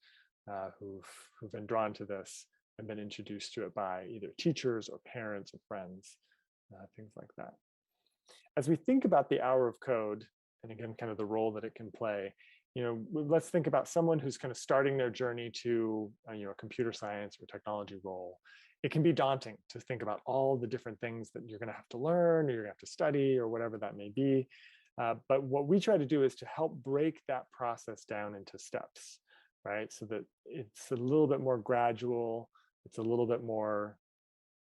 [SPEAKER 19] who've been drawn to this and been introduced to it by either teachers or parents or friends, things like that. As we think about the Hour of Code, and again, kind of the role that it can play, let's think about someone who's kind of starting their journey to a computer science or technology role. it can be daunting to think about all the different things that you're going to have to learn, or you're going to have to study, or whatever that may be. But what we try to do is to help break that process down into steps, right? So that it's a little bit more gradual, it's a little bit more,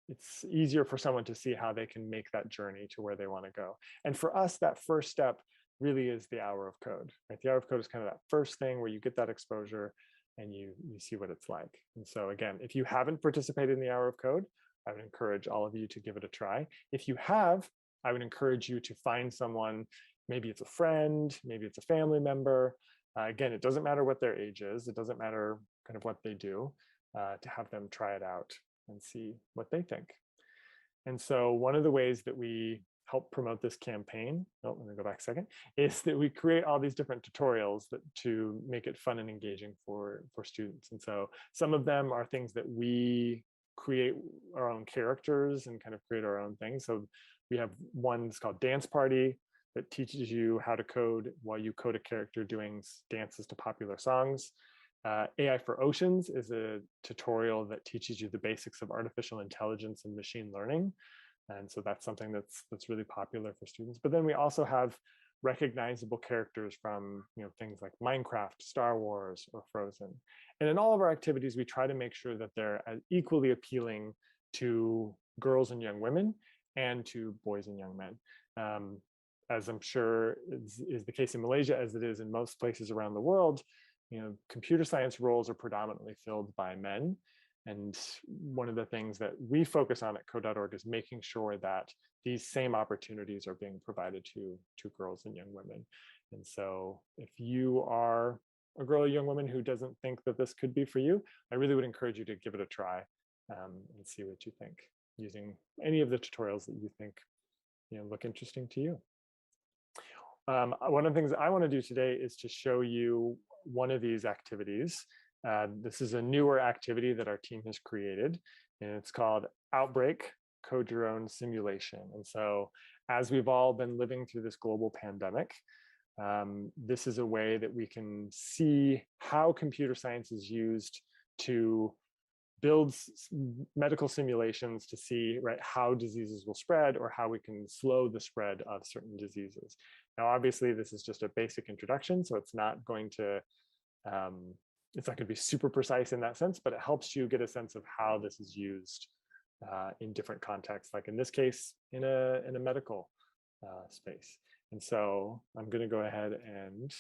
[SPEAKER 19] it's easier for someone to see how they can make that journey to where they want to go. And for us, that first step really is the hour of code, right? The hour of code is kind of that first thing where you get that exposure and you see what it's like. And so again, if you haven't participated in the hour of code, I would encourage all of you to give it a try. If you have, I would encourage you to find someone, maybe it's a friend, maybe it's a family member. Again, it doesn't matter what their age is. It doesn't matter kind of what they do, to have them try it out and see what they think. And so one of the ways that we help promote this campaign, let me go back a second, is that we create all these different tutorials to make it fun and engaging for students. And so some of them are things that we create our own characters and kind of create our own things. So we have one that's called Dance Party that teaches you how to code while you code a character doing dances to popular songs. AI for Oceans is a tutorial that teaches you the basics of artificial intelligence and machine learning. And so that's something that's really popular for students. But then we also have recognizable characters from things like Minecraft, Star Wars, or Frozen. And in all of our activities, we try to make sure that they're as equally appealing to girls and young women and to boys and young men. As I'm sure is the case in Malaysia, as it is in most places around the world, computer science roles are predominantly filled by men. And one of the things that we focus on at code.org is making sure that these same opportunities are being provided to girls and young women. And so if you are a girl or young woman who doesn't think that this could be for you, I really would encourage you to give it a try, and see what you think using any of the tutorials that you think look interesting to you. One of the things I want to do today is to show you one of these activities. This is a newer activity that our team has created, and it's called Outbreak Code Your Own Simulation. And so as we've all been living through this global pandemic, this is a way that we can see how computer science is used to build medical simulations to see how diseases will spread, or how we can slow the spread of certain diseases. Now, obviously, this is just a basic introduction, so it's not going to be super precise in that sense, but it helps you get a sense of how this is used in different contexts, like in this case, in a medical space. And so I'm going to go ahead and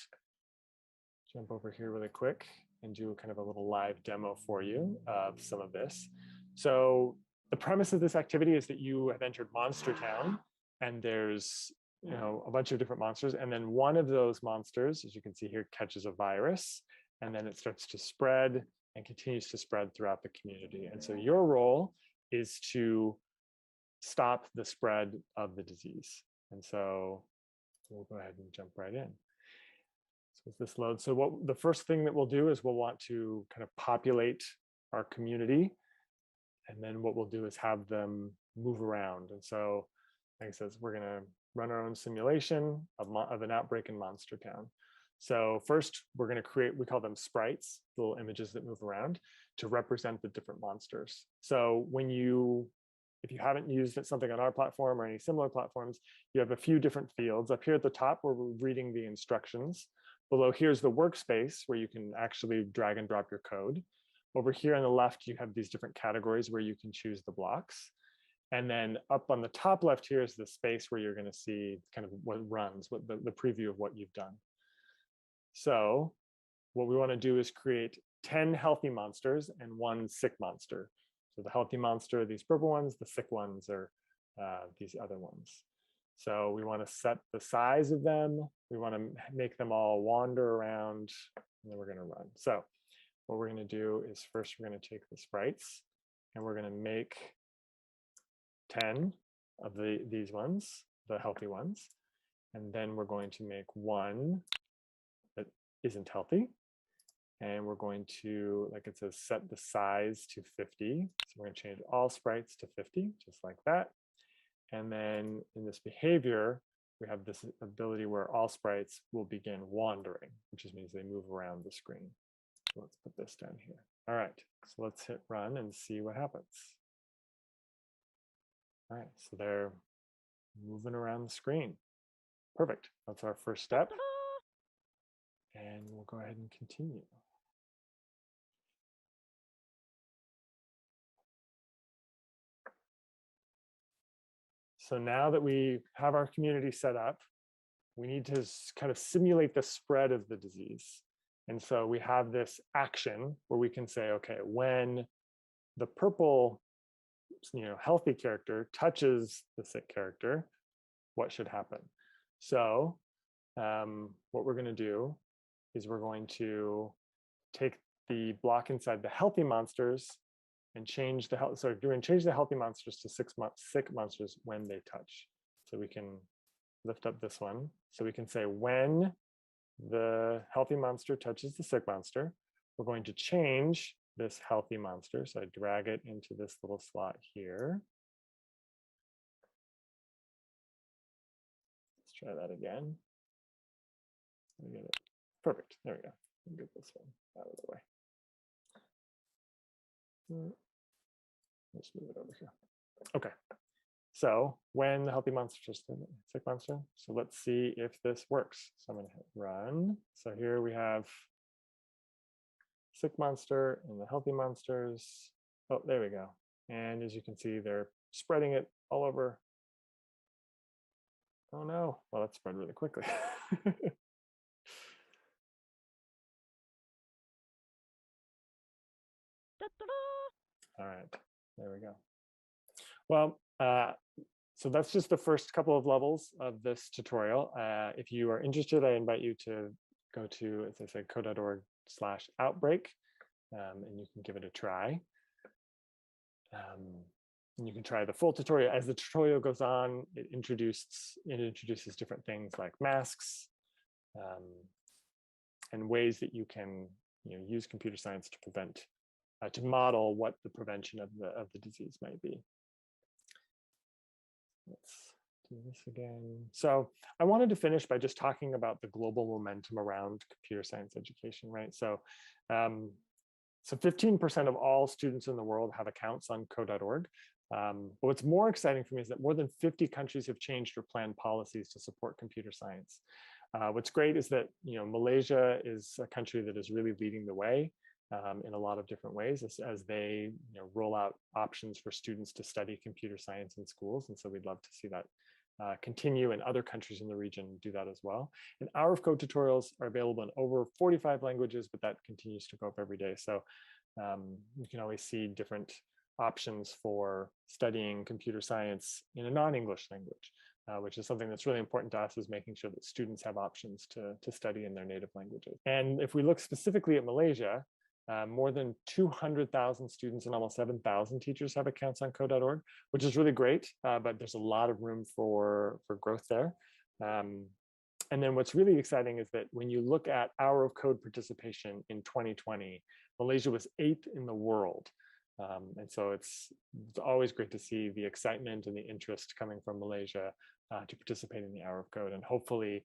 [SPEAKER 19] jump over here really quick and do kind of a little live demo for you of some of this. So the premise of this activity is that you have entered Monster Town, and there's a bunch of different monsters, and then one of those monsters, as you can see here, catches a virus, and then it starts to spread and continues to spread throughout the community. And so your role is to stop the spread of the disease. And so we'll go ahead and jump right in. So as this loads, so the first thing that we'll do is we'll want to kind of populate our community, and then what we'll do is have them move around. And so, like I said, we're going to run our own simulation of an outbreak in Monster Town. So first, we're going to create, we call them sprites, little images that move around to represent the different monsters. So if you haven't used something on our platform or any similar platforms, you have a few different fields. Up here at the top, where we're reading the instructions. Below here's the workspace where you can actually drag and drop your code. Over here on the left, you have these different categories where you can choose the blocks. And then up on the top left here is the space where you're going to see kind of what runs, what the preview of what you've done. So what we want to do is create 10 healthy monsters and 1 sick monster. So the healthy monster are these purple ones, the sick ones are these other ones. So we want to set the size of them. We want to make them all wander around, and then we're going to run. So what we're going to do is first we're going to take the sprites, and we're going to make 10 of these ones, the healthy ones. And then we're going to make 1 that isn't healthy. And we're going to, like it says, set the size to 50. So we're going to change all sprites to 50, just like that. And then in this behavior, we have this ability where all sprites will begin wandering, which just means they move around the screen. So let's put this down here. All right, so let's hit run and see what happens. All right, so they're moving around the screen. Perfect. That's our first step. And we'll go ahead and continue. So now that we have our community set up, we need to kind of simulate the spread of the disease. And so we have this action where we can say, okay, when the purple, healthy character touches the sick character, what should happen? So what we're going to do is we're going to take the block inside the healthy monsters and change the healthy monsters to sick monsters when they touch. So we can lift up this one. So we can say when the healthy monster touches the sick monster, we're going to change this healthy monster. So I drag it into this little slot here. Let's try that again. Let me get it. Perfect. There we go. Get this one out of the way. Let's move it over here. Okay. So when the healthy monster touches the sick monster, so let's see if this works. So I'm going to hit run. So here we have sick monster and the healthy monsters. Oh, there we go. And as you can see, they're spreading it all over. Oh no, well, that spread really quickly. All right, there we go. Well, so that's just the first couple of levels of this tutorial. If you are interested, I invite you to go to, as I said, co.org/outbreak, and you can give it a try. And you can try the full tutorial. As the tutorial goes on, it introduces different things like masks and ways that you can use computer science to prevent, to model what the prevention of the disease might be. Let's do this again. So I wanted to finish by just talking about the global momentum around computer science education, right? So, so 15% of all students in the world have accounts on co.org. But what's more exciting for me is that more than 50 countries have changed or planned policies to support computer science. What's great is that Malaysia is a country that is really leading the way in a lot of different ways as they roll out options for students to study computer science in schools. And so we'd love to see that continue, and other countries in the region do that as well. And Hour of Code tutorials are available in over 45 languages, but that continues to go up every day. So you can always see different options for studying computer science in a non-English language, which is something that's really important to us, is making sure that students have options to study in their native languages. And if we look specifically at Malaysia, more than 200,000 students and almost 7,000 teachers have accounts on co.org, which is really great, but there's a lot of room for growth there. And then what's really exciting is that when you look at Hour of Code participation in 2020, Malaysia was 8th in the world. And so it's always great to see the excitement and the interest coming from Malaysia to participate in the Hour of Code. And hopefully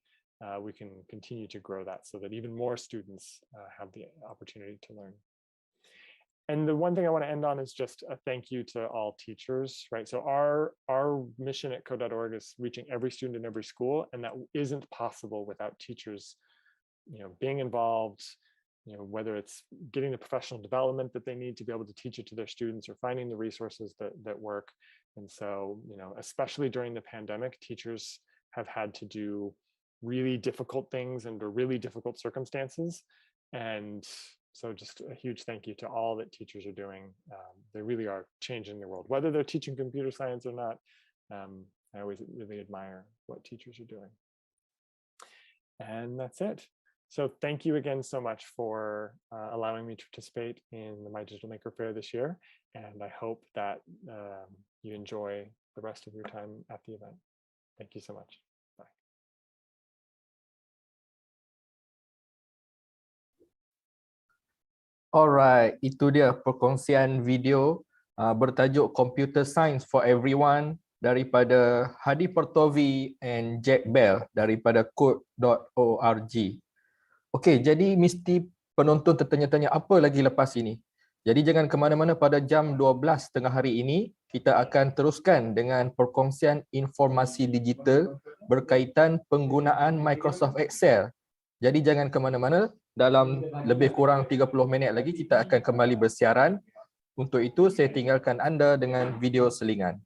[SPEAKER 19] we can continue to grow that so that even more students have the opportunity to learn. And the one thing I want to end on is just a thank you to all teachers, right? So our mission at co.org is reaching every student in every school, and that isn't possible without teachers, being involved, whether it's getting the professional development that they need to be able to teach it to their students, or finding the resources that work. And so, especially during the pandemic, teachers have had to do really difficult things under really difficult circumstances. And so just a huge thank you to all that teachers are doing. They really are changing the world, whether they're teaching computer science or not. I always really admire what teachers are doing. And that's it. So thank you again so much for allowing me to participate in the My Digital Maker Fair this year. And I hope that you enjoy the rest of your time at the event. Thank you so much. Bye.
[SPEAKER 1] Alright, itu dia perkongsian video bertajuk Computer Science for Everyone daripada Hadi Partovi and Jack Bell daripada code.org. Okey, jadi mesti penonton tertanya-tanya apa lagi lepas ini. Jadi jangan ke mana-mana. Pada jam 12 tengah hari ini, kita akan teruskan dengan perkongsian informasi digital berkaitan penggunaan Microsoft Excel. Jadi jangan ke mana-mana, dalam lebih kurang 30 minit lagi kita akan kembali bersiaran. Untuk itu saya tinggalkan anda dengan video selingan.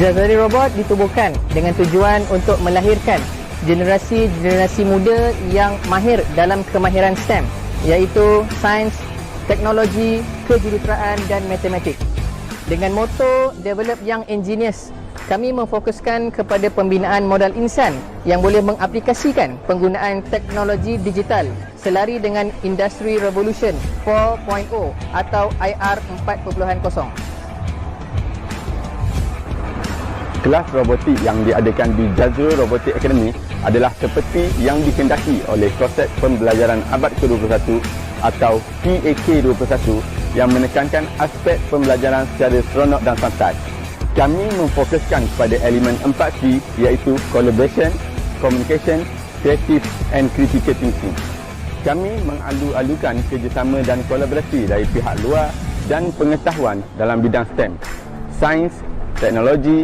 [SPEAKER 5] Delivery robot ditubuhkan dengan tujuan untuk melahirkan generasi-generasi muda yang mahir dalam kemahiran STEM, iaitu sains, teknologi, kejuruteraan dan matematik. Dengan moto Develop Young Engineers, kami memfokuskan kepada pembinaan modal insan yang boleh mengaplikasikan penggunaan teknologi digital selari dengan Industry Revolution 4.0 atau IR 4.0.
[SPEAKER 6] Kelas robotik yang diadakan di Jazrul Robotic Academy adalah seperti yang dikehendaki oleh konsep pembelajaran abad ke-21 atau PAK 21 yang menekankan aspek pembelajaran secara seronok dan santai. Kami memfokuskan pada elemen 4C iaitu collaboration, communication, creative and critical thinking. Kami mengalu-alukan kerjasama dan kolaborasi dari pihak luar dan pengetahuan dalam bidang STEM, sains, teknologi,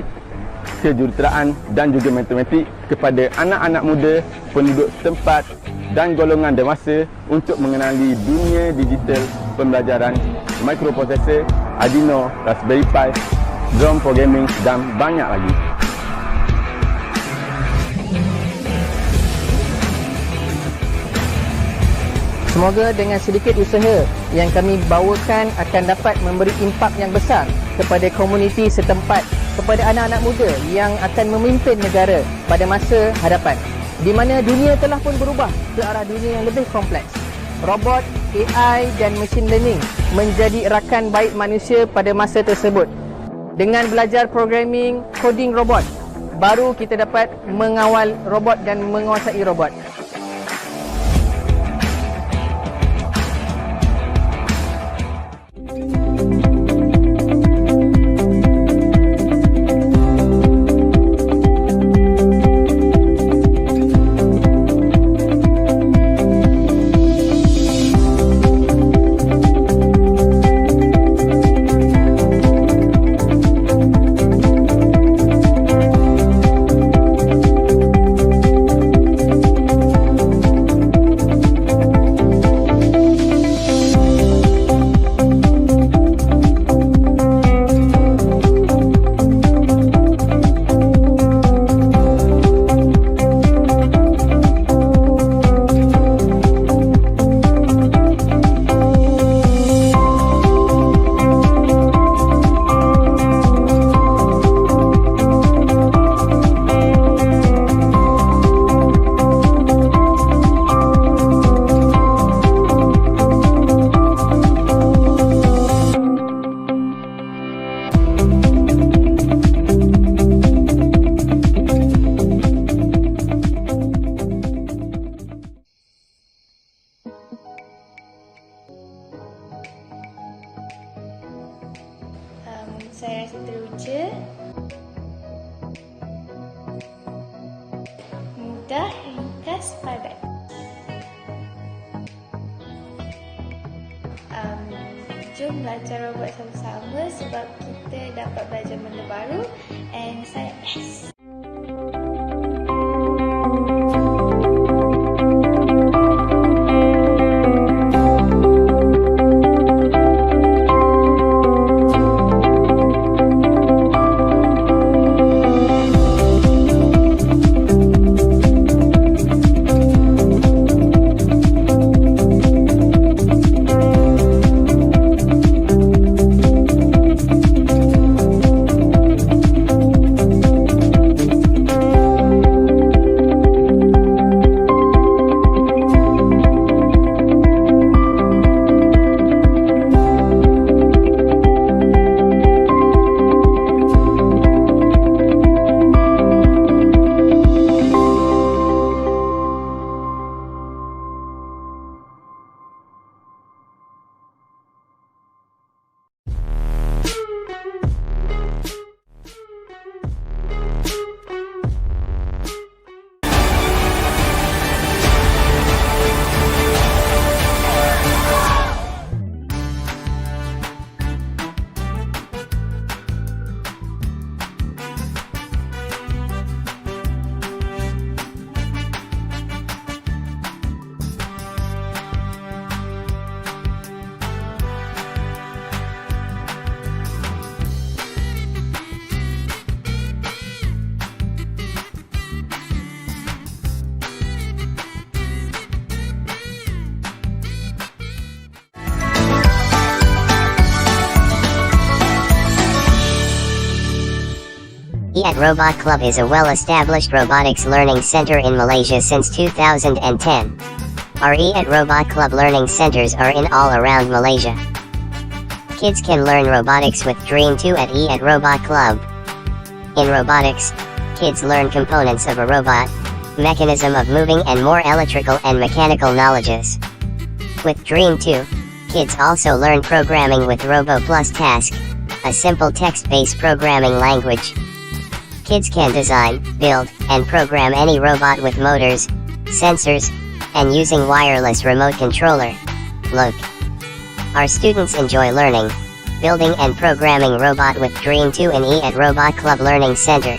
[SPEAKER 6] kejuruteraan dan juga matematik kepada anak-anak muda, penduduk setempat dan golongan dewasa untuk mengenali dunia digital pembelajaran, microprocessor, Arduino, Raspberry Pi, drone programming dan banyak lagi.
[SPEAKER 5] Semoga dengan sedikit usaha yang kami bawakan akan dapat memberi impak yang besar kepada komuniti setempat, kepada anak-anak muda yang akan memimpin negara pada masa hadapan, di mana dunia telah pun berubah ke arah dunia yang lebih kompleks. Robot, AI dan machine learning menjadi rakan baik manusia pada masa tersebut. Dengan belajar programming, coding robot, baru kita dapat mengawal robot dan menguasai robot.
[SPEAKER 8] Saya rasa teruja, mudah, ringkas, padat. Jom belajar robot sama-sama sebab kita dapat belajar benda baru, and saya best.
[SPEAKER 9] E@, Robot Club is a well-established robotics learning center in Malaysia since 2010. Our E@, Robot Club learning centers are in all around Malaysia. Kids can learn robotics with Dream 2 at E@, Robot Club. In robotics, kids learn components of a robot, mechanism of moving and more electrical and mechanical knowledges. With Dream 2, kids also learn programming with Robo Plus Task, a simple text-based programming language. Kids can design, build, and program any robot with motors, sensors, and using wireless remote controller. Look. Our students enjoy learning, building and programming robot with Dream 2 in E@, Robot Club Learning Center.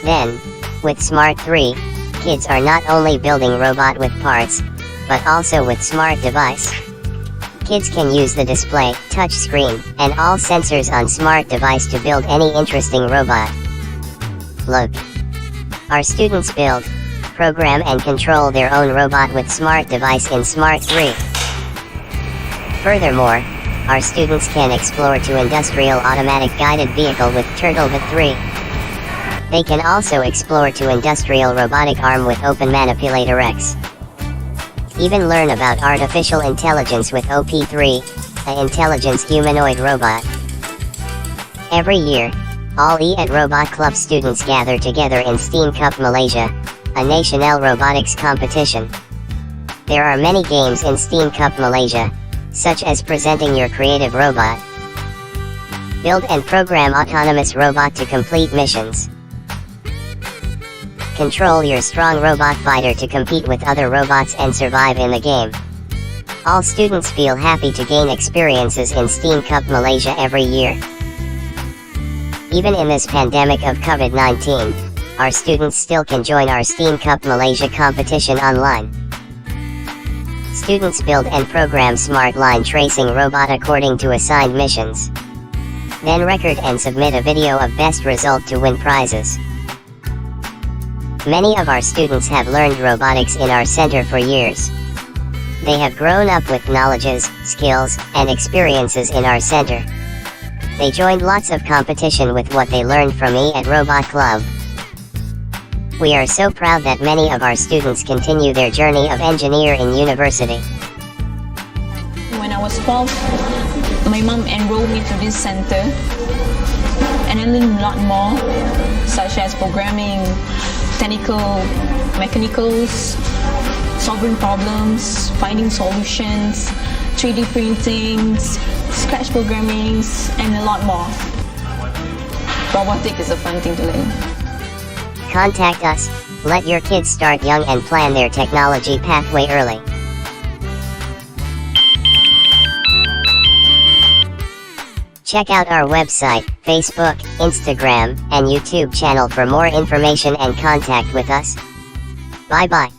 [SPEAKER 9] Then, with Smart 3, kids are not only building robot with parts, but also with smart device. Kids can use the display, touch screen, and all sensors on smart device to build any interesting robot. Look. Our students build, program and control their own robot with smart device in Smart 3. Furthermore, our students can explore to industrial automatic guided vehicle with Turtlebot 3. They can also explore to industrial robotic arm with Open Manipulator X. Even learn about artificial intelligence with OP3, an intelligence humanoid robot. Every year, all E@, Robot Club students gather together in STEAM Cup Malaysia, a national robotics competition. There are many games in STEAM Cup Malaysia, such as presenting your creative robot. Build and program autonomous robot to complete missions. Control your strong robot fighter to compete with other robots and survive in the game. All students feel happy to gain experiences in STEAM Cup Malaysia every year. Even in this pandemic of COVID-19, our students still can join our STEAM Cup Malaysia competition online. Students build and program smart line tracing robot according to assigned missions. Then record and submit a video of best result to win prizes. Many of our students have learned robotics in our center for years. They have grown up with knowledges, skills, and experiences in our center. They joined lots of competition with what they learned from E@, Robot Club. We are so proud that many of our students continue their journey of engineer in university.
[SPEAKER 10] When I was 12, my mom enrolled me to this center, and I learned a lot more, such as programming, technical, mechanicals, solving problems, finding solutions, 3D printing, scratch programming, and a lot more. Robotics is a fun thing to learn.
[SPEAKER 9] Contact us, let your kids start young and plan their technology pathway early. Check out our website, Facebook, Instagram, and YouTube channel for more information and contact with us. Bye-bye.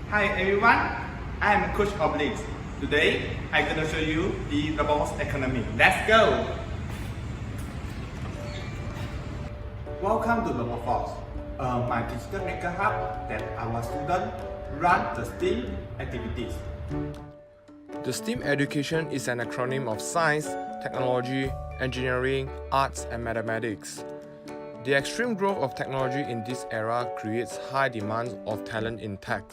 [SPEAKER 11] Hi everyone, I am Coach Oblix. Today, I'm going to show you the robotics economy. Let's go! Welcome to RoboForce, my digital maker hub that our students run the STEAM activities.
[SPEAKER 12] The STEAM education is an acronym of science, technology, engineering, arts, and mathematics. The extreme growth of technology in this era creates high demands of talent in tech.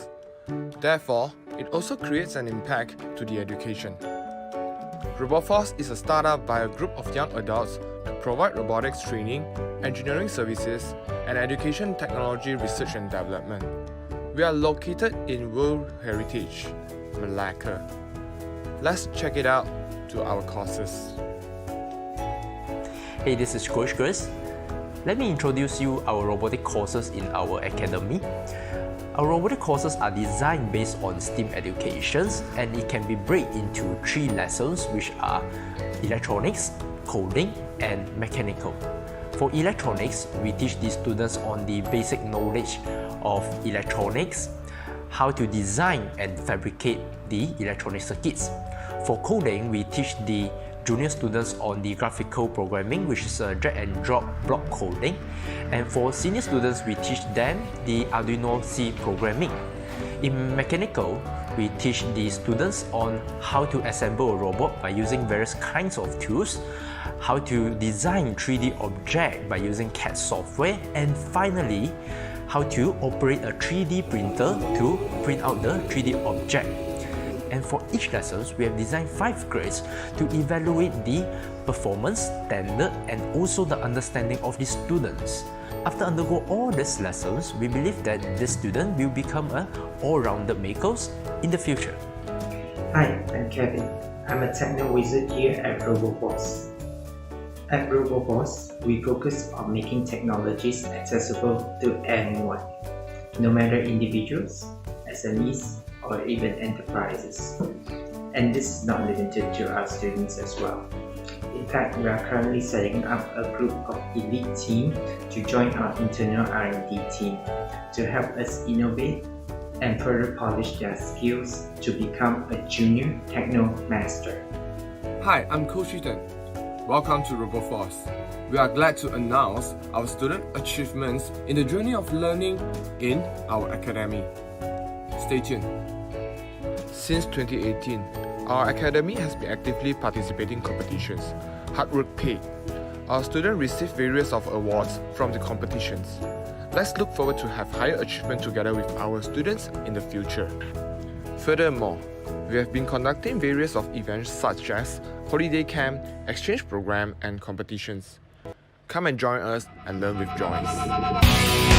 [SPEAKER 12] Therefore, it also creates an impact to the education. RoboForce is a startup by a group of young adults to provide robotics training, engineering services, and education technology research and development. We are located in World Heritage, Malacca. Let's check it out to our courses.
[SPEAKER 13] Hey, this is Coach Chris. Let me introduce you our robotic courses in our academy. Our robotic courses are designed based on STEAM educations, and it can be broken into 3 lessons, which are electronics, coding, and mechanical. For electronics, we teach the students on the basic knowledge of electronics, how to design and fabricate the electronic circuits. For coding, we teach the junior students on the graphical programming, which is a drag and drop block coding. And for senior students, we teach them the Arduino C programming. In mechanical, we teach the students on how to assemble a robot by using various kinds of tools, how to design 3D object by using CAD software, and finally, how to operate a 3D printer to print out the 3D object. And for each lesson, we have designed 5 grades to evaluate the performance, standard, and also the understanding of the students. After undergo all these lessons, we believe that the student will become an all-rounded makers in the future.
[SPEAKER 14] Hi, I'm Kevin. I'm a techno wizard here at RoboForce. At RoboForce, we focus on making technologies accessible to anyone, no matter individuals, SMEs, or even enterprises. And this is not limited to our students as well. In fact, we are currently setting up a group of elite team to join our internal R&D team to help us innovate and further polish their skills to become a junior techno master.
[SPEAKER 12] Hi, I'm Coach Ethan. Welcome to RoboForce. We are glad to announce our student achievements in the journey of learning in our academy. Stay tuned. Since 2018, our academy has been actively participating in competitions. Hard work paid. Our students receive various of awards from the competitions. Let's look forward to have higher achievement together with our students in the future. Furthermore, we have been conducting various of events such as holiday camp, exchange program, and competitions. Come and join us and learn with Joyce.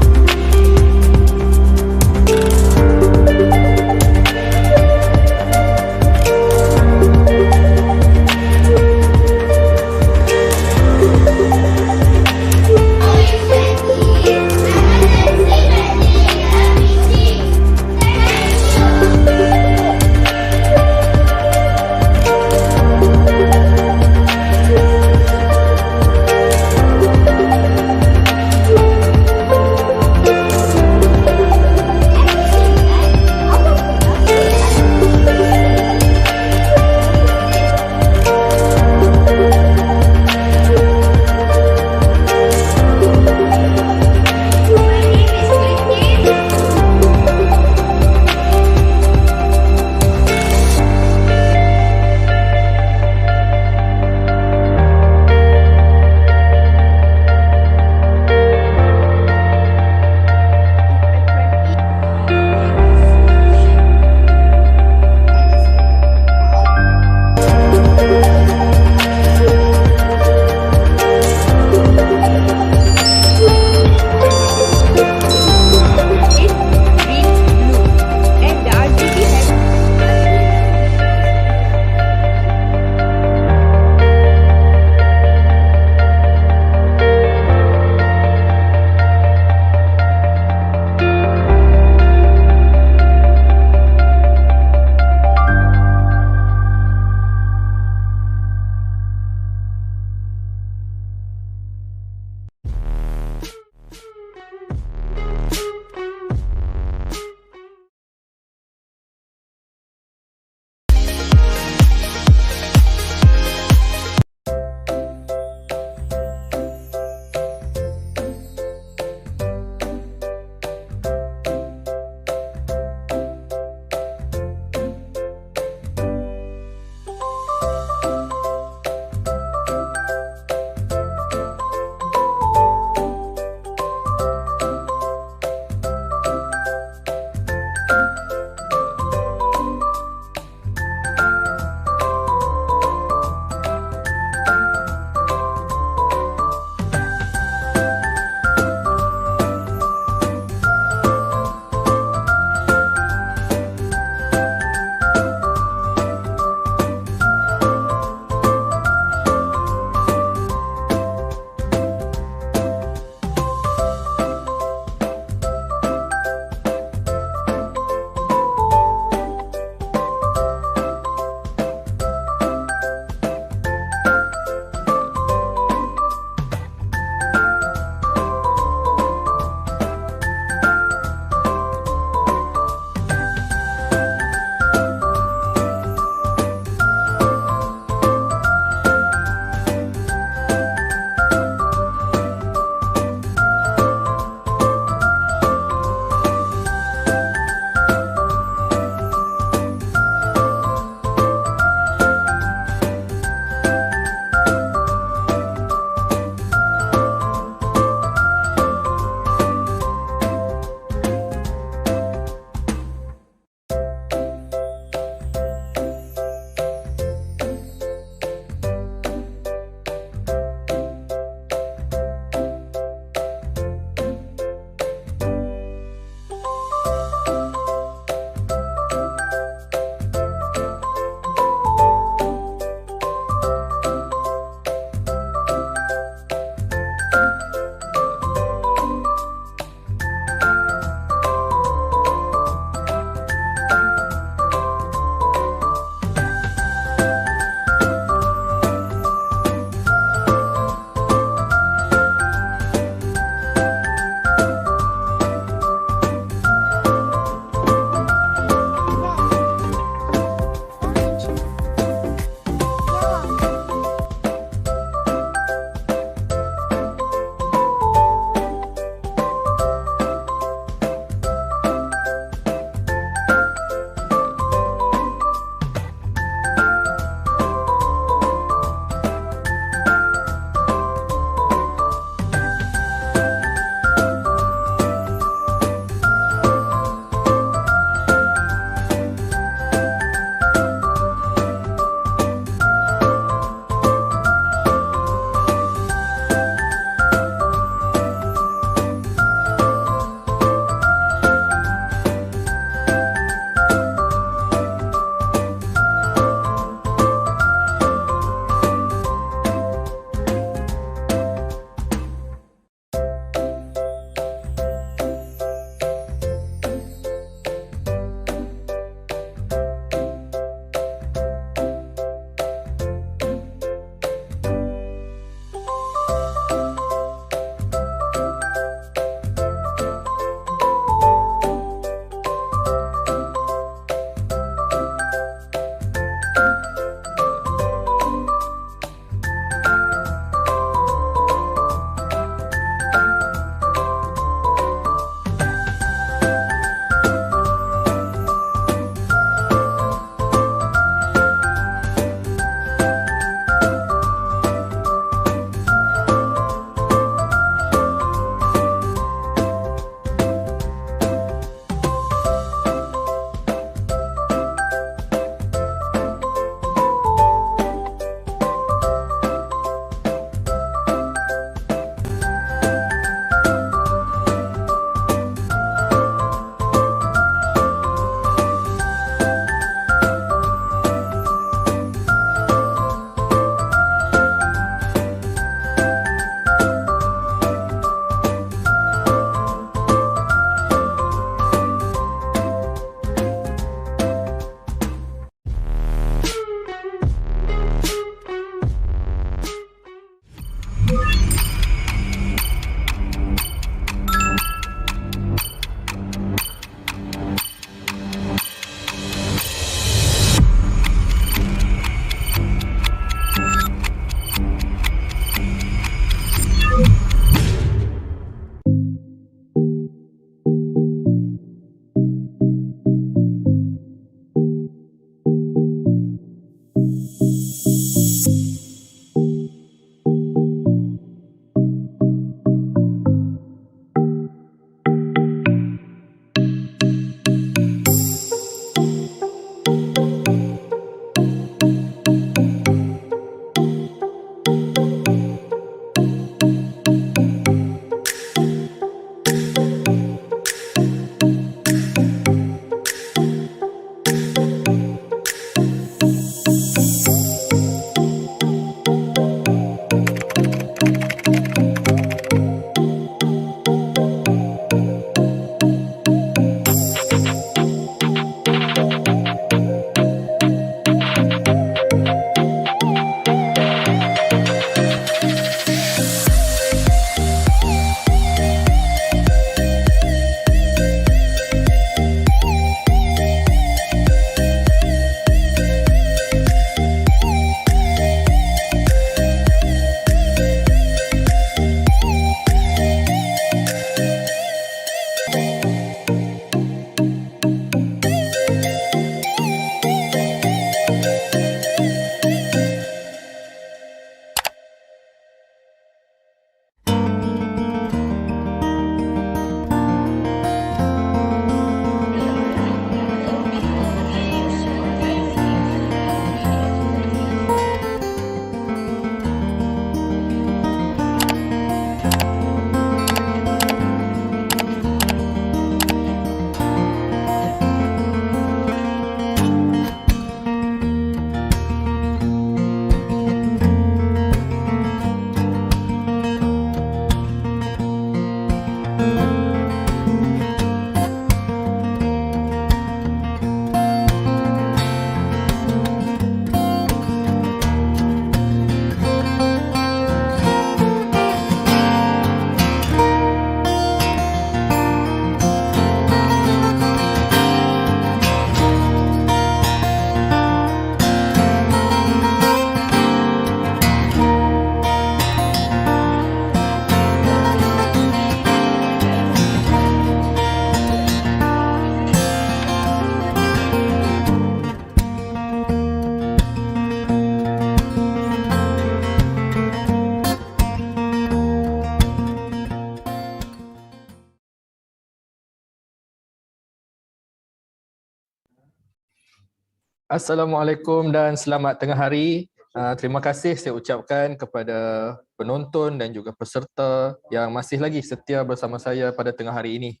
[SPEAKER 1] Assalamualaikum dan selamat tengah hari. Terima kasih saya ucapkan kepada penonton dan juga peserta yang masih lagi setia bersama saya pada tengah hari ini.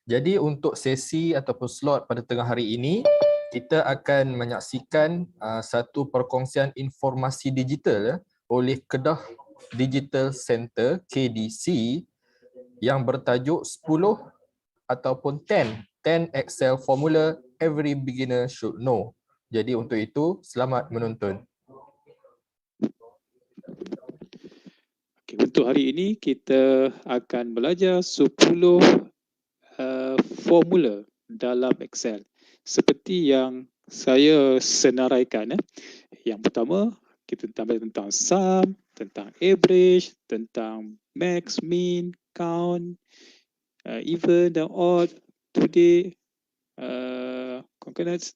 [SPEAKER 1] Jadi untuk sesi ataupun slot pada tengah hari ini, kita akan menyaksikan satu perkongsian informasi digital oleh Kedah Digital Center KDC yang bertajuk 10 ataupun 10 Excel Formula Every Beginner Should Know. Jadi untuk itu, selamat menonton.
[SPEAKER 2] Okay, untuk hari ini kita akan belajar 10 formula dalam Excel. Seperti yang saya senaraikan. Yang pertama, kita belajar tentang sum, tentang average, tentang max, min, count, even dan odd, today, concordance,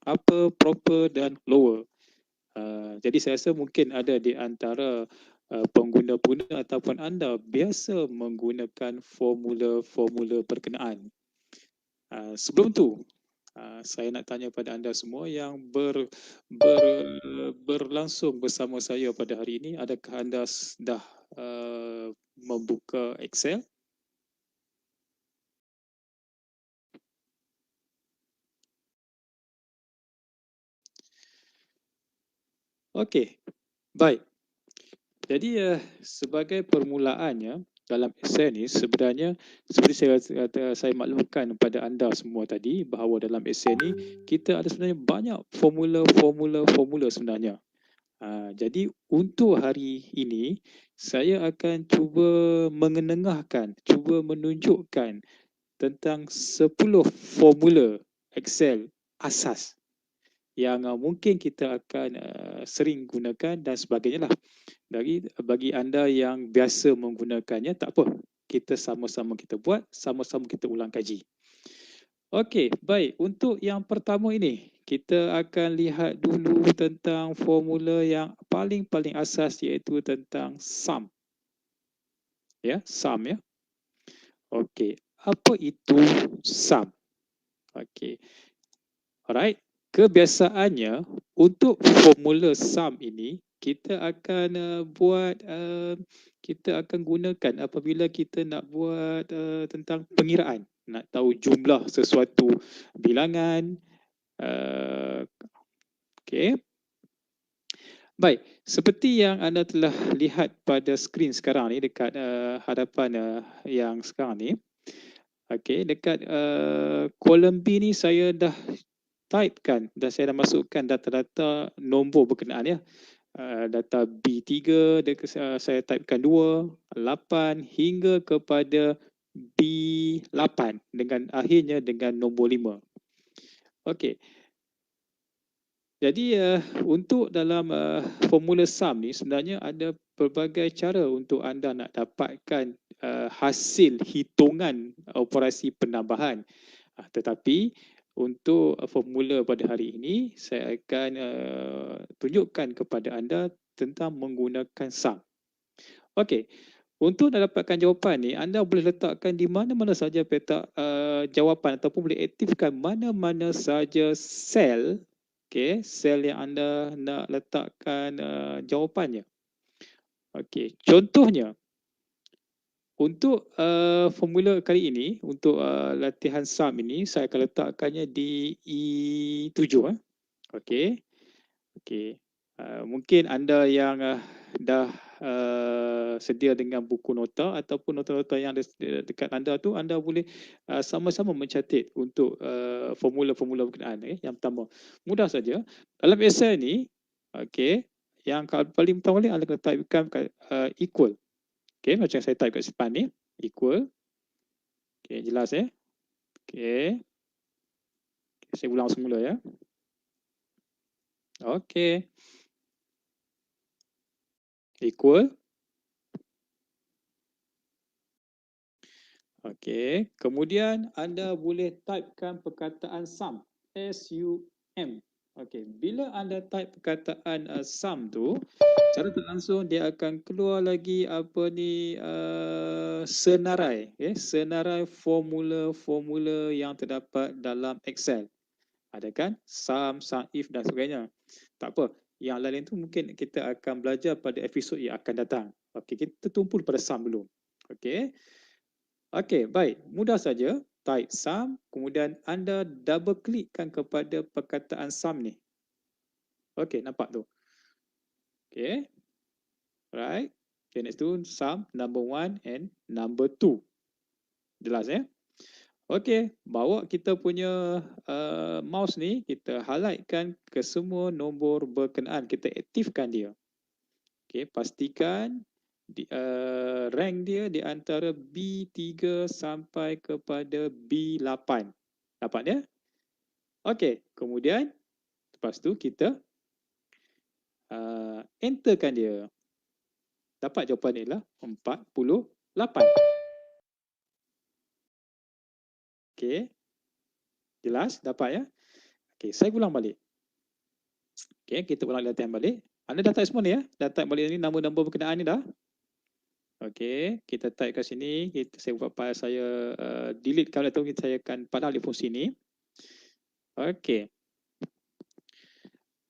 [SPEAKER 2] upper, proper dan lower. Jadi saya rasa mungkin ada di antara pengguna-pengguna ataupun anda biasa menggunakan formula-formula berkenaan. Sebelum tu, saya nak tanya pada anda semua yang berlangsung bersama saya pada hari ini, adakah anda dah membuka Excel? Okey, baik. Jadi sebagai permulaannya dalam Excel ni sebenarnya seperti saya maklumkan kepada anda semua tadi bahawa dalam Excel ni kita ada sebenarnya banyak formula sebenarnya. Jadi untuk hari ini saya akan cuba mengenengahkan, cuba menunjukkan tentang 10 formula Excel asas yang mungkin kita akan sering gunakan dan sebagainya lah. Bagi anda yang biasa menggunakannya, tak apa. Kita sama-sama kita buat, sama-sama kita ulang kaji. Okey, baik. Untuk yang pertama ini, kita akan lihat dulu tentang formula yang paling asas iaitu tentang sum. Ya, sum ya. Okey, apa itu sum? Okey. Alright. Kebiasaannya untuk formula sum ini kita akan kita akan gunakan apabila kita nak buat tentang pengiraan, nak tahu jumlah sesuatu bilangan. Okey. Baik, seperti yang anda telah lihat pada skrin sekarang ni dekat hadapan yang sekarang ni. Okey, dekat kolom B ni saya dah typekan dan saya dah masukkan data-data nombor berkenaan ya. Data B3, saya typekan 2, 8 hingga kepada B8 dengan akhirnya dengan nombor 5. Okey. Jadi untuk dalam formula sum ni sebenarnya ada pelbagai cara untuk anda nak dapatkan hasil hitungan operasi penambahan. Tetapi untuk formula pada hari ini, saya akan tunjukkan kepada anda tentang menggunakan sum. Okey, untuk dapatkan jawapan ni, anda boleh letakkan di mana-mana saja petak jawapan ataupun boleh aktifkan mana-mana saja sel, okey, sel yang anda nak letakkan jawapannya. Okey, contohnya, untuk formula kali ini, untuk latihan sum ini, saya akan letakkannya di E7. Okey. Okey. Mungkin anda yang dah sedia dengan buku nota ataupun nota-nota yang ada dekat anda tu, anda boleh sama-sama mencatat untuk formula-formula berkenaan. Yang pertama, mudah saja. Dalam Excel ni, okey, yang paling pertama anda kena typekan equal. Okey, macam saya type kat depan ni, equal. Okey, jelas ya. Okey. Saya ulang semula ya. Okey. Equal. Okey, kemudian anda boleh typekan perkataan sum, S-U-M. Okey, bila anda type perkataan sum tu, cara tak langsung dia akan keluar lagi apa ni senarai, senarai formula-formula yang terdapat dalam Excel. Ada kan? Sum, if dan sebagainya. Tak apa. Yang lain tu mungkin kita akan belajar pada episod yang akan datang. Okey, kita tumpu pada sum dulu. Okey. Okey, baik. Mudah saja. Type sum, kemudian anda double klikkan kepada perkataan sum ni. Okey, nampak tu. Okey. Right. Okay, next tu sum number 1 and number 2. Jelas ya? Okey, bawa kita punya mouse ni, kita highlightkan ke semua nombor berkenaan, kita aktifkan dia. Okey, pastikan rank dia di antara B3 sampai kepada B8. Dapat ya? Okey, kemudian lepas tu kita enterkan dia. Dapat jawapan dia lah 48. Okey. Jelas? Dapat ya? Okey, saya ulang balik. Okey, kita ulang latihan balik. Anda dah type semua ni ya? Dah type balik ni nombor-nombor berkenaan ni dah? Okey, kita type kat sini. Saya buat file saya delete kalau tahu saya akan padam di fungsi ni. Okey.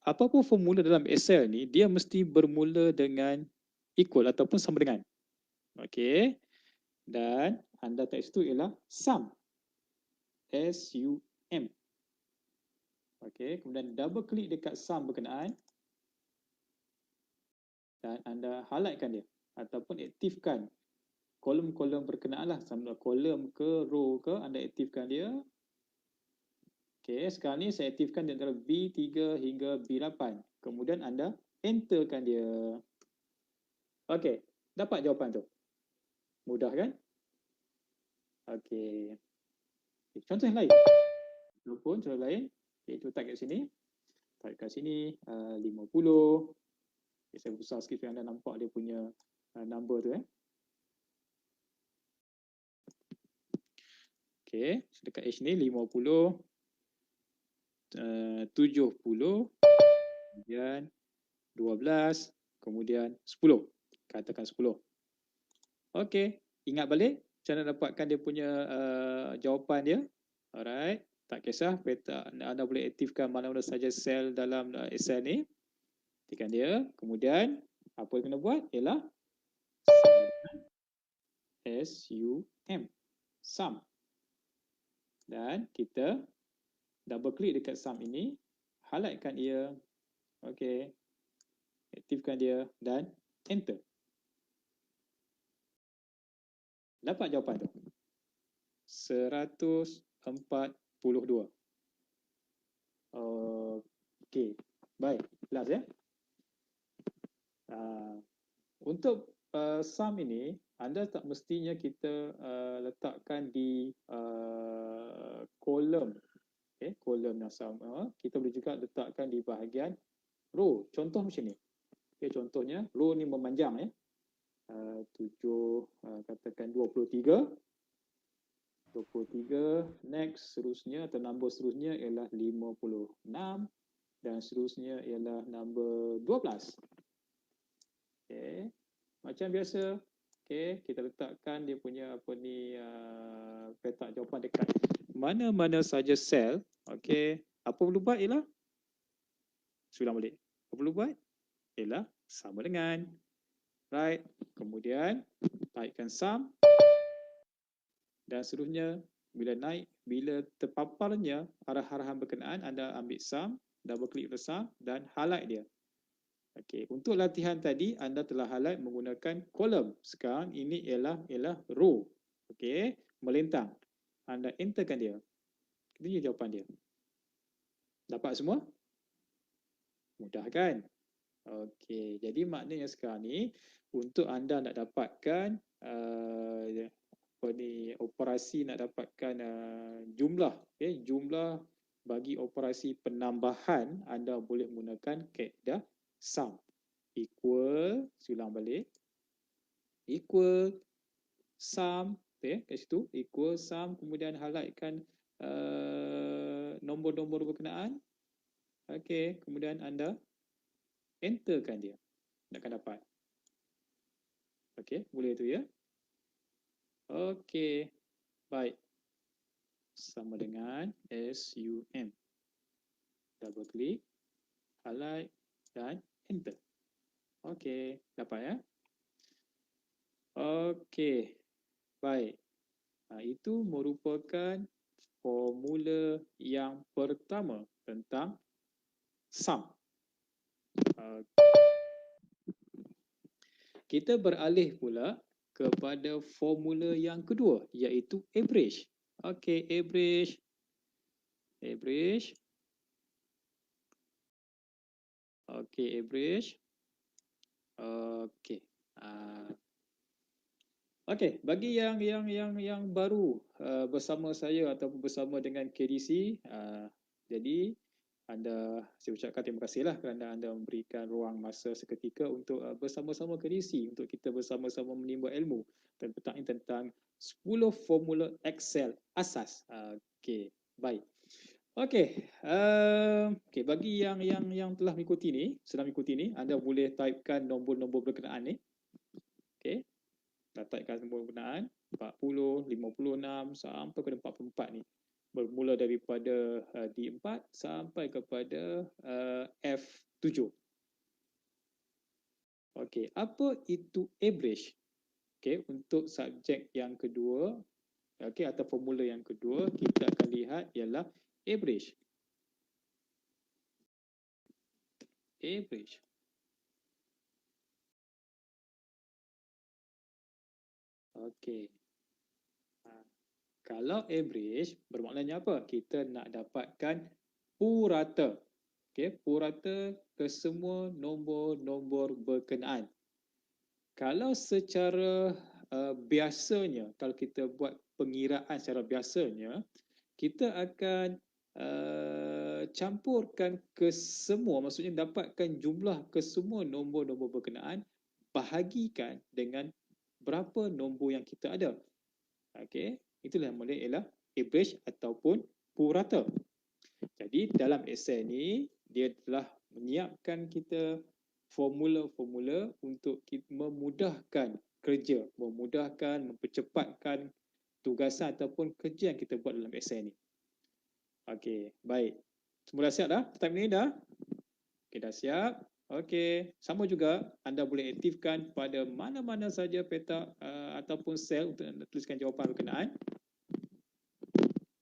[SPEAKER 2] Apapun formula dalam Excel ni, dia mesti bermula dengan equal ataupun sama dengan. Okey. Dan anda type situ ialah sum. S-U-M. Okey, kemudian double klik dekat sum berkenaan dan anda highlightkan dia ataupun aktifkan kolom-kolom berkenaan lah, sama kolom ke row ke, anda aktifkan dia. Okey, sekarang ni saya aktifkan di antara B3 hingga B8. Kemudian anda enterkan dia. Okey, dapat jawapan tu. Mudah kan? Okey. Contoh yang lain. Contoh lain. Okay, itu type kat sini. Type kat sini 50. Okay, saya besar sikit supaya anda nampak dia punya number tu. Okay, dekat H ni 50, 70, kemudian 12, kemudian 10. Katakan 10. Okay, ingat balik macam mana dapatkan dia punya jawapan dia. Alright. Tak kisah, anda boleh aktifkan mana-mana saja sel dalam Excel ni. Aktifkan dia. Kemudian, apa yang kena buat ialah S-U-M. Sum. Dan kita double klik dekat sum ini. Highlightkan ia. Okey. Aktifkan dia dan enter. Dapat jawapan tu. 142. Okey, baik, jelas ya. Untuk sum ini, anda tak mestinya kita letakkan di kolom, kolom yang sama. Kita boleh juga letakkan di bahagian row. Contoh macam ni. Contohnya row ni memanjang ya. 7, katakan 23. 23, next seterusnya atau nombor seterusnya ialah 56 dan seterusnya ialah nombor 12. Okey, macam biasa. Okey, kita letakkan dia punya apa ni petak jawapan dekat mana-mana saja sel. Okey, apa perlu buat ialah ulang balik. Apa perlu buat ialah sama dengan. Right, kemudian typekan sum. Dan seterusnya, bila terpaparnya arah-arahan berkenaan, anda ambil sum, double klik sum dan highlight dia. Okey, untuk latihan tadi anda telah highlight menggunakan kolom. Sekarang ini ialah row. Okey, melintang. Anda enterkan dia. Ini jawapan dia. Dapat semua? Mudah kan? Okey, jadi maknanya sekarang ni untuk anda nak dapatkan operasi nak dapatkan jumlah, jumlah bagi operasi penambahan, anda boleh menggunakan kaedah sum. Equal, ulang balik, equal sum, kat situ equal sum, kemudian highlightkan nombor-nombor berkenaan. Okey, kemudian anda enterkan dia, akan dapat. Okey, boleh tu ya. Okey, baik. Sama dengan SUM. double klik, highlight dan enter. Okey, dapat ya? Okey, baik. Itu merupakan formula yang pertama tentang sum. Kita beralih pula kepada formula yang kedua, iaitu average. Okey, average. Okey, average. Okey. Okey, bagi yang baru bersama saya ataupun bersama dengan KDC, jadi saya ucapkan terima kasihlah kerana anda memberikan ruang masa seketika untuk bersama-sama KDC untuk kita bersama-sama menimba ilmu tentang 10 formula Excel asas. Okey, baik. Okey, bagi yang telah mengikuti ni, sedang mengikuti ni, anda boleh typekan nombor-nombor berkenaan ni. Okey. Typekan nombor berkenaan 40, 56 sampai ke 44 ni. Bermula daripada D4 sampai kepada F7. Okey, apa itu average? Okey, untuk subjek yang kedua, okey, atau formula yang kedua, kita akan lihat ialah average. Average. Okey. Kalau average bermaknanya apa? Kita nak dapatkan purata. Okey, purata kesemua nombor-nombor berkenaan. Kalau secara biasanya, kalau kita buat pengiraan secara biasanya, kita akan campurkan kesemua, maksudnya dapatkan jumlah kesemua nombor-nombor berkenaan, bahagikan dengan berapa nombor yang kita ada. Okey, itulah yang ialah average ataupun purata. Jadi dalam Excel ni dia telah menyiapkan kita formula-formula untuk memudahkan kerja, memudahkan, mempercepatkan tugasan ataupun kerja yang kita buat dalam Excel ni. Okey, baik. Semua dah siap dah? Time ni dah? Okey, dah siap. Okey, sama juga anda boleh aktifkan pada mana-mana saja petak ataupun sel untuk anda tuliskan jawapan berkenaan.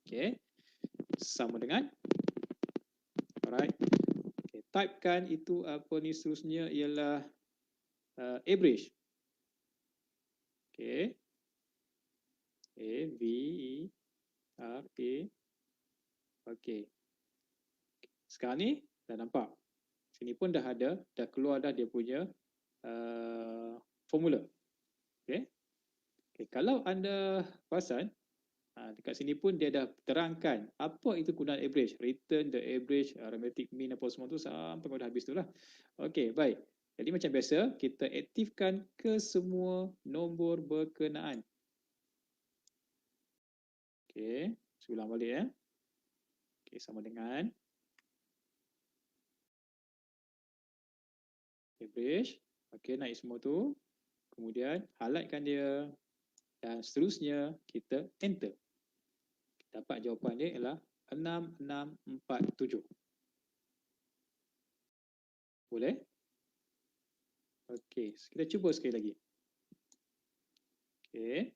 [SPEAKER 2] Okey, sama dengan. Alright. Okay, typekan itu apa ni seterusnya ialah average. Okey. A-V-E-R-A. Okey. Sekarang ni dah nampak. Sini pun dah ada, dah keluar dah dia punya formula. Okey. Okay, kalau anda perasan, dekat sini pun dia dah terangkan apa itu kegunaan average, return the average, arithmetic mean apa semua tu sampai pada habis tu lah. Okey, baik. Jadi macam biasa, kita aktifkan ke semua nombor berkenaan. Okey, ulang balik ya. Okey, sama dengan average. Okey, naik semua tu. Kemudian highlightkan dia dan seterusnya kita enter. Dapat jawapan dia ialah 6647. Boleh? Okey, kita cuba sekali lagi. Okey.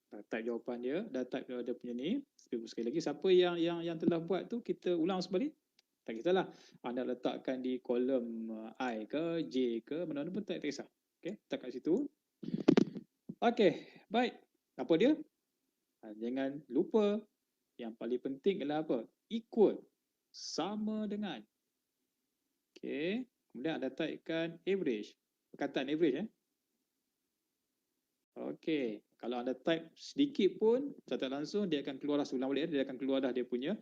[SPEAKER 2] Dah type jawapan dia, dah type dia punya ni. Cuba sekali lagi. Siapa yang telah buat tu, kita ulang sebalik. Tak kisahlah. Anda letakkan di kolom I ke, J ke, mana-mana pun tak kisah. Okey, letak kat situ. Okey, baik. Apa dia? Jangan lupa yang paling penting ialah apa? Equal. Sama dengan. Okey. Kemudian anda typekan average. Perkataan average Okey. Kalau anda type sedikit pun, tak langsung dia akan keluar dah, ulang balik dia akan keluar dah dia punya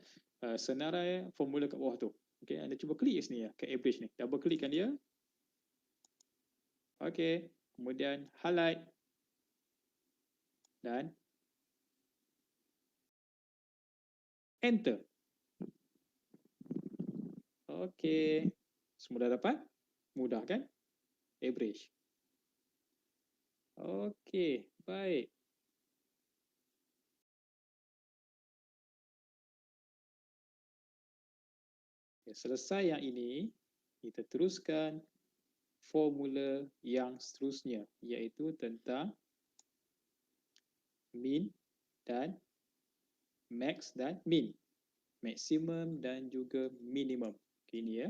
[SPEAKER 2] senarai formula kat bawah tu. Okey, anda cuba klik sini ya, ke average ni. Double klikkan dia. Okey. Kemudian highlight dan enter. Okey. Semua dah dapat? Mudah kan? Average. Okey, baik. selesai yang ini, kita teruskan formula yang seterusnya, iaitu tentang min dan max dan min, maksimum dan juga minimum. Ini ya.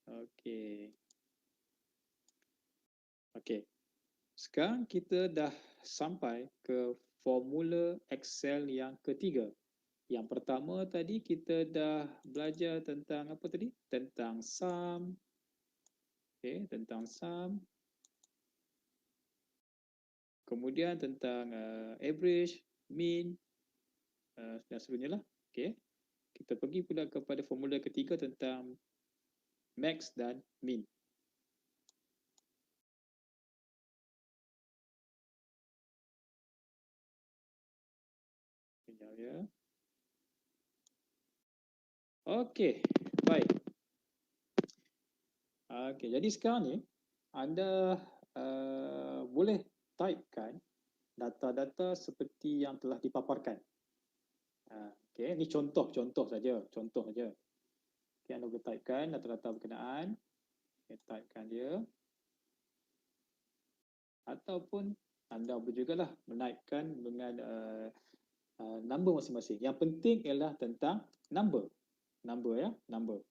[SPEAKER 2] Okey. Okey. Sekarang kita dah sampai ke formula Excel yang ketiga. Yang pertama tadi kita dah belajar tentang apa tadi? Tentang sum. Okey, tentang sum. Kemudian tentang average, mean dan sebagainya lah. Okey. Kita pergi pula kepada formula ketiga tentang max dan min. Sekejap ya. Okey, baik. Okey, jadi sekarang ni anda boleh typekan data-data seperti yang telah dipaparkan. Okey, ni contoh saja, Okey, anda boleh typekan data-data berkenaan. Okey, typekan dia. Ataupun anda boleh jugalah menaipkan dengan number masing-masing. Yang penting ialah tentang number. Number ya, number.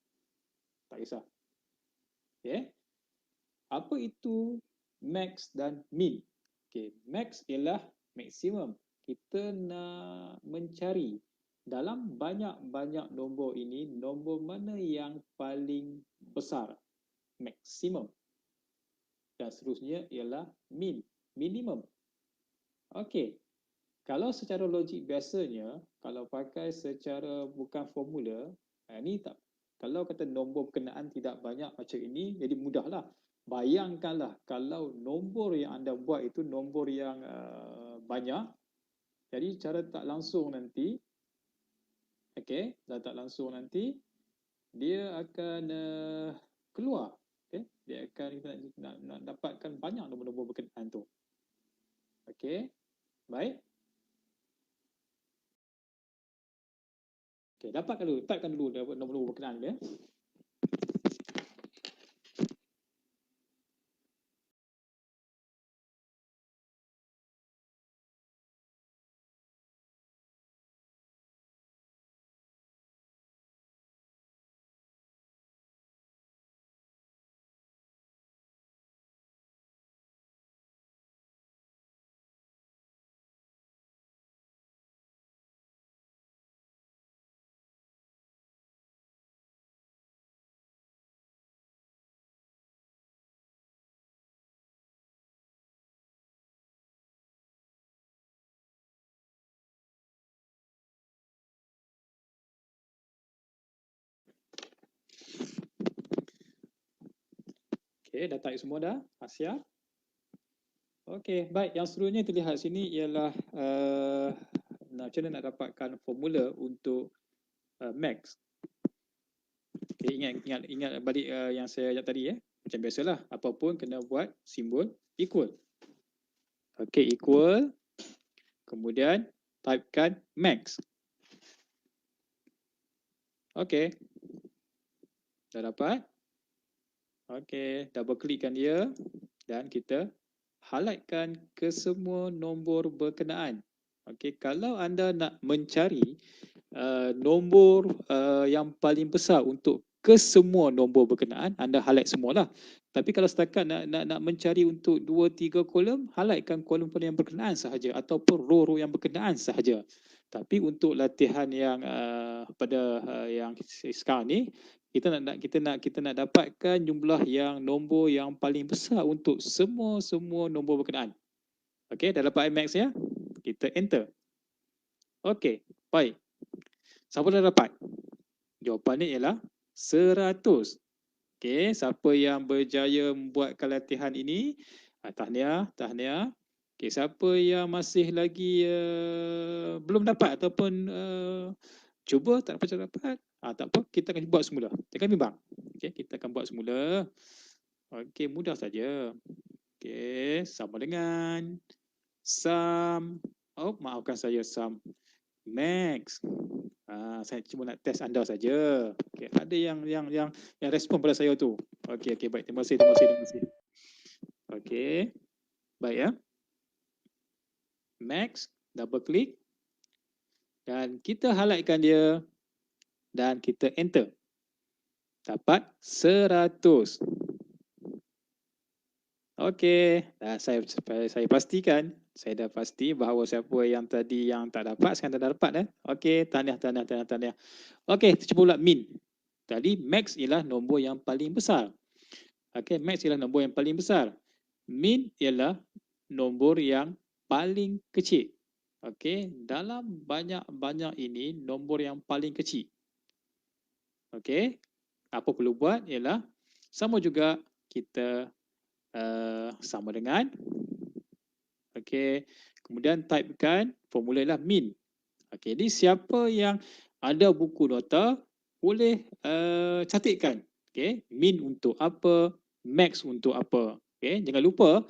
[SPEAKER 2] Tak kisah. Okey. Apa itu max dan min? Okey, max ialah maksimum. Kita nak mencari dalam banyak-banyak nombor ini, nombor mana yang paling besar? Maksimum. Dan seterusnya ialah min, minimum. Okey. Kalau secara logik biasanya, kalau pakai secara bukan formula, ini tak. Kalau kata nombor berkenaan tidak banyak macam ini, jadi mudahlah. Bayangkanlah kalau nombor yang anda buat itu nombor yang banyak, jadi cara tak langsung nanti, okey, tak langsung nanti, dia akan keluar. Okay? Dia akan kita nak dapatkan banyak nombor-nombor berkenaan tu. Okey, baik. Okey, typekan dulu nombor-nombor berkenaan dia. Okey, dah type semua dah? Siap? Okey, baik. Yang seterusnya kita lihat sini ialah macam mana nak dapatkan formula untuk max. Okey, ingat balik yang saya ajak tadi ya. Macam biasalah, apapun kena buat simbol equal. Okey, equal. Kemudian typekan max. Okey. Dah dapat? Okey, double klikkan dia dan kita highlightkan ke semua nombor berkenaan. Okey, kalau anda nak mencari nombor yang paling besar untuk ke semua nombor berkenaan, anda highlight semualah. Tapi kalau setakat nak mencari untuk 2-3 kolom, highlightkan kolom-kolom yang berkenaan sahaja ataupun row-row yang berkenaan sahaja. Tapi untuk latihan yang pada yang sekarang ni, kita nak dapatkan jumlah yang nombor yang paling besar untuk semua nombor berkenaan. Okey, dah dapat max ya? Kita enter. Okey, baik. Siapa dah dapat? Jawapannya ialah 100. Okey, siapa yang berjaya membuatkan latihan ini? Tahniah. Okey, siapa yang masih lagi belum dapat ataupun cuba tak dapat, tak apa, kita akan buat semula. Kita akan bimbang. Okey, kita akan buat semula. Okey, mudah saja. Okey, sama dengan sum. Oh, maafkan saya, sum Max. Saya cuma nak test anda saja. Okay, ada yang respon pada saya tu. Okey, baik. Terima kasih. Okey. Baik ya. Max, double klik dan kita highlightkan dia dan kita enter. Dapat 100. Okey, saya pastikan, saya dah pasti bahawa siapa yang tadi yang tak dapat sekarang dah dapat. Okey, tahniah. Okey, kita cuba pula min. Tadi max ialah nombor yang paling besar. Okey, max ialah nombor yang paling besar. Min ialah nombor yang paling kecil. Okey, dalam banyak ini nombor yang paling kecil. Okey, apa perlu buat ialah sama juga kita sama dengan, okey, kemudian typekan formula ialah min. Okey, jadi siapa yang ada buku nota boleh catatkan, okey, min untuk apa, max untuk apa. Okey, jangan lupa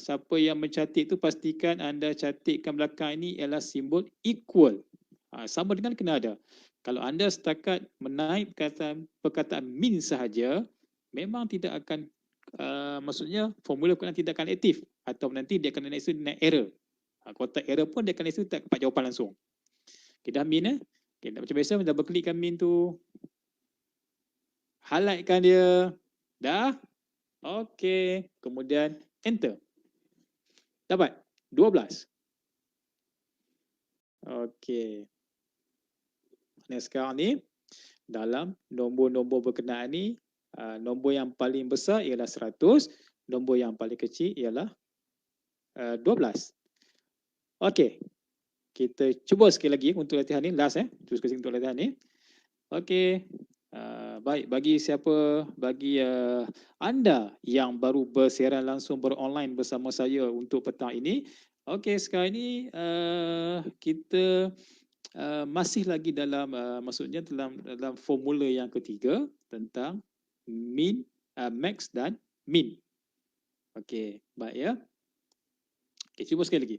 [SPEAKER 2] siapa yang mencatat itu pastikan anda catatkan belakang ini ialah simbol equal. Sama dengan kena ada. Kalau anda setakat menaip perkataan min sahaja, memang tidak akan maksudnya formula Quran tidak akan aktif atau nanti dia akan naik error. Kotak error pun dia akan tak dapat jawapan langsung. Okay, dah min okay, macam biasa double klikkan min tu. Highlightkan dia. Dah? Okey, kemudian enter. Dapat 12. Okey. Nah, sekarang ni dalam nombor-nombor berkenaan ni nombor yang paling besar ialah 100, nombor yang paling kecil ialah 12. Okey. Kita cuba sekali lagi untuk latihan ni, last Cuba sekali untuk latihan ni. Okey. Baik, bagi anda yang baru bersiaran langsung beronline bersama saya untuk petang ini. Okey, sekarang ini kita masih lagi dalam maksudnya dalam formula yang ketiga tentang min, max dan min. Okey, baik ya. Okey, cuba sekali lagi.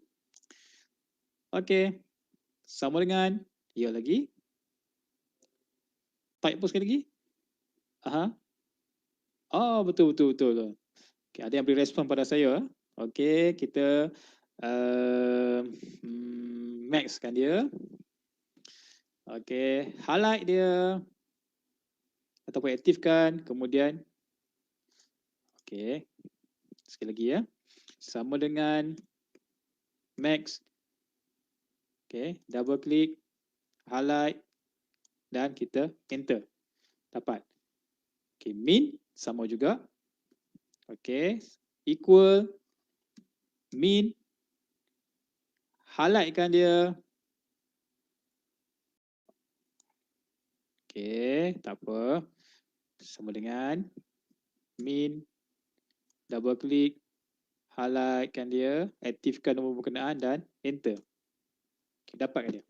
[SPEAKER 2] Okey. Sama dengan ya lagi. Type pun sekali lagi. Oh, betul. Okey, ada yang beri respon pada saya. Okey, kita max kan dia. Okey, highlight dia ataupun aktifkan, kemudian okey. Sekali lagi ya. Sama dengan max. Okey, double klik, highlight dan kita enter. Dapat. Okey, min sama juga. Okey, equal min, highlightkan dia. Okey, tak apa. Sama dengan min, double klik, highlightkan dia, aktifkan nombor berkenaan dan enter. Okay, dapatkan dia.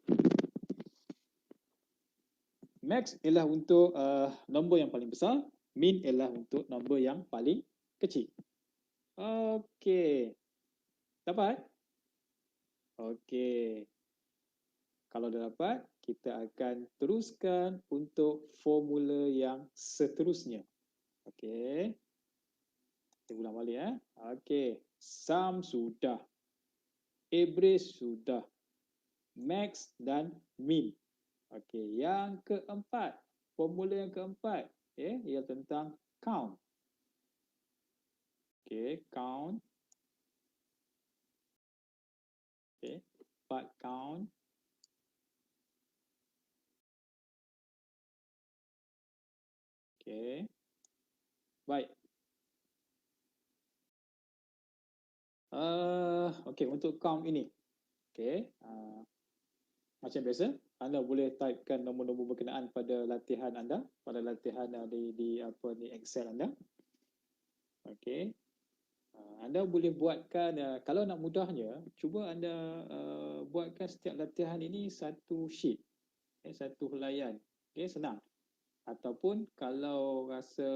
[SPEAKER 2] Max ialah untuk nombor yang paling besar, min ialah untuk nombor yang paling kecil. Okey. Dapat? Okey. Kalau dah dapat, kita akan teruskan untuk formula yang seterusnya. Okey. Kita ulang balik Okey. Sum sudah. Average sudah. Max dan min. Okey, yang keempat, formula yang keempat, ia tentang count. Okey, count. Okey, part count. Okey. Baik. Okey, untuk count ini. Okey, macam biasa, anda boleh typekan nombor-nombor berkenaan pada latihan anda, pada latihan di Excel anda. Okey. Anda boleh buatkan, kalau nak mudahnya, cuba anda buatkan setiap latihan ini satu sheet, satu helaian. Okey, senang. Ataupun kalau rasa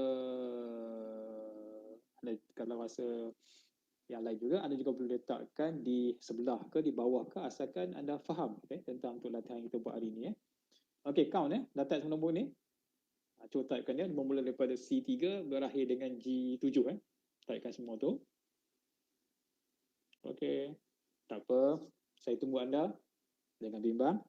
[SPEAKER 2] Yang lain juga anda juga boleh letakkan di sebelah ke di bawah ke asalkan anda faham tentang untuk latihan kita buat hari ni. Okey, count dah type semua nombor ni. Cuba typekan dia, bermula daripada C3 berakhir dengan G7 typekan semua tu. Okey, tak apa, saya tunggu anda, jangan bimbang.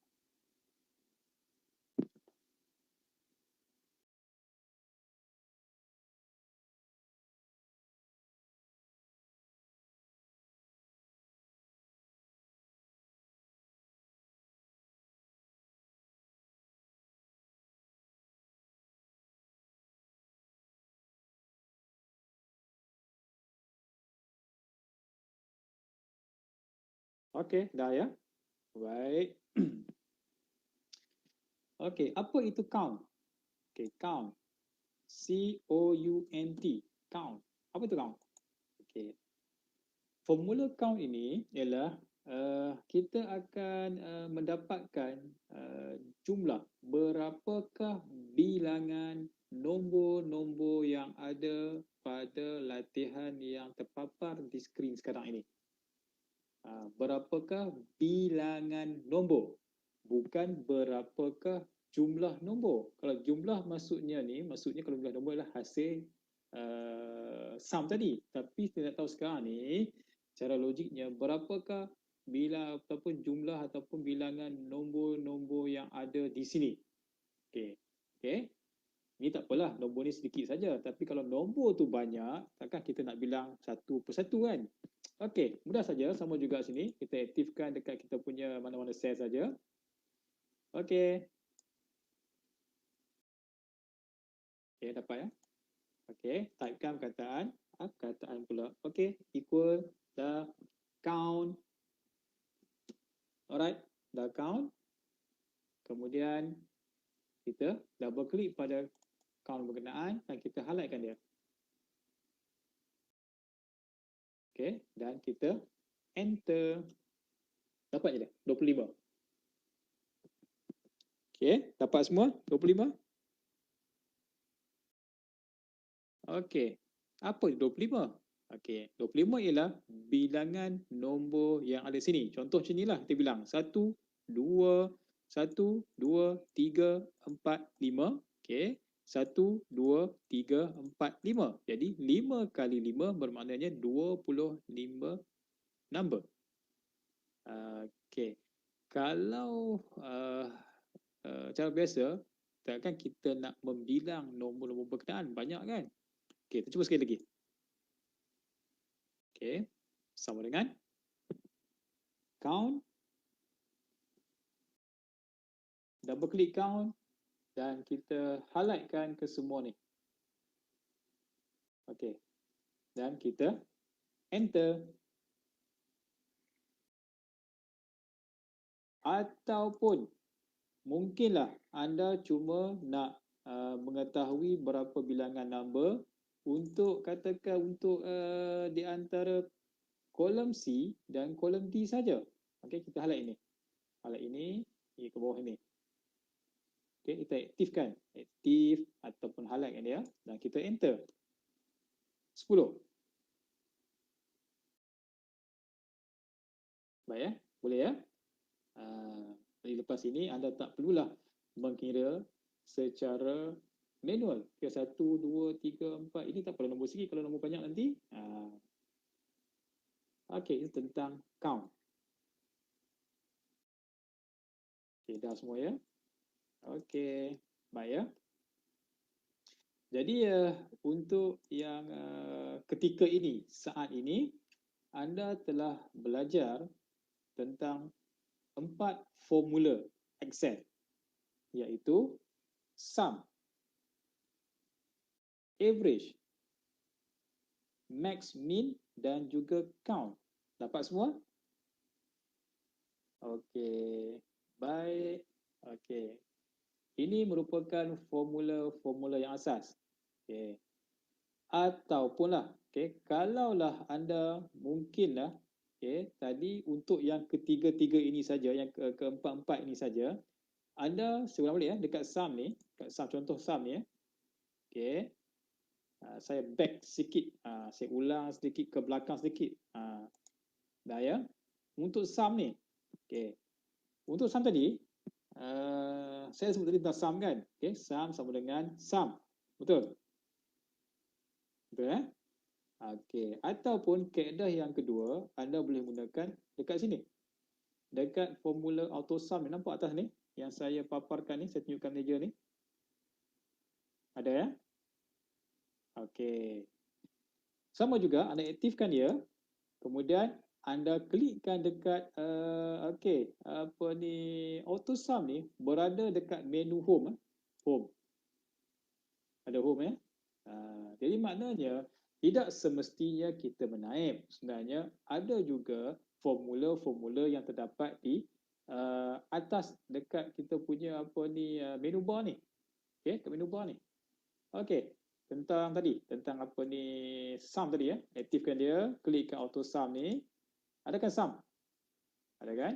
[SPEAKER 2] Okey, dah ya. Baik. Okey, apa itu count? Okey, count. C-O-U-N-T. Count. Apa itu count? Okey. Formula count ini ialah kita akan mendapatkan jumlah berapakah bilangan nombor-nombor yang ada pada latihan yang terpapar di skrin sekarang ini. Berapakah bilangan nombor, bukan berapakah jumlah nombor. Kalau jumlah maksudnya kalau jumlah nombor adalah hasil sum tadi. Tapi kita nak tahu sekarang ni cara logiknya berapakah ataupun jumlah ataupun bilangan nombor-nombor yang ada di sini. Okey. Ini tak apalah, nombor ni sedikit saja. Tapi kalau nombor tu banyak, takkan kita nak bilang satu persatu kan? Okey, mudah saja. Sama juga sini. Kita aktifkan dekat kita punya mana-mana sel saja. Okey. Okey, dapat ya? Okey, typekan kataan pula. Okey, equal the count. Alright, dah count. Kemudian kita double klik pada count berkenaan dan kita highlightkan dia. Okey, dan kita enter. Dapat je dah, 25. Okey, dapat semua 25? Okey, apa 25? Okey, 25 ialah bilangan nombor yang ada sini. Contoh macam inilah kita bilang 1, 2, 1, 2, 3, 4, 5. Okey, 1, 2, 3, 4, 5. Jadi 5 kali 5 bermaknanya 25 number. Okey, kalau cara biasa, takkan kita nak membilang nombor-nombor berkenaan banyak kan? Okey, kita cuba sekali lagi. Okey, sama dengan count, double klik count dan kita highlightkan ke semua ni. Okey, dan kita enter. Ataupun mungkinlah anda cuma nak mengetahui berapa bilangan number untuk katakan untuk di antara kolom C dan kolom D saja. Okey, kita highlight ini. Highlight ini, ke bawah ini. Okey, kita aktifkan. Aktif ataupun highlightkan dia dan kita enter. 10. Baik ya, boleh ya. Dari lepas ini anda tak perlulah mengira secara manual. Okay, 1, 2, 3, 4. Ini tak perlu nombor sikit kalau nombor banyak nanti. Okey, ini tentang count. Okey, dah semua ya. Okey, baik ya. Jadi untuk yang ketika ini, saat ini, anda telah belajar tentang 4 formula Excel, iaitu sum, average, max, min dan juga count. Dapat semua? Okey, baik. Okey. Ini merupakan formula-formula yang asas. Okey. Ataupun kalaulah anda mungkinlah tadi untuk yang ketiga-tiga ini saja, yang keempat-empat ini saja, anda seorang boleh dekat sum ni, dekat sum, contoh sum ni Saya back sikit, saya ulang sedikit ke belakang sedikit. Dah ya. Untuk sum ni, okey. Untuk sum tadi, saya sebut tadi tentang sum kan. Okey, sum sama dengan sum. Betul? Betul okey. Ataupun kaedah yang kedua, anda boleh gunakan dekat sini. Dekat formula auto sum ni, nampak atas ni yang saya paparkan ni, saya tunjukkan meja ni. Ada ya? Okey. Sama juga anda aktifkan dia. Kemudian anda klikkan dekat apa ni, auto sum ni berada dekat menu home. Home. Ada home ya. Jadi maknanya tidak semestinya kita menaip. Sebenarnya ada juga formula-formula yang terdapat di atas dekat kita punya apa ni, menu bar ni. Okey, kat menu bar ni. Okey, tentang apa ni, sum tadi ya. Aktifkan dia, klikkan auto sum ni. Ada kan sum? Ada kan?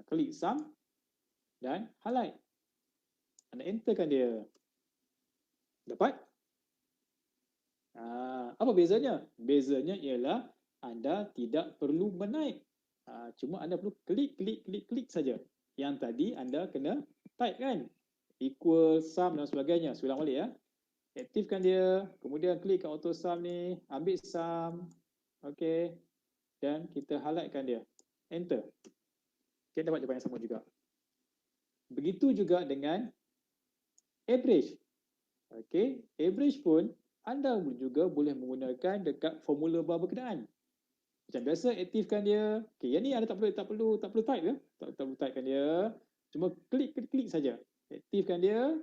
[SPEAKER 2] Klik sum dan highlight. Anda enterkan dia. Dapat? Apa bezanya? Bezanya ialah anda tidak perlu menaip. Cuma anda perlu klik saja. Yang tadi anda kena type kan? Equal, sum dan sebagainya. Saya ulang balik ya. Aktifkan dia, kemudian klik kat auto sum ni, ambil sum. Okey. Dan kita highlightkan dia. Enter. Kita dapat jawapan yang sama juga. Begitu juga dengan average. Okey, average pun anda juga boleh menggunakan dekat formula bar berkenaan. Macam biasa, aktifkan dia. Okey, yang ni anda tak perlu type ya. Tak perlu typekan dia. Cuma klik saja. Aktifkan dia.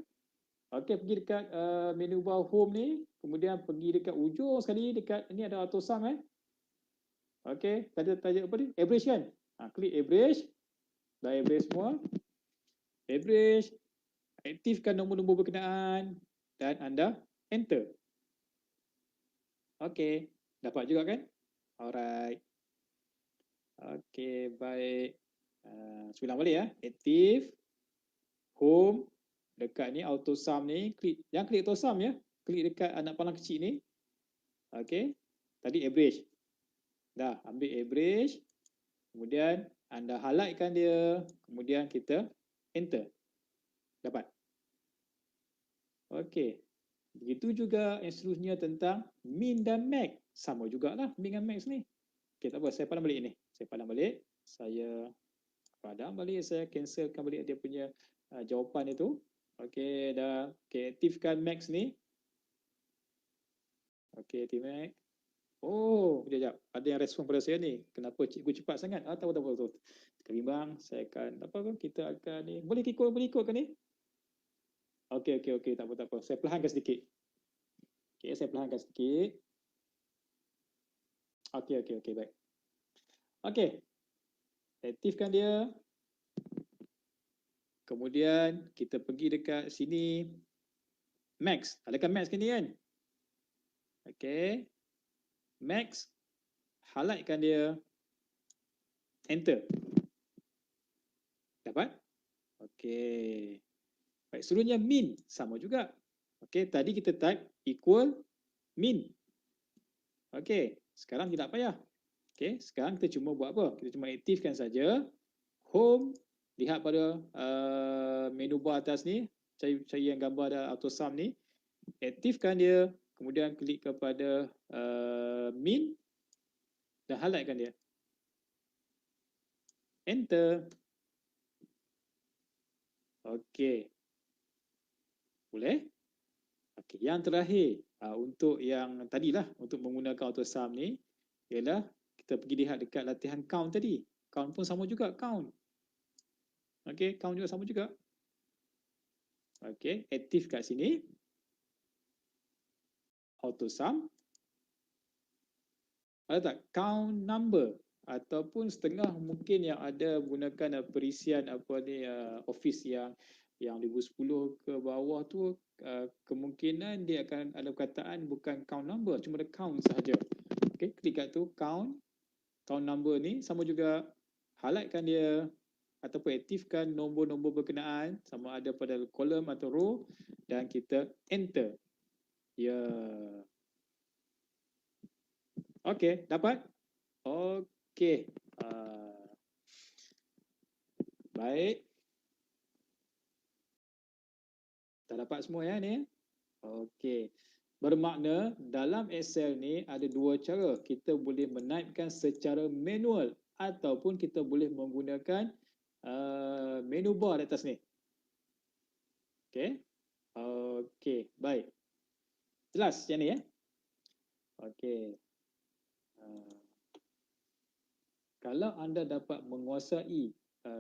[SPEAKER 2] Okey, pergi dekat menu bar home ni, kemudian pergi dekat ujung sekali dekat ni ada auto sum Okey, tadi apa ni? Average kan? Klik average. Dah average semua. Average. Aktifkan nombor-nombor berkenaan dan anda enter. Okey, dapat juga kan? Alright. Okey, baik. Saya ulang balik ya. Aktif. Home. Dekat ni auto sum ni, jangan klik auto sum ya. Klik dekat anak panah kecil ni. Okey. Tadi average. Dah, ambil average. Kemudian anda highlightkan dia, kemudian kita enter. Dapat. Okey. Begitu juga yang seterusnya tentang min dan max. Sama jugalah min dan max ni. Okey, tak apa, saya padam balik ni. Saya padam balik, saya cancelkan balik dia punya jawapan itu. Okey, dah. Okey, aktifkan max ni. Okey, aktif max. Oh, sekejap. Ada yang respon pada saya ni. Kenapa cikgu cepat sangat? Tahu. Ketimbang, saya akan, kita akan ni. Boleh ikutkan ni? Okey. Tak apa. Saya perlahankan sedikit. Okey, saya perlahankan sedikit. Okey, baik. Okey. Aktifkan dia. Kemudian, kita pergi dekat sini. Max. Adakah max ke ni kan? Okey. Max, highlightkan dia, enter. Dapat? Okey. Baik, seterusnya min, sama juga. Okey, tadi kita type equal min. Okey, sekarang tidak payah. Okey, sekarang kita cuma buat apa? Kita cuma aktifkan saja home, lihat pada menu bar atas ni, cari yang gambar ada auto sum ni, aktifkan dia. Kemudian klik kepada min dan highlightkan dia. Enter. Okey. Boleh? Okey, yang terakhir untuk yang tadilah untuk menggunakan auto sum ni ialah kita pergi lihat dekat latihan count tadi. Count pun sama juga, count. Okey, count juga sama juga. Okey, aktif kat sini. Auto sum. Ada tak count number ataupun setengah mungkin yang ada gunakan perisian office yang 2010 ke bawah tu, kemungkinan dia akan ada perkataan bukan count number, cuma ada count sahaja. Okey, klik kat tu count number ni, sama juga highlightkan dia ataupun aktifkan nombor-nombor berkenaan sama ada pada kolom atau row dan kita enter. Ya. Okey, dapat? Okey. Baik. Dah dapat semua ya ni? Okey. Bermakna dalam Excel ni ada dua cara. Kita boleh menaipkan secara manual ataupun kita boleh menggunakan menu bar di atas ni. Okey. Okey, baik. Jelas yang ni ya? Okey. Kalau anda dapat menguasai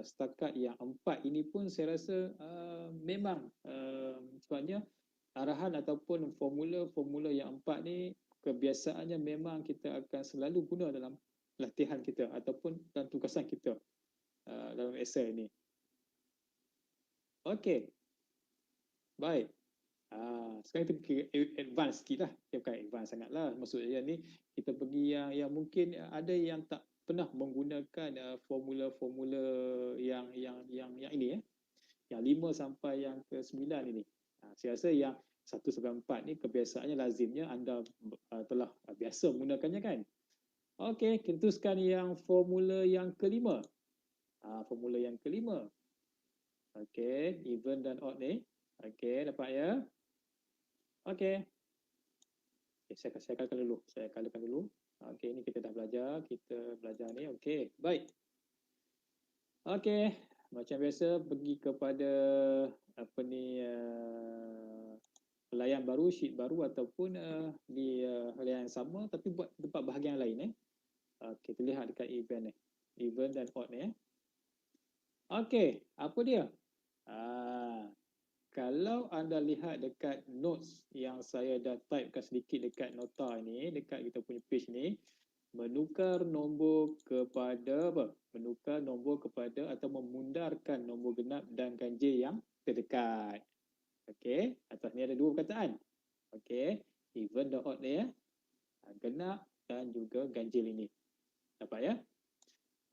[SPEAKER 2] setakat yang 4 ini pun saya rasa memang sebabnya arahan ataupun formula yang 4 ni kebiasaannya memang kita akan selalu guna dalam latihan kita ataupun dalam tugasan kita dalam Excel ni. Okey. Baik. Sekarang kita pergi advance sikit lah. Dia bukan advance sangat lah. Maksudnya ni kita pergi yang mungkin ada yang tak pernah menggunakan formula-formula yang ini yang 5 sampai yang ke 9 ini. Saya rasa yang 1 sampai 4 ni kebiasaannya lazimnya anda telah biasa menggunakannya kan. Okey, kita teruskan yang formula yang kelima. Formula yang kelima. Okey, even dan odd ni. Okey, dapat ya. Okey. Saya kalakan dulu. Okey, ini kita dah belajar. Kita belajar ni. Okey, baik. Okey, macam biasa pergi kepada apa ni layan baru, sheet baru ataupun di layan yang sama tapi buat tempat bahagian lain Okey, kita lihat dekat event ni. Event dan odd ni Okey, apa dia? Kalau anda lihat dekat notes yang saya dah typekan sedikit dekat nota ni, dekat kita punya page ni, menukar nombor kepada apa? Menukar nombor kepada atau memundarkan nombor genap dan ganjil yang terdekat. Okey, atas ni ada dua perkataan. Okey, even dan odd ni genap dan juga ganjil ini. Dapat ya?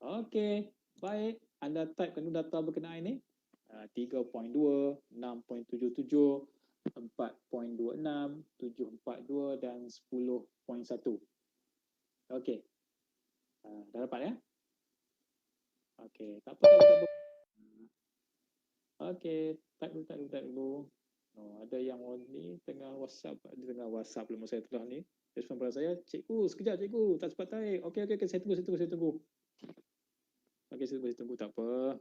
[SPEAKER 2] Okey, baik. Anda typekan data berkenaan ini. 3.2, 6.77, 4.26, 7.42 dan 10.1. Okey. Dah dapat ya? Okey, tak apa. Okey, type dulu. Ada yang ni tengah WhatsApp, belum saya telah ni. Respon pada saya, cikgu, sekejap cikgu, tak sempat type. Okey, saya tunggu. Okey, saya tunggu, tak apa.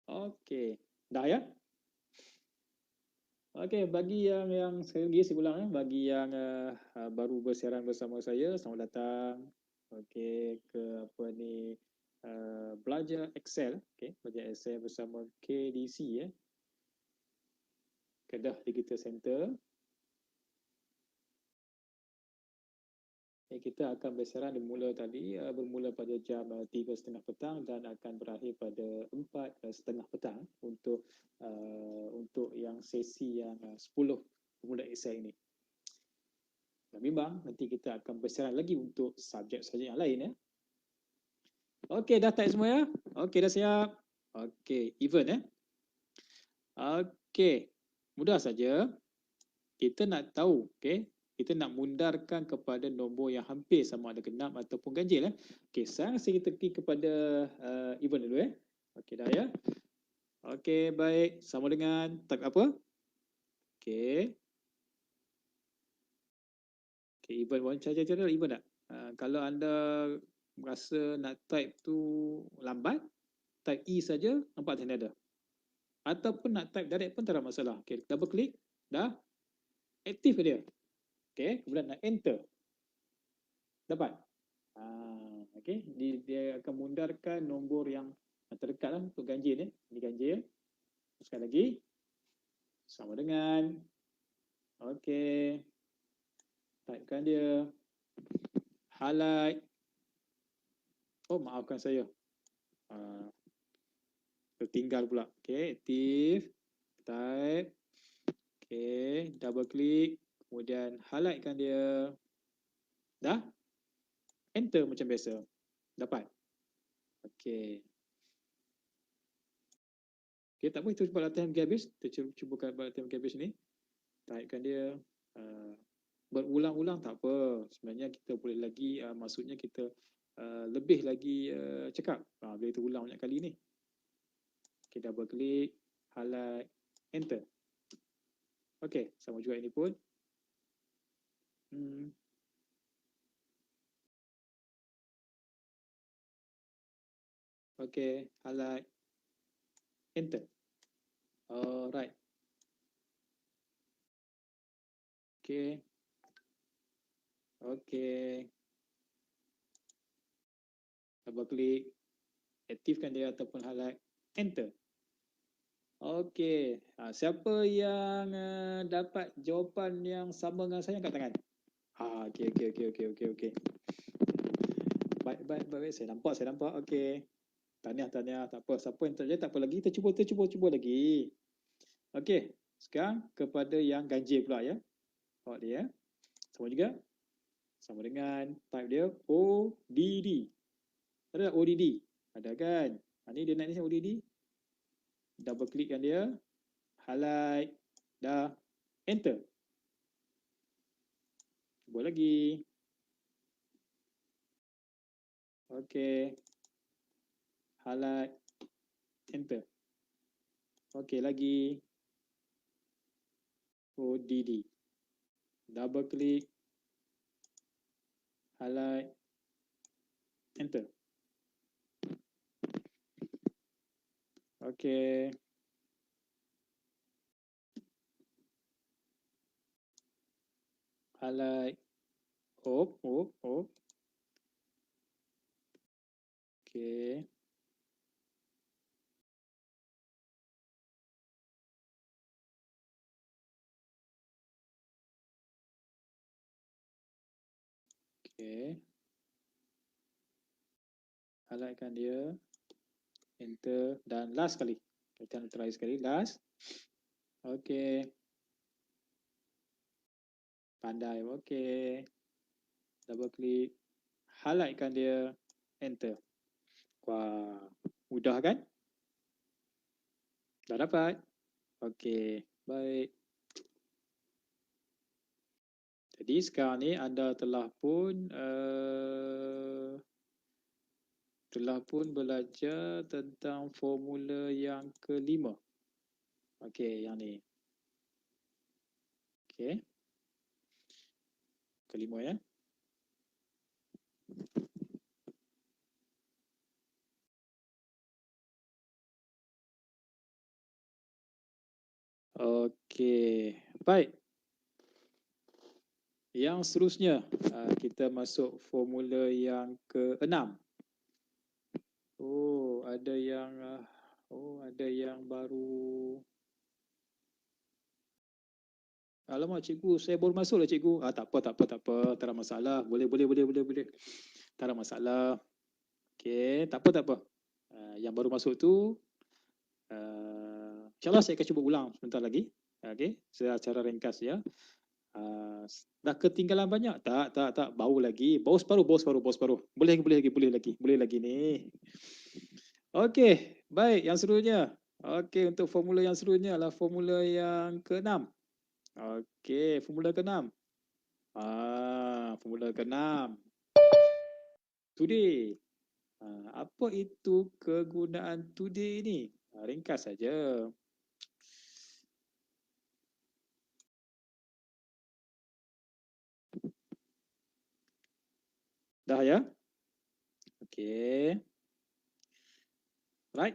[SPEAKER 2] Okey, dah ya? Okey, bagi yang sekali lagi saya ulang bagi yang baru bersiaran bersama saya, selamat datang. Okey, ke apa ni belajar Excel, belajar Excel bersama KDC Kedah Digital Center. Kita akan bersiaran bermula pada jam 3.30 petang dan akan berakhir pada 4.30 petang untuk yang sesi yang 10 pemula Excel ini. Dan memang nanti kita akan bersiaran lagi untuk subjek-subjek yang lain Okey, dah type semua ya? Okey, dah siap. Okey, even Okey, mudah saja. Kita nak tahu, kita nak mundarkan kepada nombor yang hampir sama ada genap ataupun ganjil Okey, sekarang kita pergi kepada even dulu Okey, dah ya. Okey, baik. Sama dengan type apa? Okey. Okey, even cara even tak? Kalau anda rasa nak type tu lambat, type E saja, nampak sini ada. Ataupun nak type direct pun tak ada masalah. Okey, double klik, dah aktif dia. Okey, kemudian nak enter. Dapat. Okey, dia akan mundarkan nombor yang terdekat untuk ganjil Ini ganjil. Sekali lagi. Sama dengan. Okey. Typekan dia. Highlight. Oh, maafkan saya. Tertinggal pula. Okey, aktif. Type. Okey, double klik. Kemudian highlightkan dia. Dah? Enter macam biasa. Dapat? Okey. Okay, tak apa, kita buat latihan pergi habis. Kita cuba buat latihan pergi habis ni. Taikkan dia. Berulang-ulang tak apa. Sebenarnya kita boleh lagi, maksudnya kita lebih lagi cakap. Bila kita ulang banyak kali ni. Kita double klik, highlight, enter. Okey, sama juga ini pun. Okey, highlight, enter. Alright. Okey. Okey. Double klik, aktifkan dia ataupun highlight, enter. Okey, siapa yang dapat jawapan yang sama dengan saya angkat tangan. Okey. Baik, saya nampak. Okey. Tahniah, tak apa. Siapa yang tak jadi tak apa lagi, kita cuba lagi. Okey, sekarang kepada yang ganjil pula ya. Awak dia sama juga. Sama dengan type dia ODD. Ada ODD? Ada kan? Ni dia nak ni ODD. Double klikkan dia. Highlight. Dah. Enter. Cuba lagi. Okey. Highlight. Enter. Okey, lagi. ODD. Double klik. Highlight. Enter. Okey. Highlight. Hop. Okey. Okey. Highlightkan dia. Enter. Dan last kali. Kita try sekali. Last. Okey. Pandai. Okey. Double klik. Highlightkan dia. Enter. Wah. Mudah kan? Dah dapat? Okey. Baik. Jadi sekarang ni anda telah pun belajar tentang formula yang kelima. Okey, yang ni. Okey. Kelima ya. Okey, baik. Yang seterusnya, kita masuk formula yang ke-6. Ada yang baru. Alamak cikgu, saya baru masuk lah cikgu. Tak apa. Tak ada masalah. Boleh. Tak ada masalah. Okey, tak apa. Yang baru masuk tu, InsyaAllah saya akan cuba ulang sebentar lagi. Okey, secara ringkas ya. Dah ketinggalan banyak? Tak. Bau lagi. Bau separuh. Boleh lagi ni. Okey, baik. Yang seterusnya. Okey, untuk formula yang seterusnya adalah formula yang ke-6. Okey, formula ke-6. Formula ke-6. Today. Apa itu kegunaan today ni? Ringkas saja. Dah ya? Okey. Right.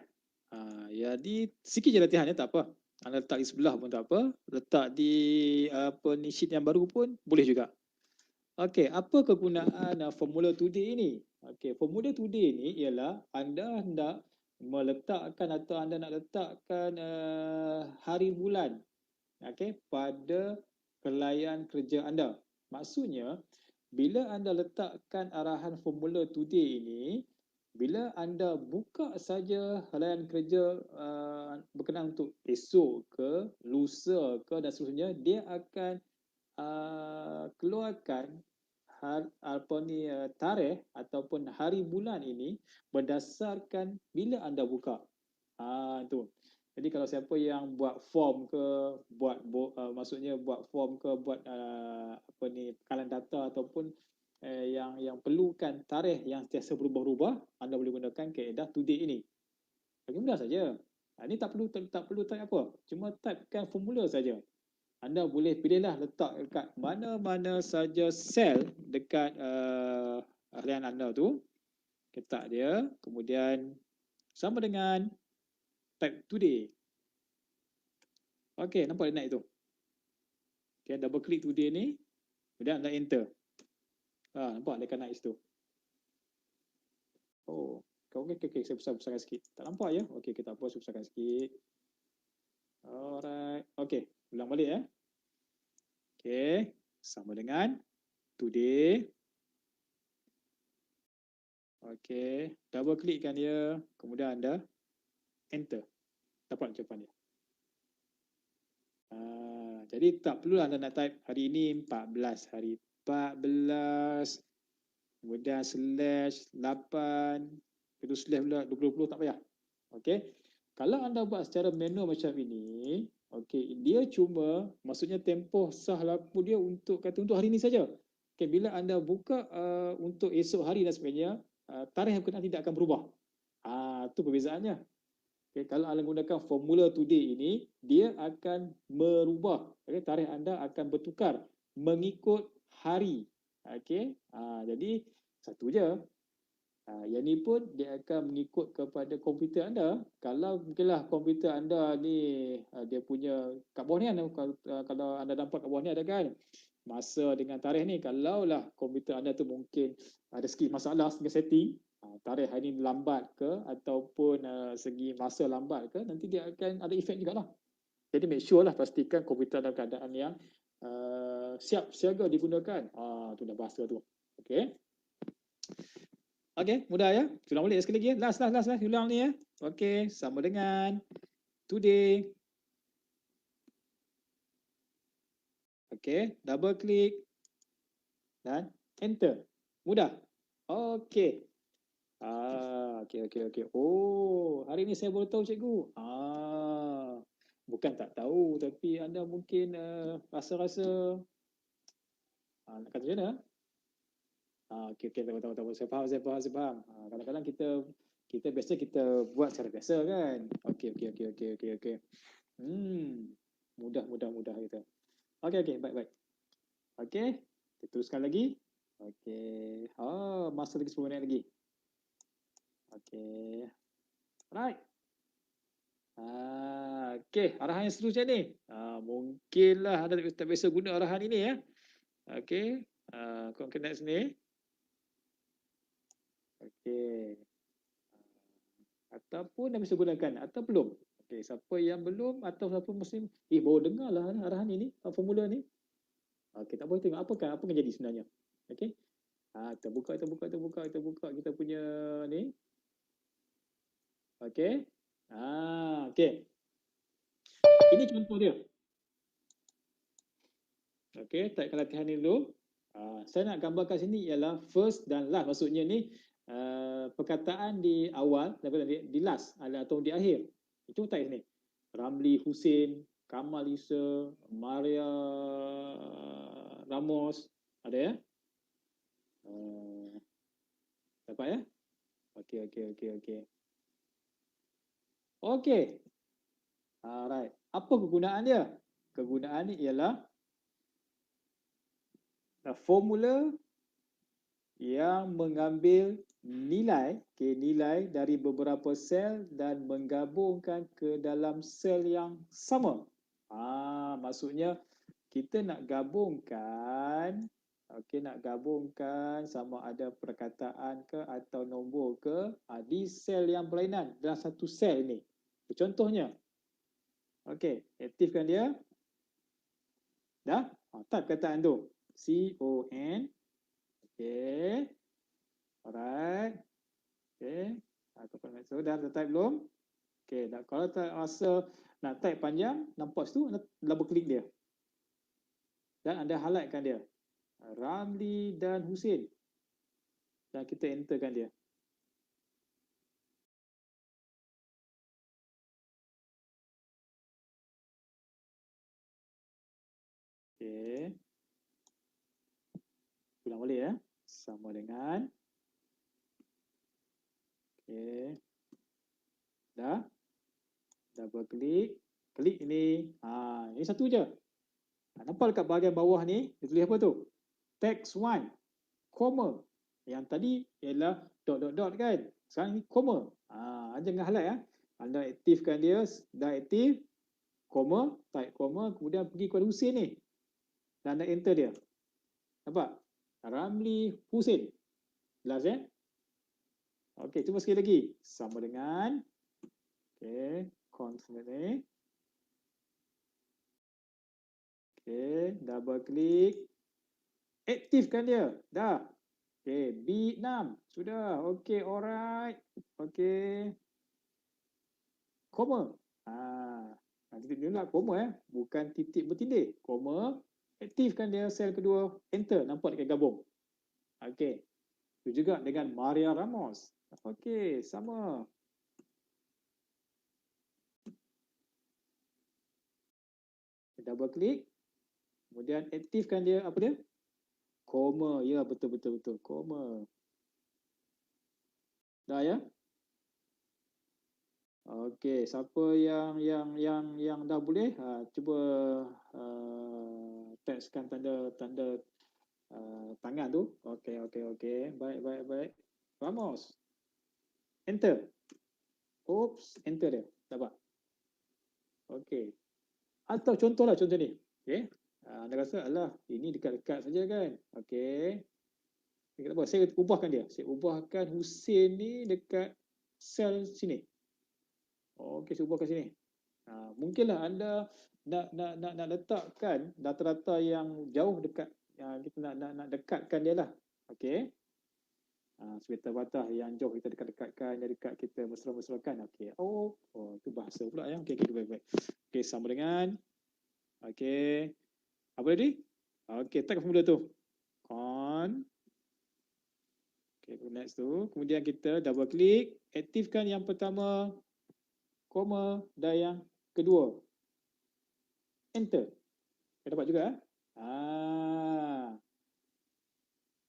[SPEAKER 2] Jadi sikit je latihan ya, tak apa. Anda letak di sebelah pun tak apa. Letak di ni sheet yang baru pun boleh juga. Okey, apa kegunaan formula today ini? Okey, formula today ni ialah anda hendak meletakkan atau anda nak letakkan hari bulan pada kelainan kerja anda. Maksudnya bila anda letakkan arahan formula today ini, bila anda buka saja halayan kerja berkenaan untuk esok ke, lusa ke dan seterusnya, dia akan keluarkan tarikh ataupun hari bulan ini berdasarkan bila anda buka. Itu. Jadi kalau siapa yang buat form ke, maksudnya buat form ke, buat pekalan data ataupun yang perlukan tarikh yang sentiasa berubah-ubah, anda boleh gunakan kaedah today ini. Bagi mudah saja. Ini tak perlu type apa, cuma typekan formula saja. Anda boleh pilihlah letak dekat mana-mana saja sel dekat harian anda tu, letak dia, kemudian sama dengan type today. Okey, nampak dia naik tu. Okey, double klik today ni, kemudian anda enter. Nampak dia akan naik situ. Oh, okey, saya besarkan sikit. Tak nampak ya? Okey, kita apa, saya besarkan sikit. Alright. Okey, ulang balik ya. Okey, sama dengan today. Okey, double klikkan dia, kemudian anda enter. Dapat jawapan dia. Jadi tak perlu anda nak type hari ini 14, hari 14, kemudian slash 8, itu slash pula 20 tak payah. Okey. Kalau anda buat secara manual macam ini, okey, dia cuma maksudnya tempoh sah laku dia untuk hari ini saja. Okey, bila anda buka untuk esok hari dan sebagainya, tarikh berkenaan tidak akan berubah. Itu perbezaannya. Okay, kalau anda gunakan formula today ini, dia akan merubah. Okay, tarikh anda akan bertukar mengikut hari. Okay, jadi satu je. Yang ni pun dia akan mengikut kepada komputer anda. Kalau mungkinlah komputer anda ni dia punya kat bawah ni, kalau anda nampak kat bawah ni ada kan masa dengan tarikh ni. Kalaulah komputer anda tu mungkin ada sikit masalah segi setting, tarikh hari ni lambat ke ataupun segi masa lambat ke, nanti dia akan ada efek jugalah. Jadi make sure lah, pastikan komputer dalam keadaan yang siap siaga digunakan. Tu dah bahasa tu. Okey. Okey, mudah ya. Ulang balik sekali lagi ya. Last ulang ni ya. Okey, sama dengan today. Okey, double klik dan enter. Mudah. Okey. Okey. Oh, hari ni saya baru tahu cikgu. Bukan tak tahu, tapi anda mungkin rasa-rasa nak kata macam mana? Okey, tahu. Saya faham. Kadang-kadang kita biasa kita buat secara biasa kan. Okey. Mudah kita. Okey, baik. Okey, kita teruskan lagi. Okey. Masa lagi 10 minit lagi. Okey. Right. Okey, arahan yang seterusnya ni. Mungkinlah anda tak biasa guna arahan ini ya. Okey. Connect sini. Okey. Ataupun dah bisa gunakan atau belum. Okey, siapa yang belum atau siapa muslim baru dengarlah arahan ini, formula ni. Okey, tak boleh tengok apa yang jadi sebenarnya. Okey. Kita buka kita punya ni. Okey. Okey. Ini contoh dia. Okey, typekan latihan ni dulu. Saya nak gambarkan sini ialah first dan last. Maksudnya ni perkataan di awal daripada di last atau di akhir. Itu type ni. Ramli Hussein, Kamal Isa, Maria Ramos. Ada ya? Dapat ya? Okey. Okey. Alright. Apa kegunaan dia? Kegunaan ni ialah formula yang mengambil nilai dari beberapa sel dan menggabungkan ke dalam sel yang sama. Maksudnya kita nak gabungkan, sama ada perkataan ke atau nombor ke di sel yang berlainan dalam satu sel ini. Contohnya. Okey, aktifkan dia. Dah? Type perkataan tu. CON. Okey. Alright. Okey. So dah type belum? Okey, kalau tak rasa nak type panjang, nampak situ, anda double klik dia. Dan anda highlightkan dia. Ramli dan Hussein. Dan kita enterkan dia. Okey. Ulang balik ya. Sama dengan. Okey. Dah. Double klik. Klik ini. Ini satu je. Nampak dekat bahagian bawah ni, dia tulis apa tu? Text 1, comma. Yang tadi ialah dot kan. Sekarang ni comma. Jangan highlight ya. Anda aktifkan dia, dah aktif, comma, type comma, kemudian pergi kepada Husin ni. Dan anda enter dia. Nampak? Ramli Husin. Jelas ya? Okey, cuba sekali lagi. Sama dengan consonant ni. Double klik. Aktifkan dia. Dah. B6. Sudah. Alright. Koma. Titik dia nak koma bukan titik bertindih. Koma. Aktifkan dia sel kedua. Enter. Nampak dekat gabung. Itu juga dengan Maria Ramos. Sama. Double klik. Kemudian aktifkan dia apa dia? Koma. Ya, betul. Koma. Dah ya? Okey, siapa yang dah boleh cuba tekskan tanda tangan tu. Okey. Baik. Ramos. Enter. Oops, enter dia. Dapat. Okey. Atau contoh ni. Anda rasa ini dekat-dekat saja kan? Okey. Tak apa, saya ubahkan dia. Saya ubahkan Husin ni dekat sel sini. Okey, saya ubahkan sini. Mungkinlah anda nak letakkan data-data yang jauh dekat, kita nak dekatkan dia lah. Okey. Sebetulnya yang jauh kita dekat-dekatkan, yang dekat kita mesra-mesrakan. Okey. Itu bahasa pula ya. Okey, baik. Okey, sama dengan. Okey. Apa tadi? Okey, tag formula tu. Okey, next tu. Kemudian kita double klik, aktifkan yang pertama, koma, dan yang kedua. Enter. Dapat juga.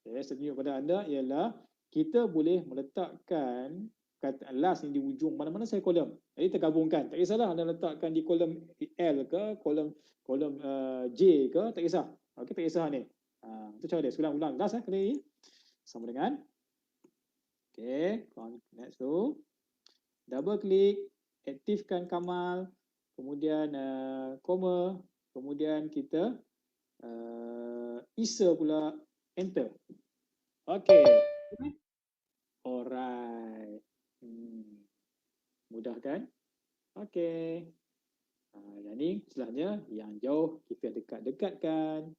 [SPEAKER 2] Setunjuk pada anda ialah kita boleh meletakkan kata last ni di ujung mana-mana saya kolom. Jadi tergabungkan. Tak kisahlah anda letakkan di kolom L ke, kolom J ke, tak kisah. Okey, tak kisah ni. Itu cara dia. Ulang last kali ni. Sama dengan. Okey, next tu. Double klik, aktifkan Kamal, kemudian koma, kemudian kita Isa pula, enter. Okey. Alright. Mudah kan? Okey. Yang ni setelahnya yang jauh kita dekat-dekatkan.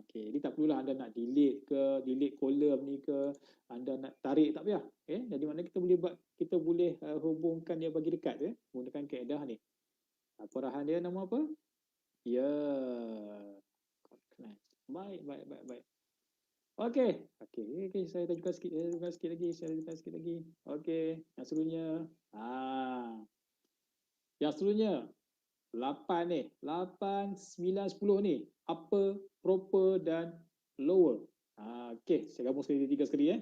[SPEAKER 2] Okey, jadi tak perlulah anda nak delete kolom ni ke, anda nak tarik tak payah. Jadi mana kita boleh hubungkan dia bagi dekat menggunakan kaedah ni. Perahan dia nama apa? Ya. Baik. Okey, saya tunjukkan sikit lagi. Okey, yang seterusnya. Yang seterusnya 8 ni, 8, 9, 10 ni, upper, proper dan lower. Okey, saya gabung sekali 3 sekali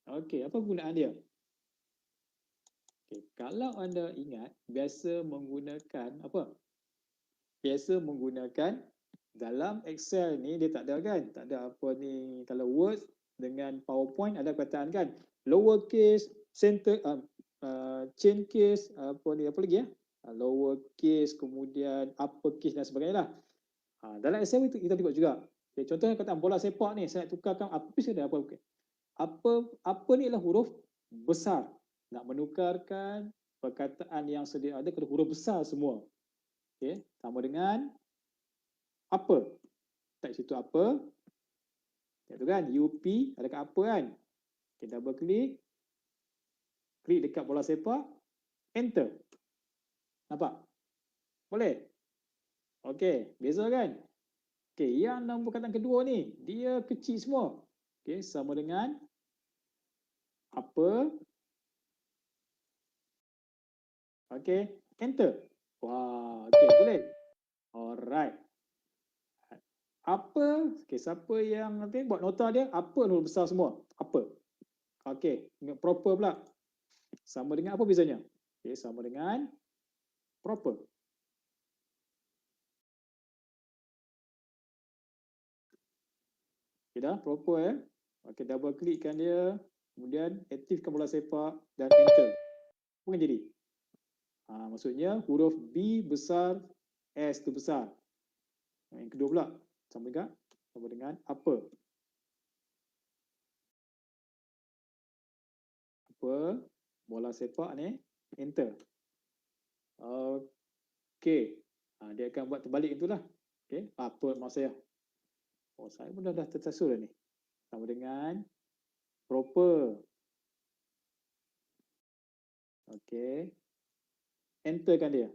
[SPEAKER 2] Okey, apa gunaan dia? Okey, kalau anda ingat biasa menggunakan apa? Biasa menggunakan dalam Excel ni dia tak ada kan? Tak ada apa ni, kalau Word dengan PowerPoint ada perkataan kan? Lower case, center chain case, apa lagi lower case, kemudian upper case dan sebagainya lah. Dalam Excel itu kita tengok juga. Contohnya kataan bola sepak ni, saya nak tukarkan apa ada apa ni adalah huruf besar. Nak menukarkan perkataan yang sedia ada ke huruf besar semua. Sama dengan apa. Type situ apa. Itu kan UP ada kat apa kan. Double klik dekat bola sepak, enter. Nampak? Boleh? Okey, beza kan? Okey, yang nombor perkataan kedua ni, dia kecil semua. Okey, sama dengan apa. Okey, enter. Wah, okey, boleh. Alright. Apa, siapa yang nanti buat nota dia, apa huruf besar semua? Apa? Okey, proper pula. Sama dengan apa bezanya? Okey, sama dengan proper. Okey dah, proper Okey, double klikkan dia, kemudian aktifkan bola sepak dan enter. Apa yang jadi? Maksudnya huruf B besar, S tu besar. Yang kedua pula, sama dengan apa? Apa? Bola sepak ni, enter. Okey. Dia akan buat terbalik itulah. Okey, apa maksud saya? Saya pun dah tertasul dah ni. Sama dengan proper. Okey. Enterkan dia.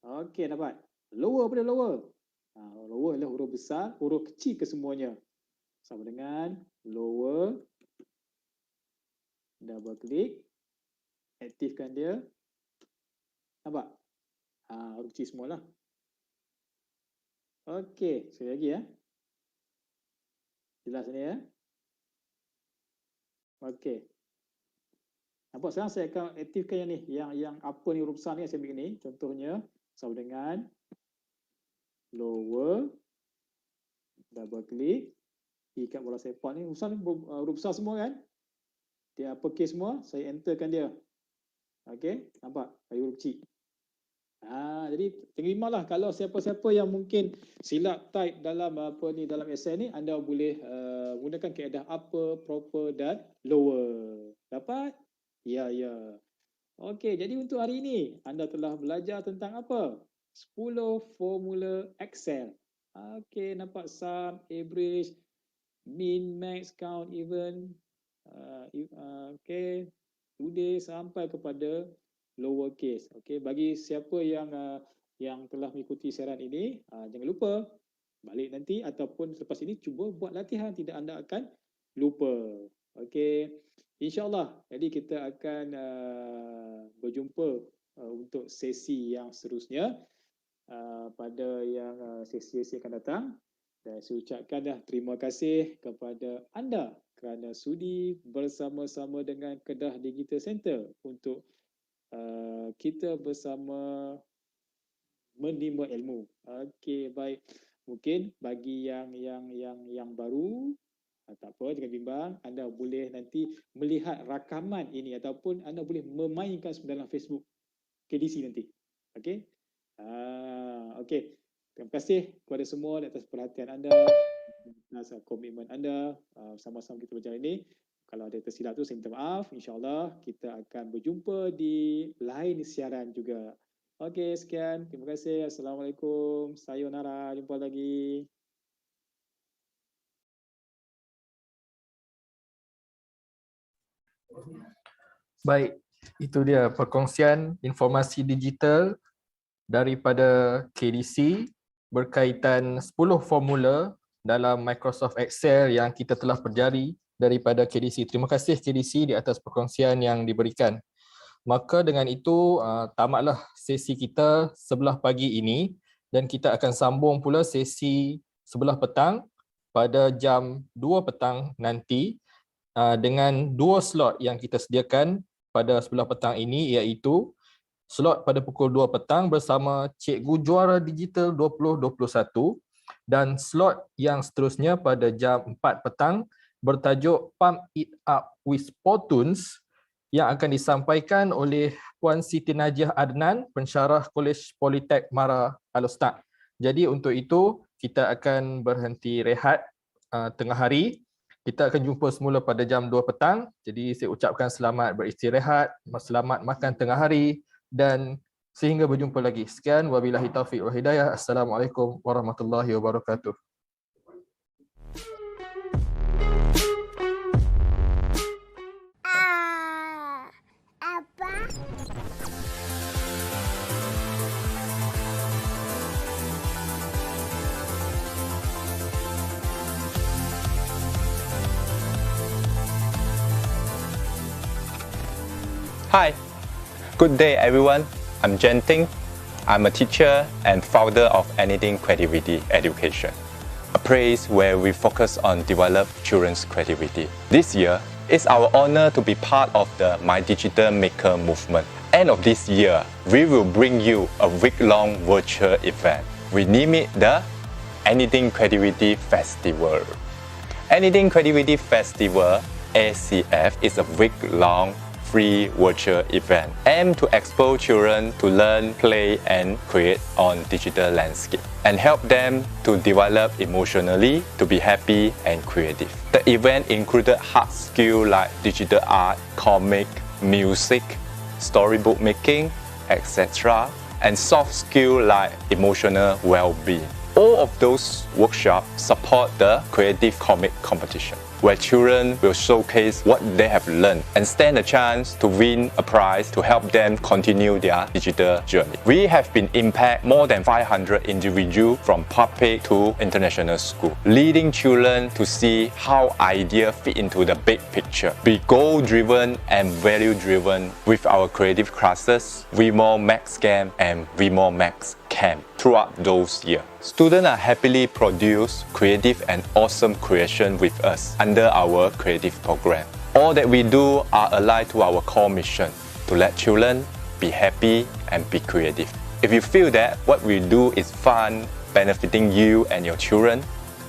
[SPEAKER 2] Okey, dapat. Lower pada lower. Lower adalah huruf besar, huruf kecil kesemuanya. Sama dengan lower. Double klik. Aktifkan dia. Nampak? Huruf kecil semualah. Okey, sekali lagi Jelas ni Okey. Nampak sekarang saya akan aktifkan yang ni, yang apa ni huruf besar ni saya ambil ni. Contohnya sama dengan lower, double klik, ikat bola sepak ni, huruf besar semua kan? Dia uppercase semua, saya enterkan dia. Okey, nampak? Bagi huruf kecil. Jadi terimalah kalau siapa-siapa yang mungkin silap type dalam dalam essay ni, anda boleh gunakan kaedah upper, proper dan lower. Dapat? Ya. Okey, jadi untuk hari ini anda telah belajar tentang apa? 10 formula Excel. Okey, nampak sum, average, mean, max, count, even. Okey, today sampai kepada lower case. Okey, bagi siapa yang telah mengikuti siaran ini, jangan lupa balik nanti ataupun selepas ini cuba buat latihan, tidak anda akan lupa. Okey, insya-Allah. Jadi kita akan berjumpa untuk sesi yang seterusnya pada yang sesi-sesi akan datang. Dan saya ucapkan terima kasih kepada anda kerana sudi bersama-sama dengan Kedah Digital Center untuk kita bersama menimba ilmu. Okey, baik. Mungkin bagi yang baru, tak apa, jangan bimbang. Anda boleh nanti melihat rakaman ini ataupun anda boleh memainkan dalam Facebook KDC nanti. Okey. Okey. Terima kasih kepada semua atas perhatian anda, atas komitmen anda. Sama-sama kita belajar ini. Kalau ada tersilap tu saya minta maaf. InsyaAllah kita akan berjumpa di lain siaran juga. Okey, sekian. Terima kasih. Assalamualaikum. Sayonara. Jumpa lagi.
[SPEAKER 1] Baik, itu dia perkongsian informasi digital daripada KDC berkaitan 10 formula dalam Microsoft Excel yang kita telah pelajari daripada KDC. Terima kasih KDC di atas perkongsian yang diberikan. Maka dengan itu tamatlah sesi kita sebelah pagi ini dan kita akan sambung pula sesi sebelah petang pada jam 2 petang nanti dengan 2 slot yang kita sediakan pada sebelah petang ini, iaitu slot pada pukul 2 petang bersama Cikgu Juara Digital 2021 dan slot yang seterusnya pada jam 4 petang bertajuk Pump It Up with Potuns yang akan disampaikan oleh Puan Siti Najiah Adnan, pensyarah Kolej Politek Mara Al-Ustaz. Jadi untuk itu kita akan berhenti rehat tengah hari. Kita akan jumpa semula pada jam 2 petang. Jadi saya ucapkan selamat beristirahat, selamat makan tengah hari dan sehingga berjumpa lagi. Sekian, wabillahi taufiq wal hidayah. Assalamualaikum warahmatullahi wabarakatuh.
[SPEAKER 3] Hi, good day everyone. I'm Genting. I'm a teacher and founder of Anything Creativity Education, a place where we focus on develop children's creativity. This year, it's our honor to be part of the MYDIGITALMAKER movement. End of this year, we will bring you a week-long virtual event. We name it the Anything Creativity Festival. Anything Creativity Festival, ACF, is a week-long free virtual event aimed to expose children to learn, play and create on digital landscape and help them to develop emotionally to be happy and creative. The event included hard skills like digital art, comic, music, storybook making, etc. and soft skills like emotional well-being. All of those workshops support the creative comic competition, where children will showcase what they have learned and stand a chance to win a prize to help them continue their digital journey. We have been impact more than 500 individuals from public to international school, leading children to see how ideas fit into the big picture. Be goal-driven and value-driven with our creative classes, WeMore Max Camp and WeMore Max Camp throughout those years. Students are happily produce creative and awesome creation with us under our creative program. All that we do are aligned to our core mission to let children be happy and be creative. If you feel that what we do is fun, benefiting you and your children,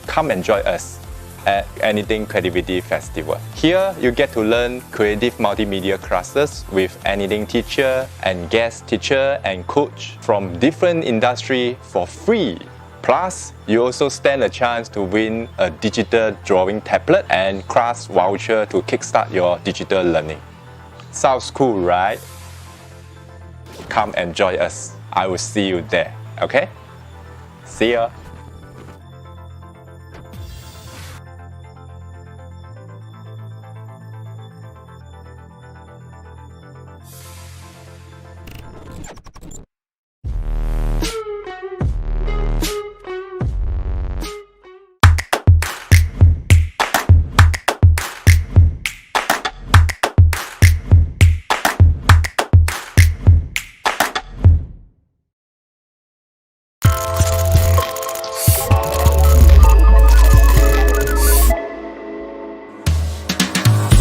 [SPEAKER 3] come and join us at Anything Creativity Festival. Here, you get to learn creative multimedia classes with anything teacher and guest teacher and coach from different industry for free. Plus, you also stand a chance to win a digital drawing tablet and class voucher to kickstart your digital learning. Sounds cool, right? Come and join us. I will see you there, okay? See ya!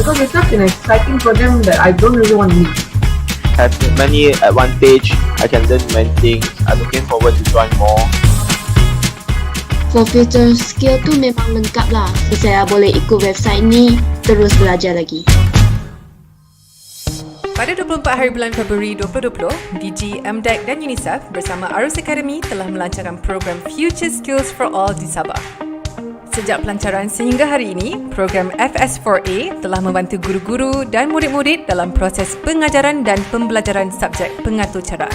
[SPEAKER 15] Because it's such an exciting program that I don't really want to miss.
[SPEAKER 16] Have many advantages. I can learn many things. I'm looking forward to join more.
[SPEAKER 17] For future skill tu memang lengkap lah. So, saya boleh ikut website ni terus belajar lagi.
[SPEAKER 18] Pada 24 hari bulan Februari 2020, DG, MDEC dan UNICEF bersama Arus Academy telah melancarkan program Future Skills for All di Sabah. Sejak pelancaran sehingga hari ini, program FS4A telah membantu guru-guru dan murid-murid dalam proses pengajaran dan pembelajaran subjek pengaturcaraan.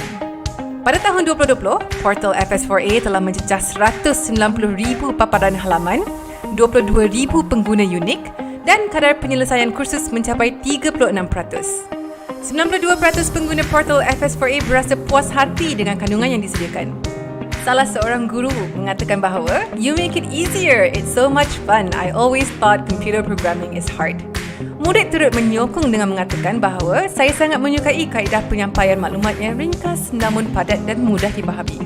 [SPEAKER 18] Pada tahun 2020, portal FS4A telah menjejah 190,000 paparan halaman, 22,000 pengguna unik dan kadar penyelesaian kursus mencapai 36%. 92% pengguna portal FS4A berasa puas hati dengan kandungan yang disediakan. Salah seorang guru mengatakan bahawa, "You make it easier. It's so much fun. I always thought computer programming is hard." Murid turut menyokong dengan mengatakan bahawa, "Saya sangat menyukai kaedah penyampaian maklumat yang ringkas namun padat dan mudah dipahami."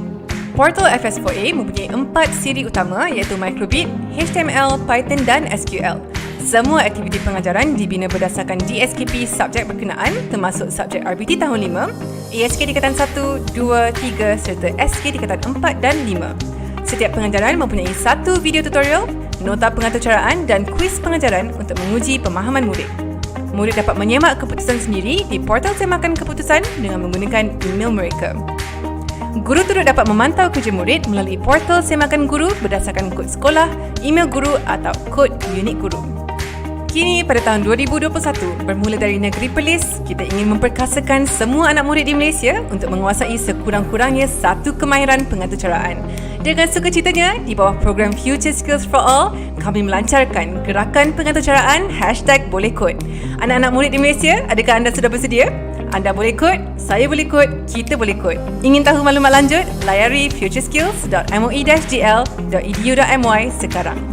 [SPEAKER 18] Portal FS4A mempunyai 4 siri utama iaitu Microbit, HTML, Python dan SQL. Semua aktiviti pengajaran dibina berdasarkan DSKP subjek berkenaan termasuk subjek RBT tahun 5, ASK tingkatan 1, 2, 3 serta SK tingkatan 4 dan 5. Setiap pengajaran mempunyai 1 video tutorial, nota pengaturcaraan dan kuis pengajaran untuk menguji pemahaman murid. Murid dapat menyemak keputusan sendiri di portal semakan keputusan dengan menggunakan email mereka. Guru turut dapat memantau kerja murid melalui portal semakan guru berdasarkan kod sekolah, email guru atau kod unik guru. Kini pada tahun 2021, bermula dari negeri Perlis, kita ingin memperkasakan semua anak murid di Malaysia untuk menguasai sekurang-kurangnya 1 kemahiran pengaturcaraan. Dengan sukacitanya, di bawah program Future Skills for All, kami melancarkan gerakan pengaturcaraan #bolehkod. Anak-anak murid di Malaysia, adakah anda sudah bersedia? Anda boleh kod, saya boleh kod, kita boleh kod. Ingin tahu maklumat lanjut? Layari futureskills.moi-gl.edu.my sekarang.